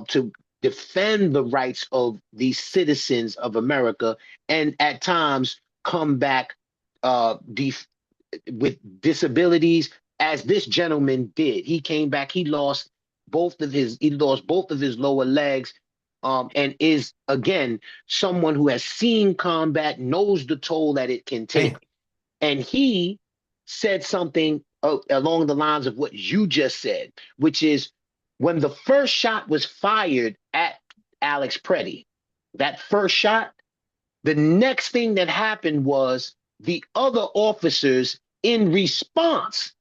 to defend the rights of the citizens of America, and at times come back with disabilities, as this gentleman did. He came back. He lost both of his lower legs, and is again someone who has seen combat, knows the toll that it can take. Damn. And he said something along the lines of what you just said, which is when the first shot was fired at Alex Preddy, that first shot, the next thing that happened was the other officers, in response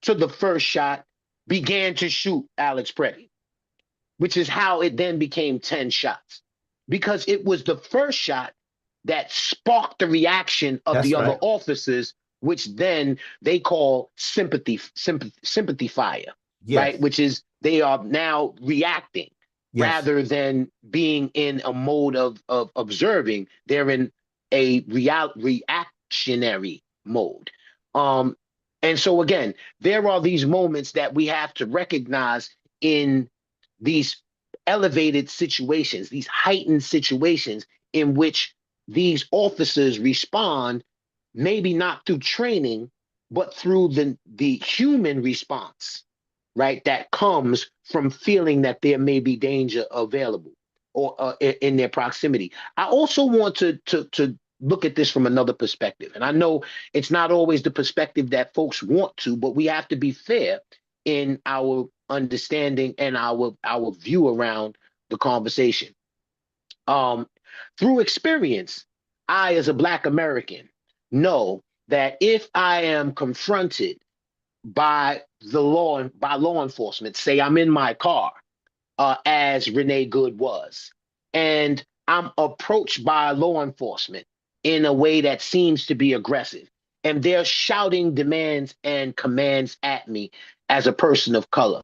to the first shot, began to shoot Alex Preddy, which is how it then became 10 shots, because it was the first shot that sparked the reaction of the other officers, which then they call sympathy fire, right? Which is they are now reacting rather than being in a mode of observing. They're in a reactionary mode. And so again, there are these moments that we have to recognize in these elevated situations, these heightened situations in which these officers respond, maybe not through training, but through the human response, right, that comes from feeling that there may be danger available or in their proximity. I also want to look at this from another perspective. And I know it's not always the perspective that folks want to, but we have to be fair in our understanding and our view around the conversation. Um, Through experience, I, as a Black American, know that if I am confronted by law enforcement, say I'm in my car, as Renee Good was, and I'm approached by law enforcement in a way that seems to be aggressive, and they're shouting demands and commands at me as a person of color.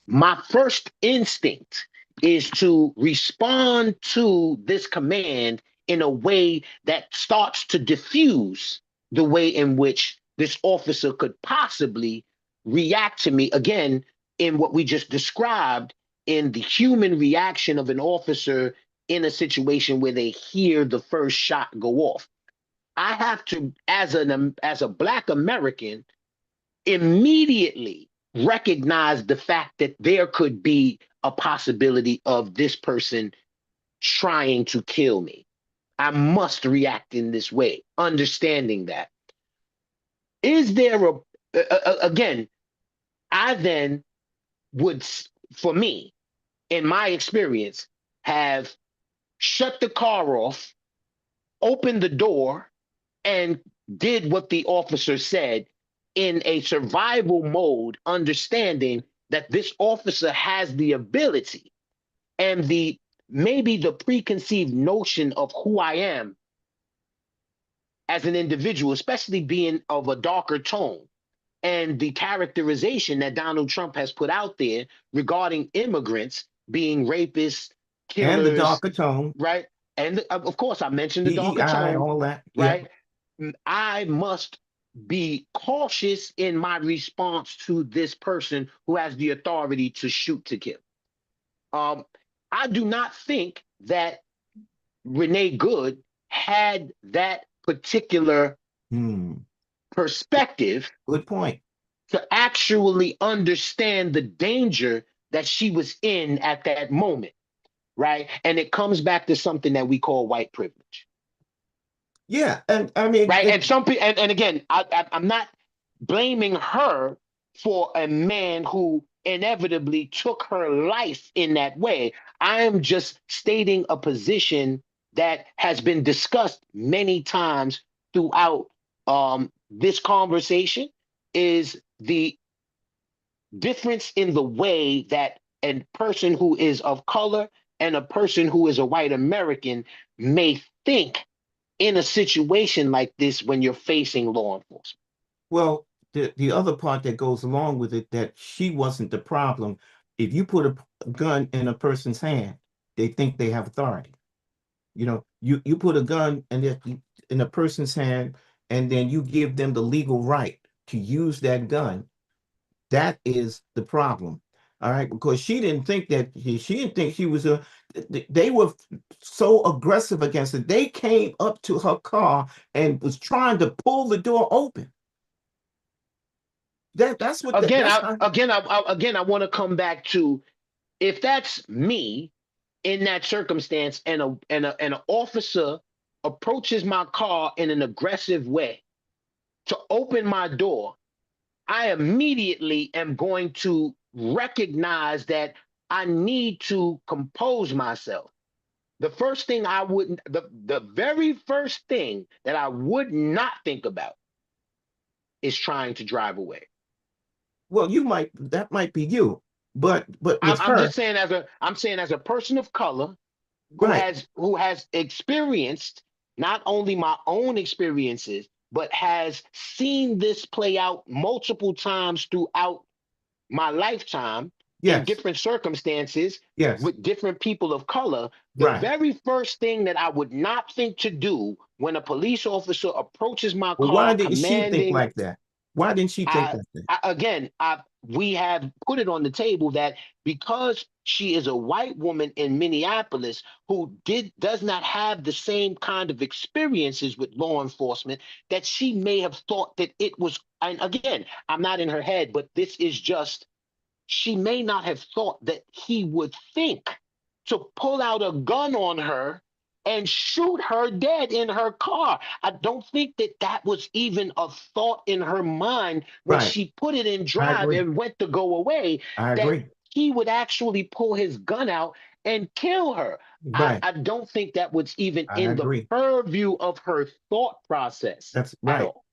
My first instinct is to respond to this command in a way that starts to diffuse the way in which this officer could possibly react to me, again, in what we just described, in the human reaction of an officer in a situation where they hear the first shot go off. I have to, as a Black American, immediately recognize the fact that there could be a possibility of this person trying to kill me. I must react in this way, understanding that. Is there again, I then would, for me, in my experience, have shut the car off, opened the door, and did what the officer said in a survival mode, understanding that this officer has the ability and the maybe the preconceived notion of who I am as an individual, especially being of a darker tone, and the characterization that Donald Trump has put out there regarding immigrants being rapists, And the killers, darker tone, right? And of course, I mentioned the darker DEI, tone, all that. Yeah. right? I must be cautious in my response to this person who has the authority to shoot to kill. Um, I do not think that Renee Good had that particular Hmm. perspective Good point. to actually understand the danger that she was in at that moment, right? And it comes back to something that we call white privilege. Yeah, and I mean, Right. And some people, and again, I'm not blaming her for a man who inevitably took her life in that way. I am just stating a position that has been discussed many times throughout this conversation, is the difference in the way that a person who is of color and a person who is a white American may think in a situation like this when you're facing law enforcement. well, the other part that goes along with it, that she wasn't the problem. If you put a gun in a person's hand, they think they have authority. You know, you put a gun in a person's hand, and then you give them the legal right to use that gun. That is the problem. All right, because she didn't think that she didn't think she was a. They were so aggressive against it. They came up to her car and was trying to pull the door open. That's what Again, that's I how. again I want to come back to, if that's me in that circumstance and an officer approaches my car in an aggressive way to open my door, I immediately am going to recognize that I need to compose myself. The first thing I wouldn't, the very first thing that I would not think about is trying to drive away. Well, you might that might be you, but with I'm her, just saying, I'm saying, as a person of color right? who has experienced not only my own experiences, but has seen this play out multiple times throughout my lifetime in Yes, different circumstances yes, with different people of color. The right. very first thing that I would not think to do when a police officer approaches my Well, why car didn't she think commanding, like that? Why didn't she think I, like that? we have put it on the table that because she is a white woman in Minneapolis who does not have the same kind of experiences with law enforcement, that she may have thought that it was. And again, I'm not in her head, but this is just she may not have thought that he would think to pull out a gun on her and shoot her dead in her car. I don't think that that was even a thought in her mind when Right. she put it in I drive agree. and went to go away, I that agree. he would actually pull his gun out and kill her. Right. I don't think that was even I in the agree. purview of her thought process That's at right. all.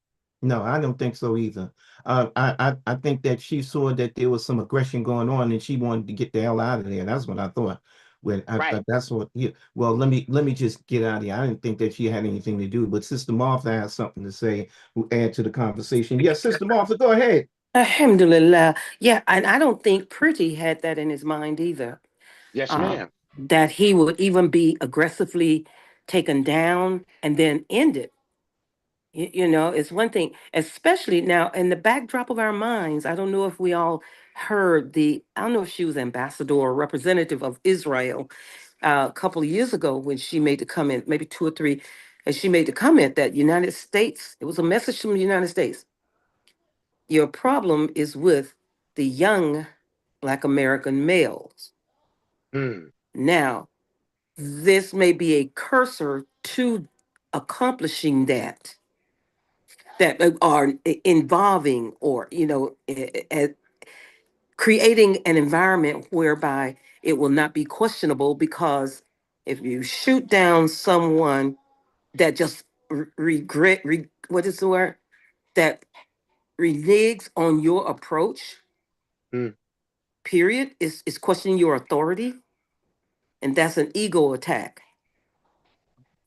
No, I don't think so either. I think that she saw that there was some aggression going on, and she wanted to get the hell out of there. That's what I thought. When I Right. thought that's what. Yeah. Well, let me just get out of here. I didn't think that she had anything to do, but Sister Martha has something to say. Who add to the conversation? Yes, Sister Martha, go ahead. Alhamdulillah. Yeah, and I don't think Pretty had that in his mind either. Yes, Uh, ma'am. that he would even be aggressively taken down and then end it. You know, it's one thing, especially now in the backdrop of our minds. I don't know if we all heard I don't know if she was ambassador or representative of Israel a couple of years ago when she made the comment, maybe two or three, and she made the comment that United States, it was a message from the United States. Your problem is with the young Black American males. Mm, Now, this may be a cursor to accomplishing that are involving or creating an environment whereby it will not be questionable, because if you shoot down someone that just what is the word, that reneges on your approach, mm, period, is questioning your authority, and that's an ego attack.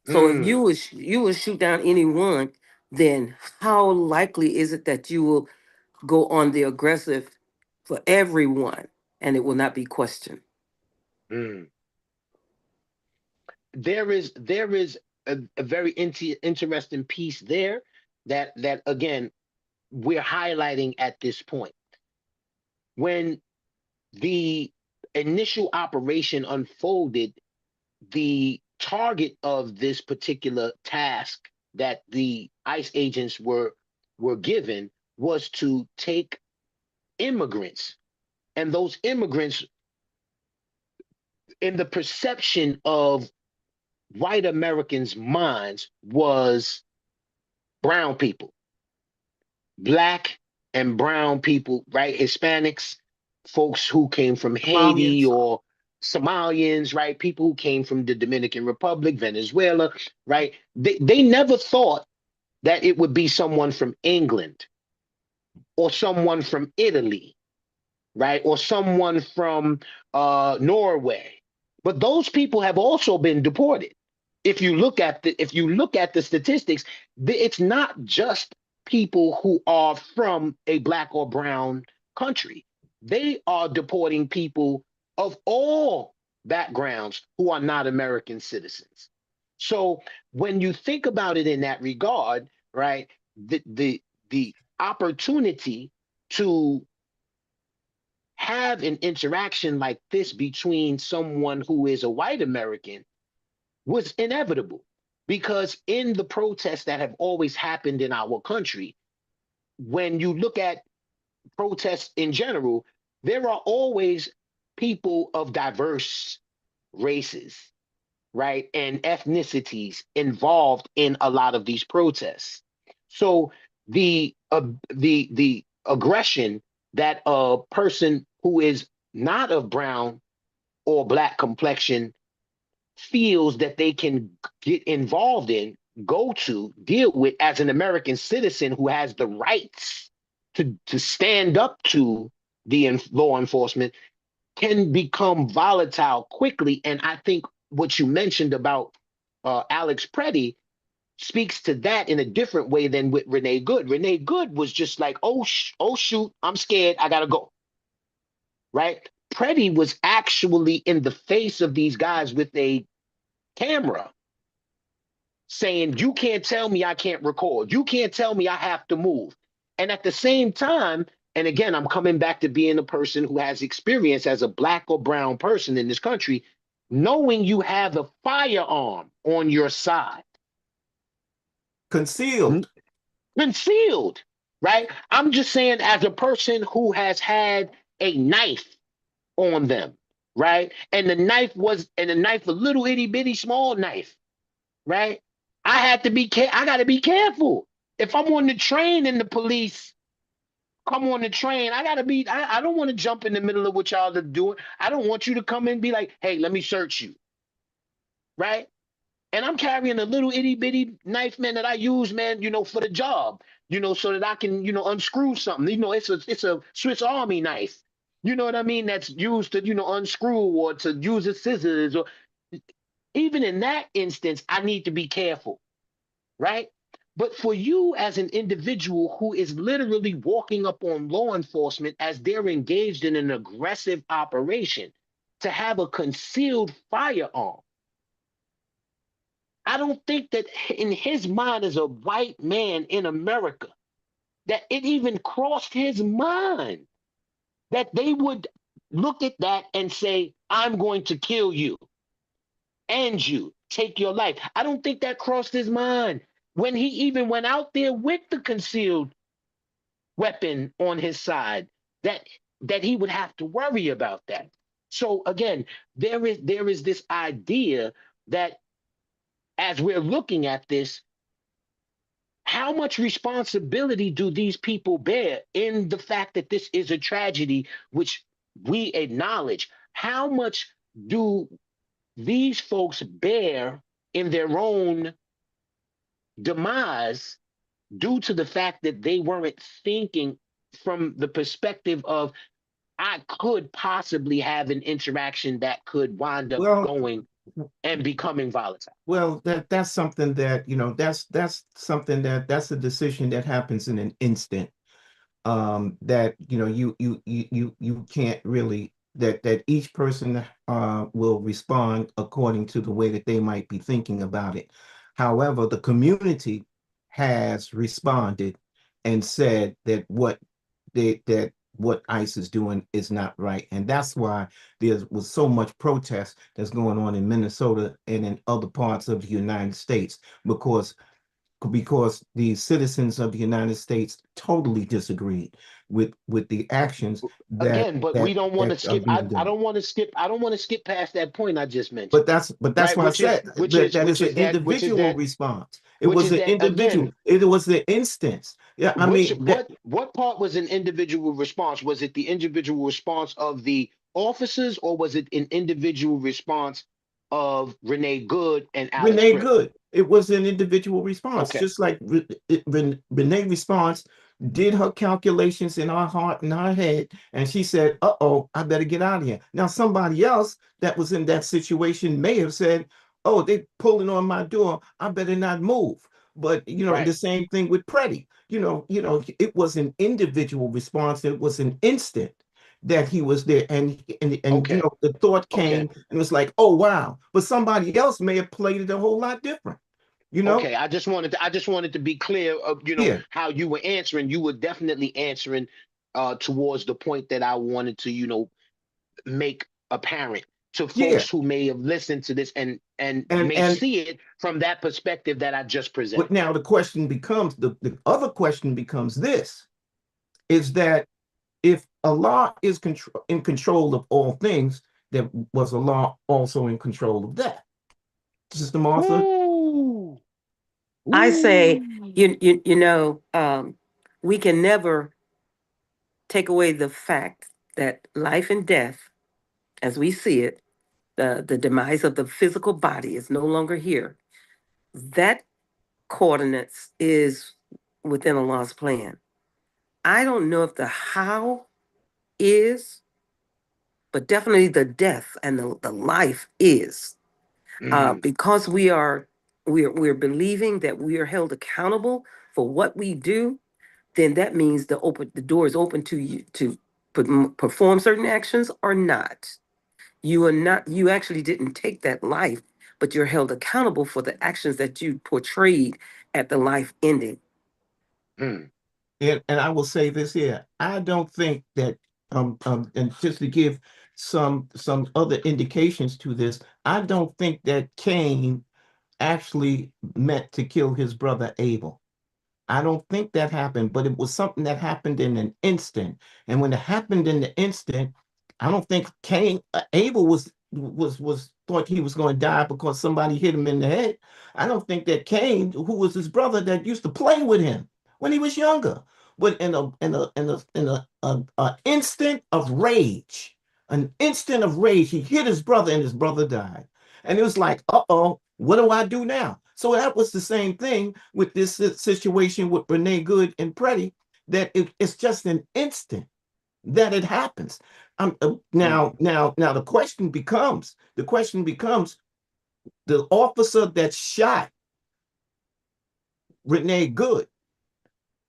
So if mm, you will shoot down anyone, then how likely is it that you will go on the aggressive for everyone and it will not be questioned? mm. There is a very interesting piece there that again we're highlighting at this point. When the initial operation unfolded, the target of this particular task that the ICE agents were given was to take immigrants, and those immigrants, in the perception of white Americans' minds, was brown people, black and brown people, right? Hispanics, folks who came from Haiti, Somalians. or Somalians, right? People who came from the Dominican Republic, Venezuela, right? They never thought that it would be someone from England or someone from Italy, right? Or someone from Norway. But those people have also been deported. If you look at the statistics, it's not just people who are from a black or brown country. They are deporting people of all backgrounds who are not American citizens. So when you think about it in that regard, right, the opportunity to have an interaction like this between someone who is a white American was inevitable, because in the protests that have always happened in our country, when you look at protests in general, there are always people of diverse races, right, and ethnicities involved in a lot of these protests. So the aggression that a person who is not of brown or black complexion feels that they can get involved in, go to, deal with as an American citizen who has the rights to stand up to the law enforcement, can become volatile quickly. And I think what you mentioned about Alex Preddy speaks to that in a different way than with Renee Good. Renee Good was just like, oh shoot, I'm scared, I gotta go. Right? Preddy was actually in the face of these guys with a camera saying, you can't tell me I can't record. You can't tell me I have to move. And at the same time, and again, I'm coming back to being a person who has experience as a black or brown person in this country, knowing you have a firearm on your side, Concealed. concealed, right? I'm just saying, as a person who has had a knife on them, right? And the knife a little itty bitty small knife, right? I got to be careful. If I'm on the train and the police come on the train, I don't want to jump in the middle of what y'all are doing. I don't want you to come and be like, hey, let me search you, right? And I'm carrying a little itty bitty knife, man, that I use, man, for the job, so that I can, unscrew something. It's a Swiss Army knife. You know what I mean? That's used to, unscrew or to use as scissors. Or even in that instance, I need to be careful, right? But for you as an individual who is literally walking up on law enforcement as they're engaged in an aggressive operation, to have a concealed firearm, I don't think that in his mind as a white man in America, that it even crossed his mind that they would look at that and say, I'm going to kill you, end you, take your life. I don't think that crossed his mind when he even went out there with the concealed weapon on his side, that he would have to worry about that. So again, there is this idea that as we're looking at this, how much responsibility do these people bear in the fact that this is a tragedy, which we acknowledge? How much do these folks bear in their own demise due to the fact that they weren't thinking from the perspective of, I could possibly have an interaction that could wind up Well, going and becoming volatile? well, that's something that, that's something that's a decision that happens in an instant. That you can't really, that each person will respond according to the way that they might be thinking about it. However, the community has responded and said that what ICE is doing is not right, and that's why there was so much protest that's going on in Minnesota and in other parts of the United States, because the citizens of the United States totally disagreed with the actions that Again, but we don't want to are skip. I, being I done. don't want to skip. I don't want to skip past that point I just mentioned, But that's right? why I Which is said which that is that which is an is that which is individual that response. It which was is an that individual. again. It was the instance. Yeah, I Which mean that what part was an individual response? Was it the individual response of the officers, or was it an individual response of Renee Good and Alex Renee Griffin? Good. It was an individual response, Okay, just like Renee response did her calculations in her heart and her head, and she said, "Uh-oh, I better get out of here." Now, somebody else that was in that situation may have said, "Oh, they pulling on my door. I better not move." But right. the same thing with Preddy. It was an individual response. It was an instant that he was there, and Okay, the thought okay, came and was like, oh wow, but somebody else may have played it a whole lot different, you know okay. I just wanted to be clear of yeah, how you were answering. You were definitely answering towards the point that I wanted to make apparent to yeah. folks who may have listened to this and may And see it from that perspective that I just what presented. now the question becomes, the other question becomes, this is that if Allah is in control of all things, then was Allah also in control of that? Sister Martha? Ooh, I say, ooh. we can never take away the fact that life and death, as we see it, the demise of the physical body is no longer here. That coordinates is within Allah's plan. I don't know if the how is, but definitely the death and the life is. Mm, Because we're believing that we are held accountable for what we do, then that means the door is open to you to perform certain actions or not. You actually didn't take that life, but you're held accountable for the actions that you portrayed at the life ending. mm. And I will say this here. I don't think that and just to give some other indications to this, I don't think that Cain actually meant to kill his brother Abel. I don't think that happened, but it was something that happened in an instant. And when it happened in the instant, I don't think Abel was thought he was going to die because somebody hit him in the head. I don't think that Cain, who was his brother that used to play with him when he was younger, but in a instant of rage, he hit his brother and his brother died. And it was like, uh-oh, what do I do now? So that was the same thing with this situation with Renee Good and Pretty, that it's just an instant that it happens. Now the question becomes the officer that shot Renee Good,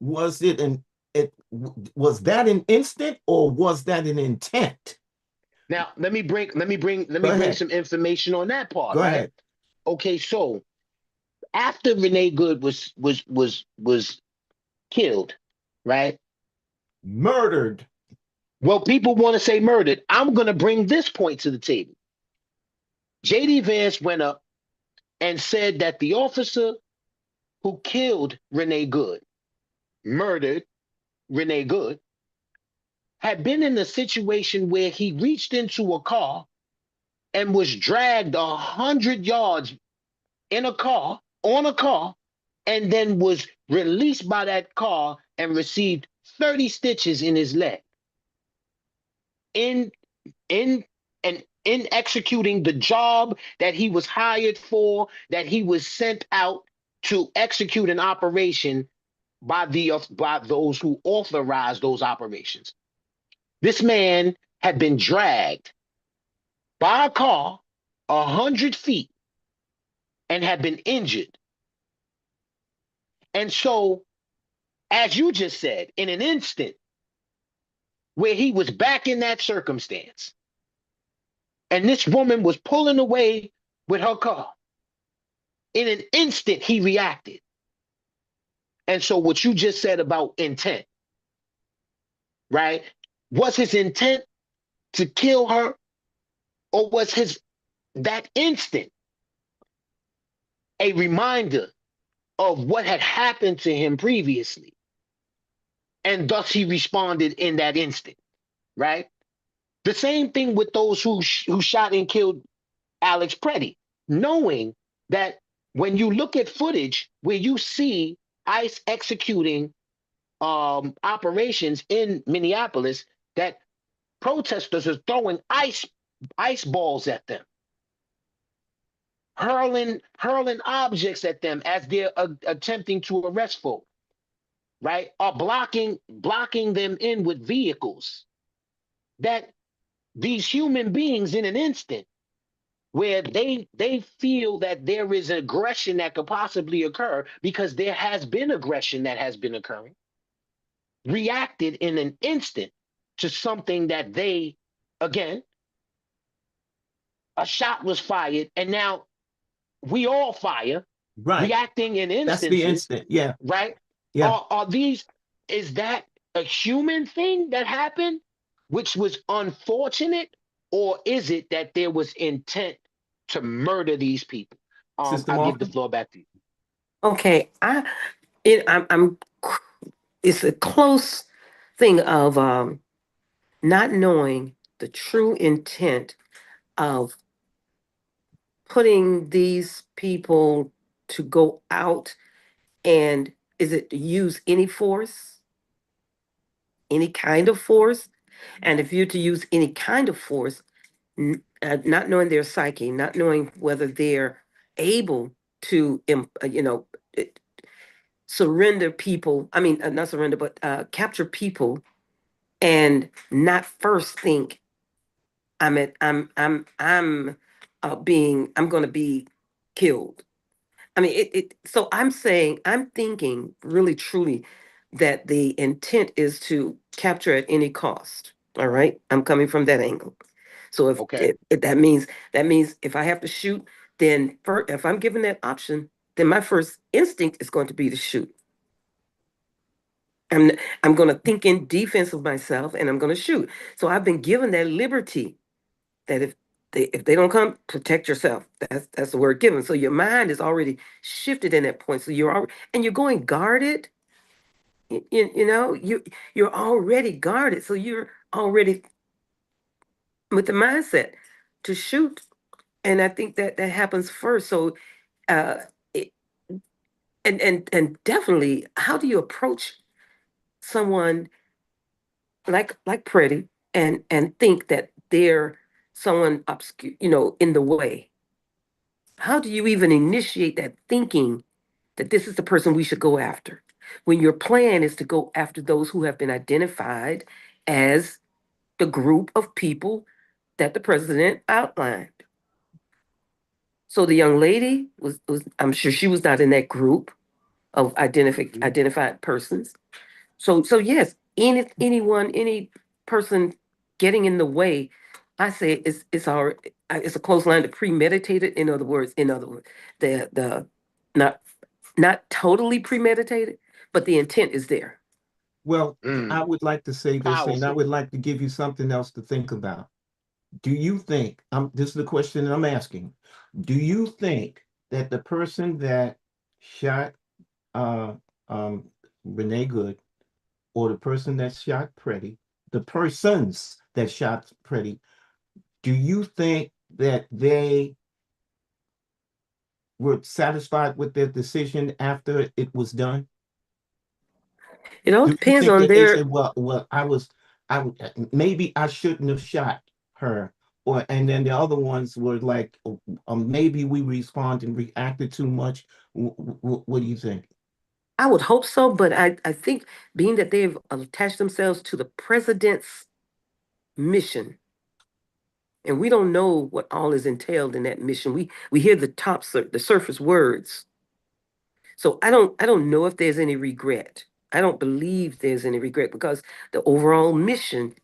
was it an it was that an instant or was that an intent? Now, let Go me bring ahead. some information on that part, Go right? ahead. Okay, so after Renee Good was killed, right? Murdered. Well, people want to say murdered. I'm gonna bring this point to the table. JD Vance went up and said that the officer who killed Renee Good, murdered Renee Good, had been in a situation where he reached into a car and was dragged 100 yards in a car, on a car, and then was released by that car and received 30 stitches in his leg. In in in executing the job that he was hired for, that he was sent out to execute an operation by those who authorized those operations. This man had been dragged by a car 100 feet and had been injured. And so, as you just said, in an instant where he was back in that circumstance, and this woman was pulling away with her car, in an instant he reacted. And so, what you just said about intent, right? Was his intent to kill her, or was his that instant a reminder of what had happened to him previously? And thus he responded in that instant, right? The same thing with those who shot and killed Alex Preddy, knowing that when you look at footage where you see ICE executing operations in Minneapolis, that protesters are throwing ice balls at them, hurling objects at them as they're attempting to arrest folk, right? Are blocking them in with vehicles. That these human beings, in an instant where they feel that there is aggression that could possibly occur, because there has been aggression that has been occurring, reacted in an instant to something that they, again, a shot was fired, and now we all fire, Right. reacting in That's the instances, instant. Yeah. right? Yeah. Are these, is that a human thing that happened, which was unfortunate, or is it that there was intent to murder these people? Sister I'll give the Martha. floor back to you. Okay, I'm it's a close thing of not knowing the true intent of putting these people to go out, and is it to use any force, any kind of force? And if you're to use any kind of force, not knowing their psyche, not knowing whether they're able to, eh, surrender people. I mean, not surrender, but capture people, and not first think I'm going to be killed. I mean, so I'm thinking really truly that the intent is to capture at any cost. All right. I'm coming from that angle. So Okay. if that means if I have to shoot, then if I'm given that option, then my first instinct is going to be to shoot. I'm I'm going to think in defense of myself, and I'm going to shoot. So I've been given that liberty that if they don't come, protect yourself. That's the word given. So your mind is already shifted in that point. So you're already, and you're going guarded. You're already guarded, so you're already with the mindset to shoot. And I think that that happens first. So, uh, it, and definitely, how do you approach someone like Pretty and think that they're someone obscure, in the way? How do you even initiate that thinking that this is the person we should go after when your plan is to go after those who have been identified as the group of people that the president outlined? So the young lady was I'm sure she was not in that group of identified persons. So yes, any person getting in the way, I say it's a close line to premeditated. In other words, the not not totally premeditated, but the intent is there. Well, I Mm, would like to say this, and I powerful. would like to give you something else to think about. Do you think, this is the question that I'm asking, do you think that the person that shot uh, um, Renee Good, or the person that shot Pretty, the persons that shot Pretty, do you think that they were satisfied with their decision after it was done? It all Do you depends think on that they their. said, well, maybe I shouldn't have shot her, or and then the other ones were like, maybe we responded and reacted too much. What do you think? I would hope so, but I think being that they've attached themselves to the president's mission, and we don't know what all is entailed in that mission. We hear the surface words. So I don't know if there's any regret. I don't believe there's any regret because the overall mission,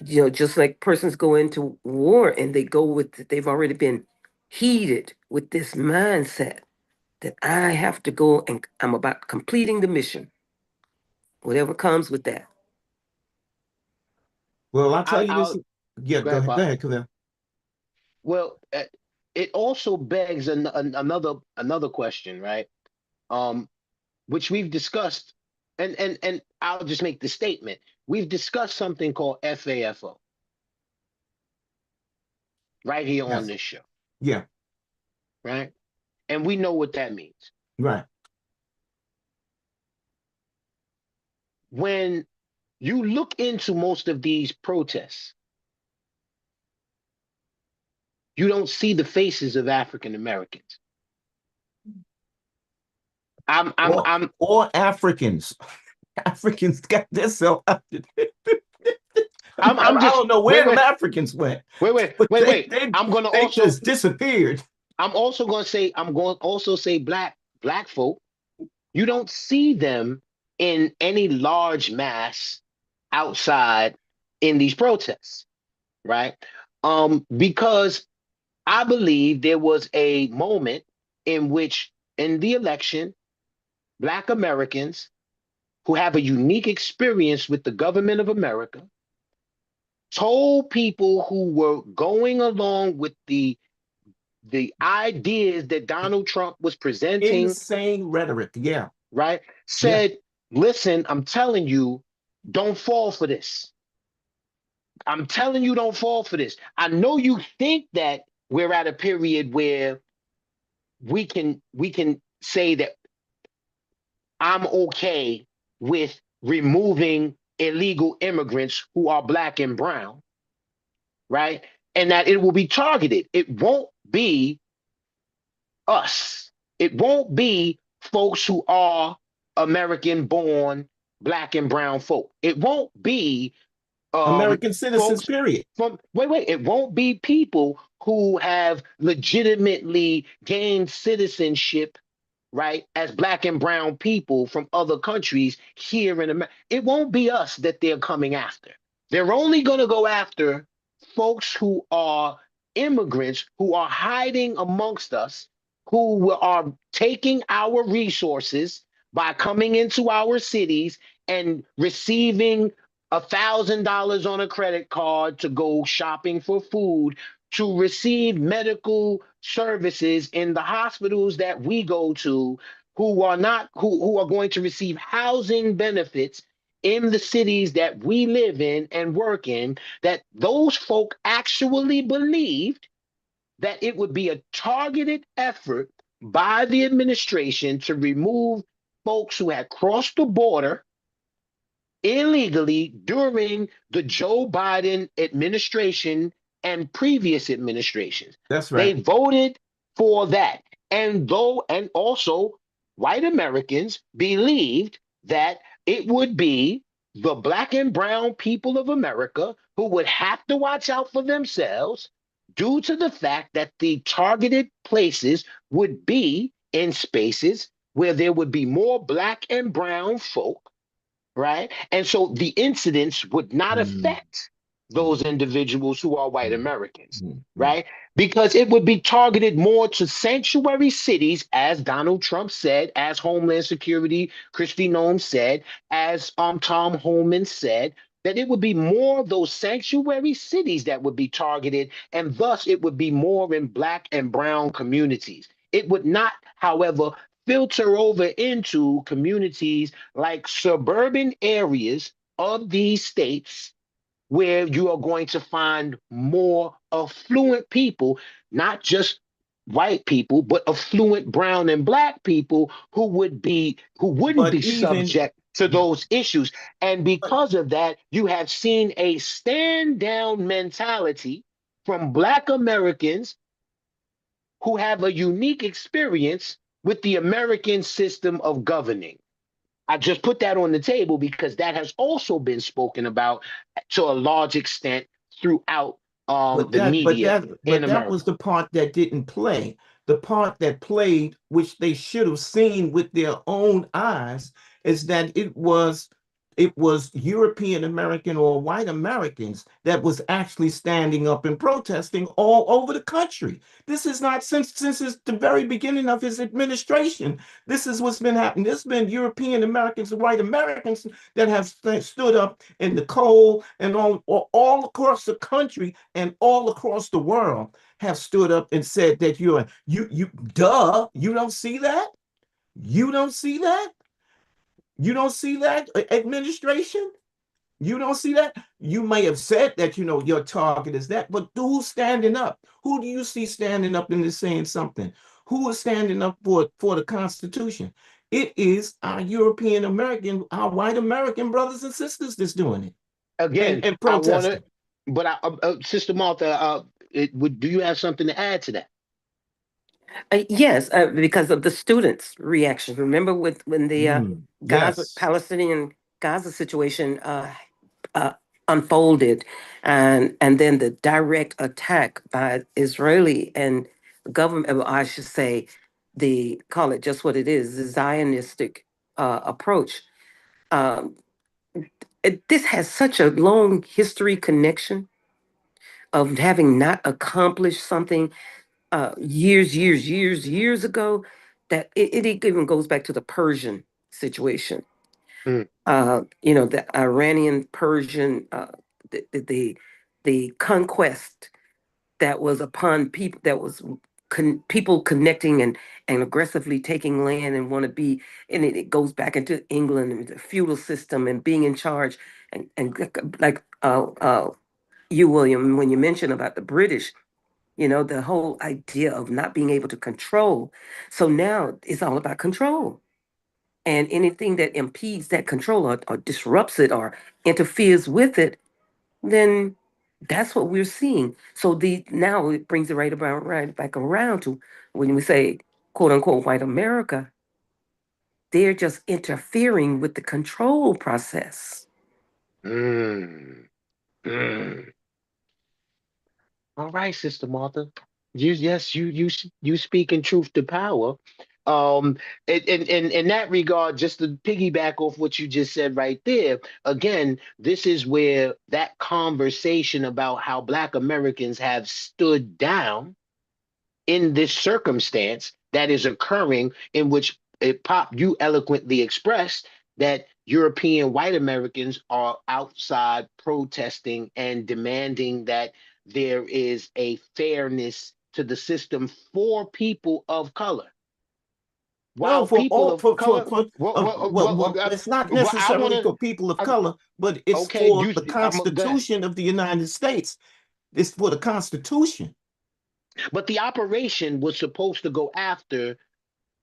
just like persons go into war and they've already been heated with this mindset that I have to go and I'm about completing the mission, whatever comes with that. Well, I'll tell you this. I'll Yeah, go go ahead, ahead. Go Bob. ahead, Kavell. Well, it also begs another question, right? Um, which we've discussed, and I'll just make the statement. We've discussed something called FAFO right here on Yes. this show, Yeah. right? And we know what that means. Right. When you look into most of these protests, you don't see the faces of African Americans. I'm I'm Or I'm or Africans. Africans got themselves out. I'm I just don't know where wait, them wait, Africans went, wait, wait, but wait, wait. I'm gonna they also just disappeared. I'm going to also say black folk. You don't see them in any large mass outside in these protests, right? Because I believe there was a moment in which in the election, black Americans who have a unique experience with the government of America told people who were going along with the ideas that Donald Trump was presenting, Insane rhetoric. Yeah. right? Yeah. Said, listen, I'm telling you, don't fall for this. I'm telling you, don't fall for this. I know you think that we're at a period where we can say that I'm okay with removing illegal immigrants who are black and brown, right? And that it will be targeted. It won't be us. It won't be folks who are American born black and brown folk. It won't be American citizens, folks period. from wait, it won't be people who have legitimately gained citizenship, right, as black and brown people from other countries here in America. It won't be us that they're coming after. They're only going to go after folks who are immigrants who are hiding amongst us, who are taking our resources by coming into our cities and receiving $1,000 on a credit card to go shopping for food, to receive medical services in the hospitals that we go to, who are not who are going to receive housing benefits in the cities that we live in and work in, that those folk actually believed that it would be a targeted effort by the administration to remove folks who had crossed the border illegally during the Joe Biden administration and previous administrations. That's They right. voted for that. And also white Americans believed that it would be the black and brown people of America who would have to watch out for themselves due to the fact that the targeted places would be in spaces where there would be more black and brown folk, right? And so the incidents would not Mm, affect those mm, individuals who are white mm, Americans, mm. right? Because it would be targeted more to sanctuary cities, as Donald Trump said, as Homeland Security Kristi Noem said, as Tom Holman said, that it would be more of those sanctuary cities that would be targeted, and thus it would be more in black and brown communities. It would not, however, filter over into communities like suburban areas of these states where you are going to find more affluent people, not just white people, but affluent brown and black people who wouldn't But be even, subject to those issues. And but, because of that, you have seen a stand down mentality from black Americans who have a unique experience with the American system of governing. I just put that on the table because that has also been spoken about to a large extent throughout But the that, but media that, in but that America. was the part that didn't play. The part that played, which they should have seen with their own eyes, is that it was European American or white Americans that was actually standing up and protesting all over the country. This is not since it's the very beginning of his administration. This is what's been happening. There's been European Americans and white Americans that have stood up in the cold and all across the country and all across the world have stood up and said that you don't see that? You don't see that? You don't see that, administration? You don't see that? You may have said that, your target is that, but who's standing up? Who do you see standing up and is saying something? Who is standing up for the Constitution? It is our European American, our white American brothers and sisters that's doing it Again, and I want to, protesting. but Sister Martha, do you have something to add to that? Yes, because of the students' reaction. Remember when the Gaza Yes. Palestinian Gaza situation uh, unfolded, and then the direct attack by Israeli and government, well, I should say, the call it just what it is, the Zionistic approach. Um, this has such a long history connection of having not accomplished something years ago, that it even goes back to the Persian situation. Mm, The Iranian Persian, the, the the the conquest that was upon people, that was people connecting and aggressively taking land and want to be, and it goes back into England and the feudal system and being in charge, and like you, William, when you mentioned about the British, the whole idea of not being able to control. So now it's all about control. And anything that impedes that control, or disrupts it or interferes with it, then that's what we're seeing. So now it brings it right back around to when we say quote unquote white America, they're just interfering with the control process. mm, mm. All right, Sister Martha. You speak in truth to power. In that regard, just to piggyback off what you just said right there, again, this is where that conversation about how Black Americans have stood down in this circumstance that is occurring, in which you eloquently expressed that European white Americans are outside protesting and demanding that there is a fairness to the system for people of color. No, while for people all of color, it's not I want necessarily to. for people of color, but it's Okay, for you. the Go ahead. Constitution of the United States. It's for the Constitution. But the operation was supposed to go after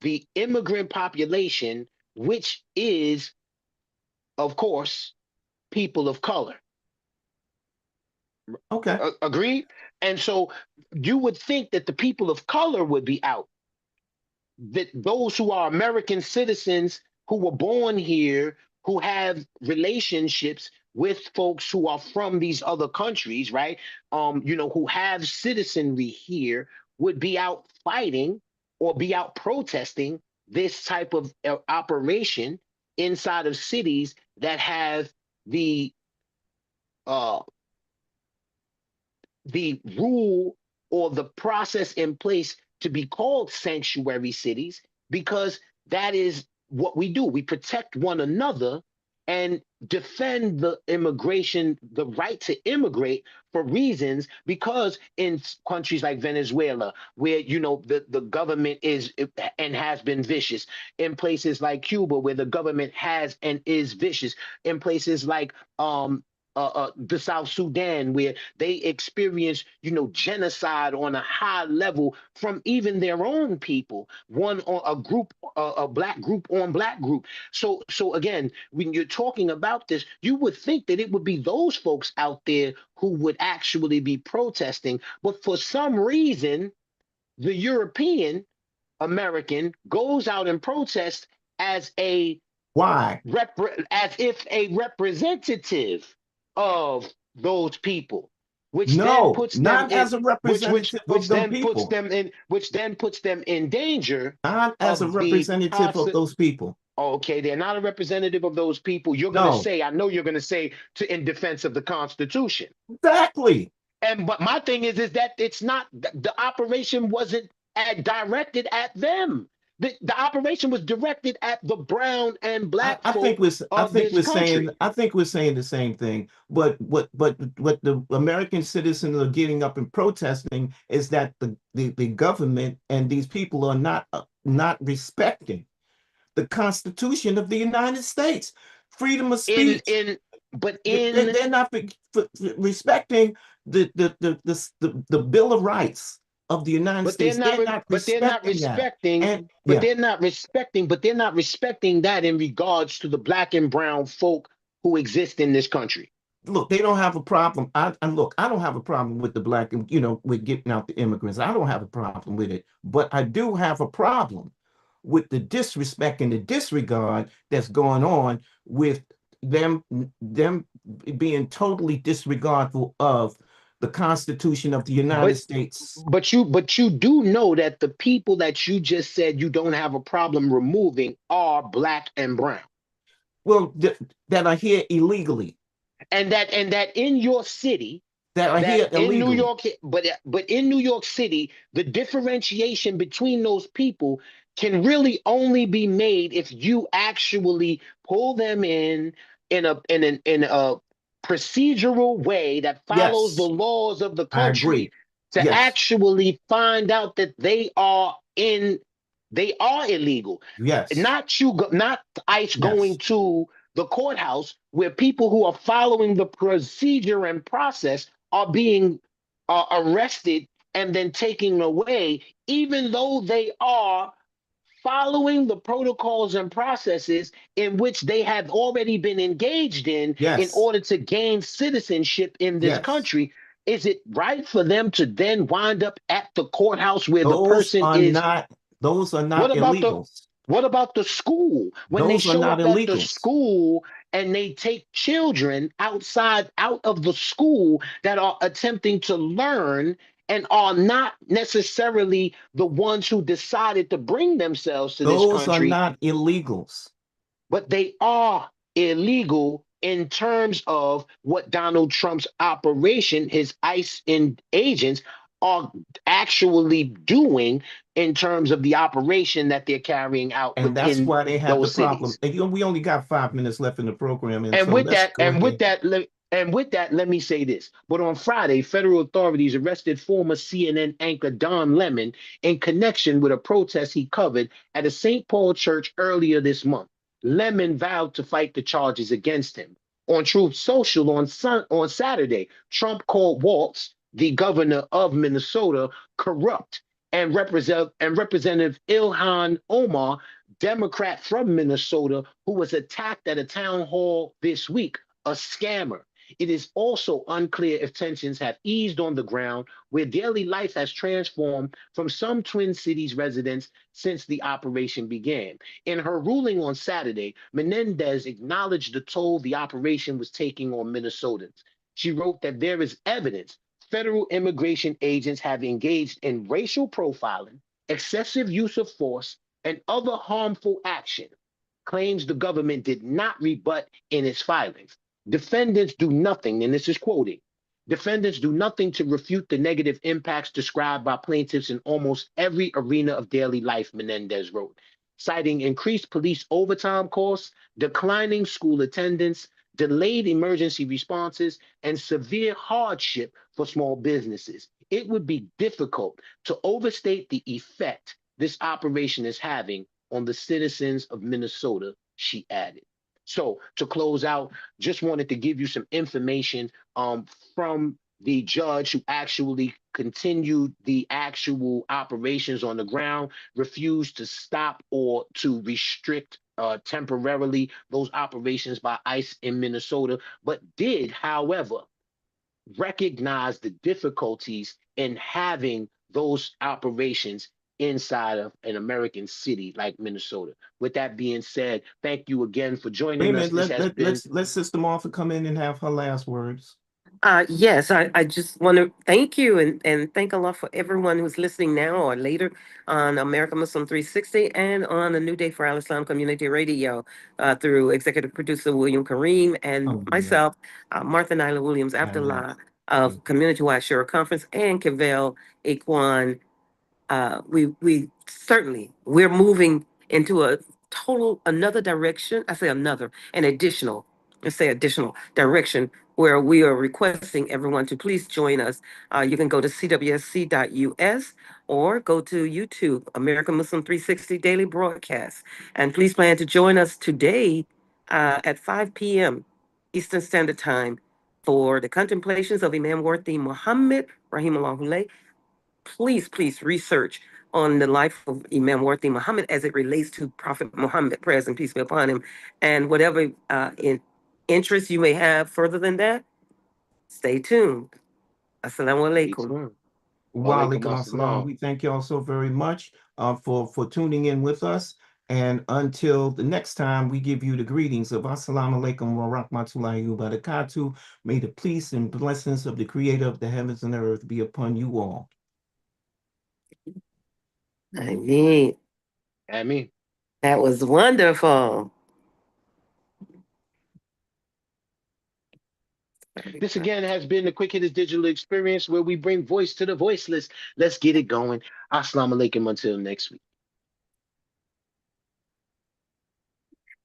the immigrant population, which is, of course, people of color. Okay. Agreed? And so you would think that the people of color would be out, that those who are American citizens who were born here, who have relationships with folks who are from these other countries, right? Who have citizenry here, would be out fighting or be out protesting this type of operation inside of cities that have the uh, the rule or the process in place to be called sanctuary cities, because that is what we do. We protect one another and defend the immigration, the right to immigrate for reasons, because in countries like Venezuela, where the government is and has been vicious, in places like Cuba, where the government has and is vicious, in places like the South Sudan, where they experience, genocide on a high level from even their own people, one on a group, a black group on black group. So again, when you're talking about this, you would think that it would be those folks out there who would actually be protesting, but for some reason, the European American goes out and protests as a Why? as if a representative of those people, which then No, puts them not in as a representative of them people. which then puts them in danger Not as a of the representative of possi- those people. okay, they're not a representative of those people. You're going to No, say, I know you're going to say, to in defense of the Constitution. exactly. And but my thing is that it's not, the operation wasn't directed at them. The operation was directed at the brown and black folk of this country. I think we're saying the same thing. But what the American citizens are getting up and protesting is that the government and these people are not respecting the Constitution of the United States, freedom of In speech. in but in They're not respecting the Bill of Rights of the United but they're States. not They're not but they're not respecting that. respecting And yeah, but they're not respecting that in regards to the black and brown folk who exist in this country. look, they don't have a problem. And look, I don't have a problem with the black, with getting out the immigrants. I don't have a problem with it. But I do have a problem with the disrespect and the disregard that's going on with them being totally disregardful of the Constitution of the United But States. but you do know that the people that you just said you don't have a problem removing are black and brown. Well, that are here illegally, And that in your city, that are that here in New illegally. York, but in New York City, the differentiation between those people can really only be made if you actually pull them in a procedural way that follows the Yes, laws of the I country, agree. to Yes, actually find out that they are illegal. yes, Not ICE going yes. to the courthouse, where people who are following the procedure and process are being arrested and then taken away, even though they are following the protocols and processes in which they have already been engaged in Yes, order to gain citizenship in this yes. country. Is it right for them to then wind up at the courthouse where the Those person are is? not those are What not about the illegals. what about the school, when they Those are show not up at the illegals. school and they take children out of the school that are attempting to learn and are not necessarily the ones who decided to bring themselves to this Those are country, not illegals. but they are illegal in terms of what Donald Trump's operation, his ICE agents, are actually doing in terms of the operation that they're carrying out And that's within why they have the those problem. cities. And, we only got 5 minutes left in the program, and And so with let's that, go and with ahead. that, And with that, let me say this. But on Friday, federal authorities arrested former CNN anchor Don Lemon in connection with a protest he covered at a St. Paul church earlier this month. Lemon vowed to fight the charges against him. On Truth Social on Saturday, Trump called Waltz, the governor of Minnesota, corrupt, and Representative Ilhan Omar, Democrat from Minnesota, who was attacked at a town hall this week, a scammer. It is also unclear if tensions have eased on the ground, where daily life has transformed from some Twin Cities residents since the operation began. In her ruling on Saturday, Menendez acknowledged the toll the operation was taking on Minnesotans. She wrote that there is evidence federal immigration agents have engaged in racial profiling, excessive use of force, and other harmful action, claims the government did not rebut in its filings. Defendants do nothing, and this is quoting, defendants do nothing to refute the negative impacts described by plaintiffs in almost every arena of daily life, Menendez wrote, citing increased police overtime costs, declining school attendance, delayed emergency responses, and severe hardship for small businesses. It would be difficult to overstate the effect this operation is having on the citizens of Minnesota, she added. So to close out, just wanted to give you some information from the judge who actually continued the actual operations on the ground, refused to stop or to restrict temporarily those operations by ICE in Minnesota, but did, however, recognize the difficulties in having those operations inside of an American city like Minnesota. With that being said, thank you again for joining us. Raymond, This has been let Sister Martha come in and have her last words. Yes, I just want to thank you and thank Allah for everyone who's listening now or later on America Muslim 360 and on the New Day for Al Islam Community Radio through executive producer William Kareem and Alhamdulillah. myself, Martha Nailah Williams Nailah. Abdullah of Community Wide Shura Conference and Kivel Equon. We certainly we're moving into a total another direction. I say another, an additional, let's say additional direction where we are requesting everyone to please join us. You can go to cwsc.us or go to YouTube, American Muslim 360 Daily Broadcast. And please plan to join us today at 5 p.m. Eastern Standard Time for the contemplations of Imam Worthy Muhammad, Rahimahullah. Please research on the life of Imam Worthy Muhammad as it relates to Prophet Muhammad, prayers and peace be upon him. And whatever interest you may have further than that, stay tuned. Assalamu alaikum. Wa Walaikum alaikum assalam. assalam. We thank you all so very much for tuning in with us. And until the next time, we give you the greetings of Assalamu alaikum wa rahmatullahi wa barakatuh. May the peace and blessings of the Creator of the heavens and earth be upon you all. I mean, Ameen. that was wonderful. This again has been the Quick Hitters Digital Experience where we bring voice to the voiceless. Let's get it going. Assalamu alaikum until next week.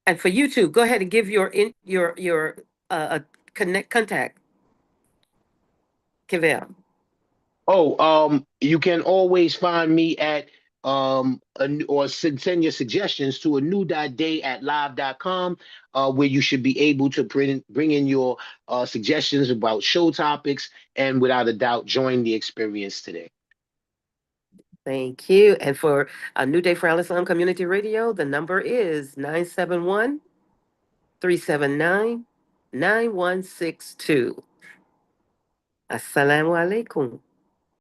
And for you too, go ahead and give your contact, Kivel. Oh, you can always find me at or send your suggestions to a new.day at live.com, where you should be able to bring in your suggestions about show topics and without a doubt join the experience today. Thank you. And for a New Day for Al Islam Community Radio, the number is 971-379-9162. Assalamu alaikum.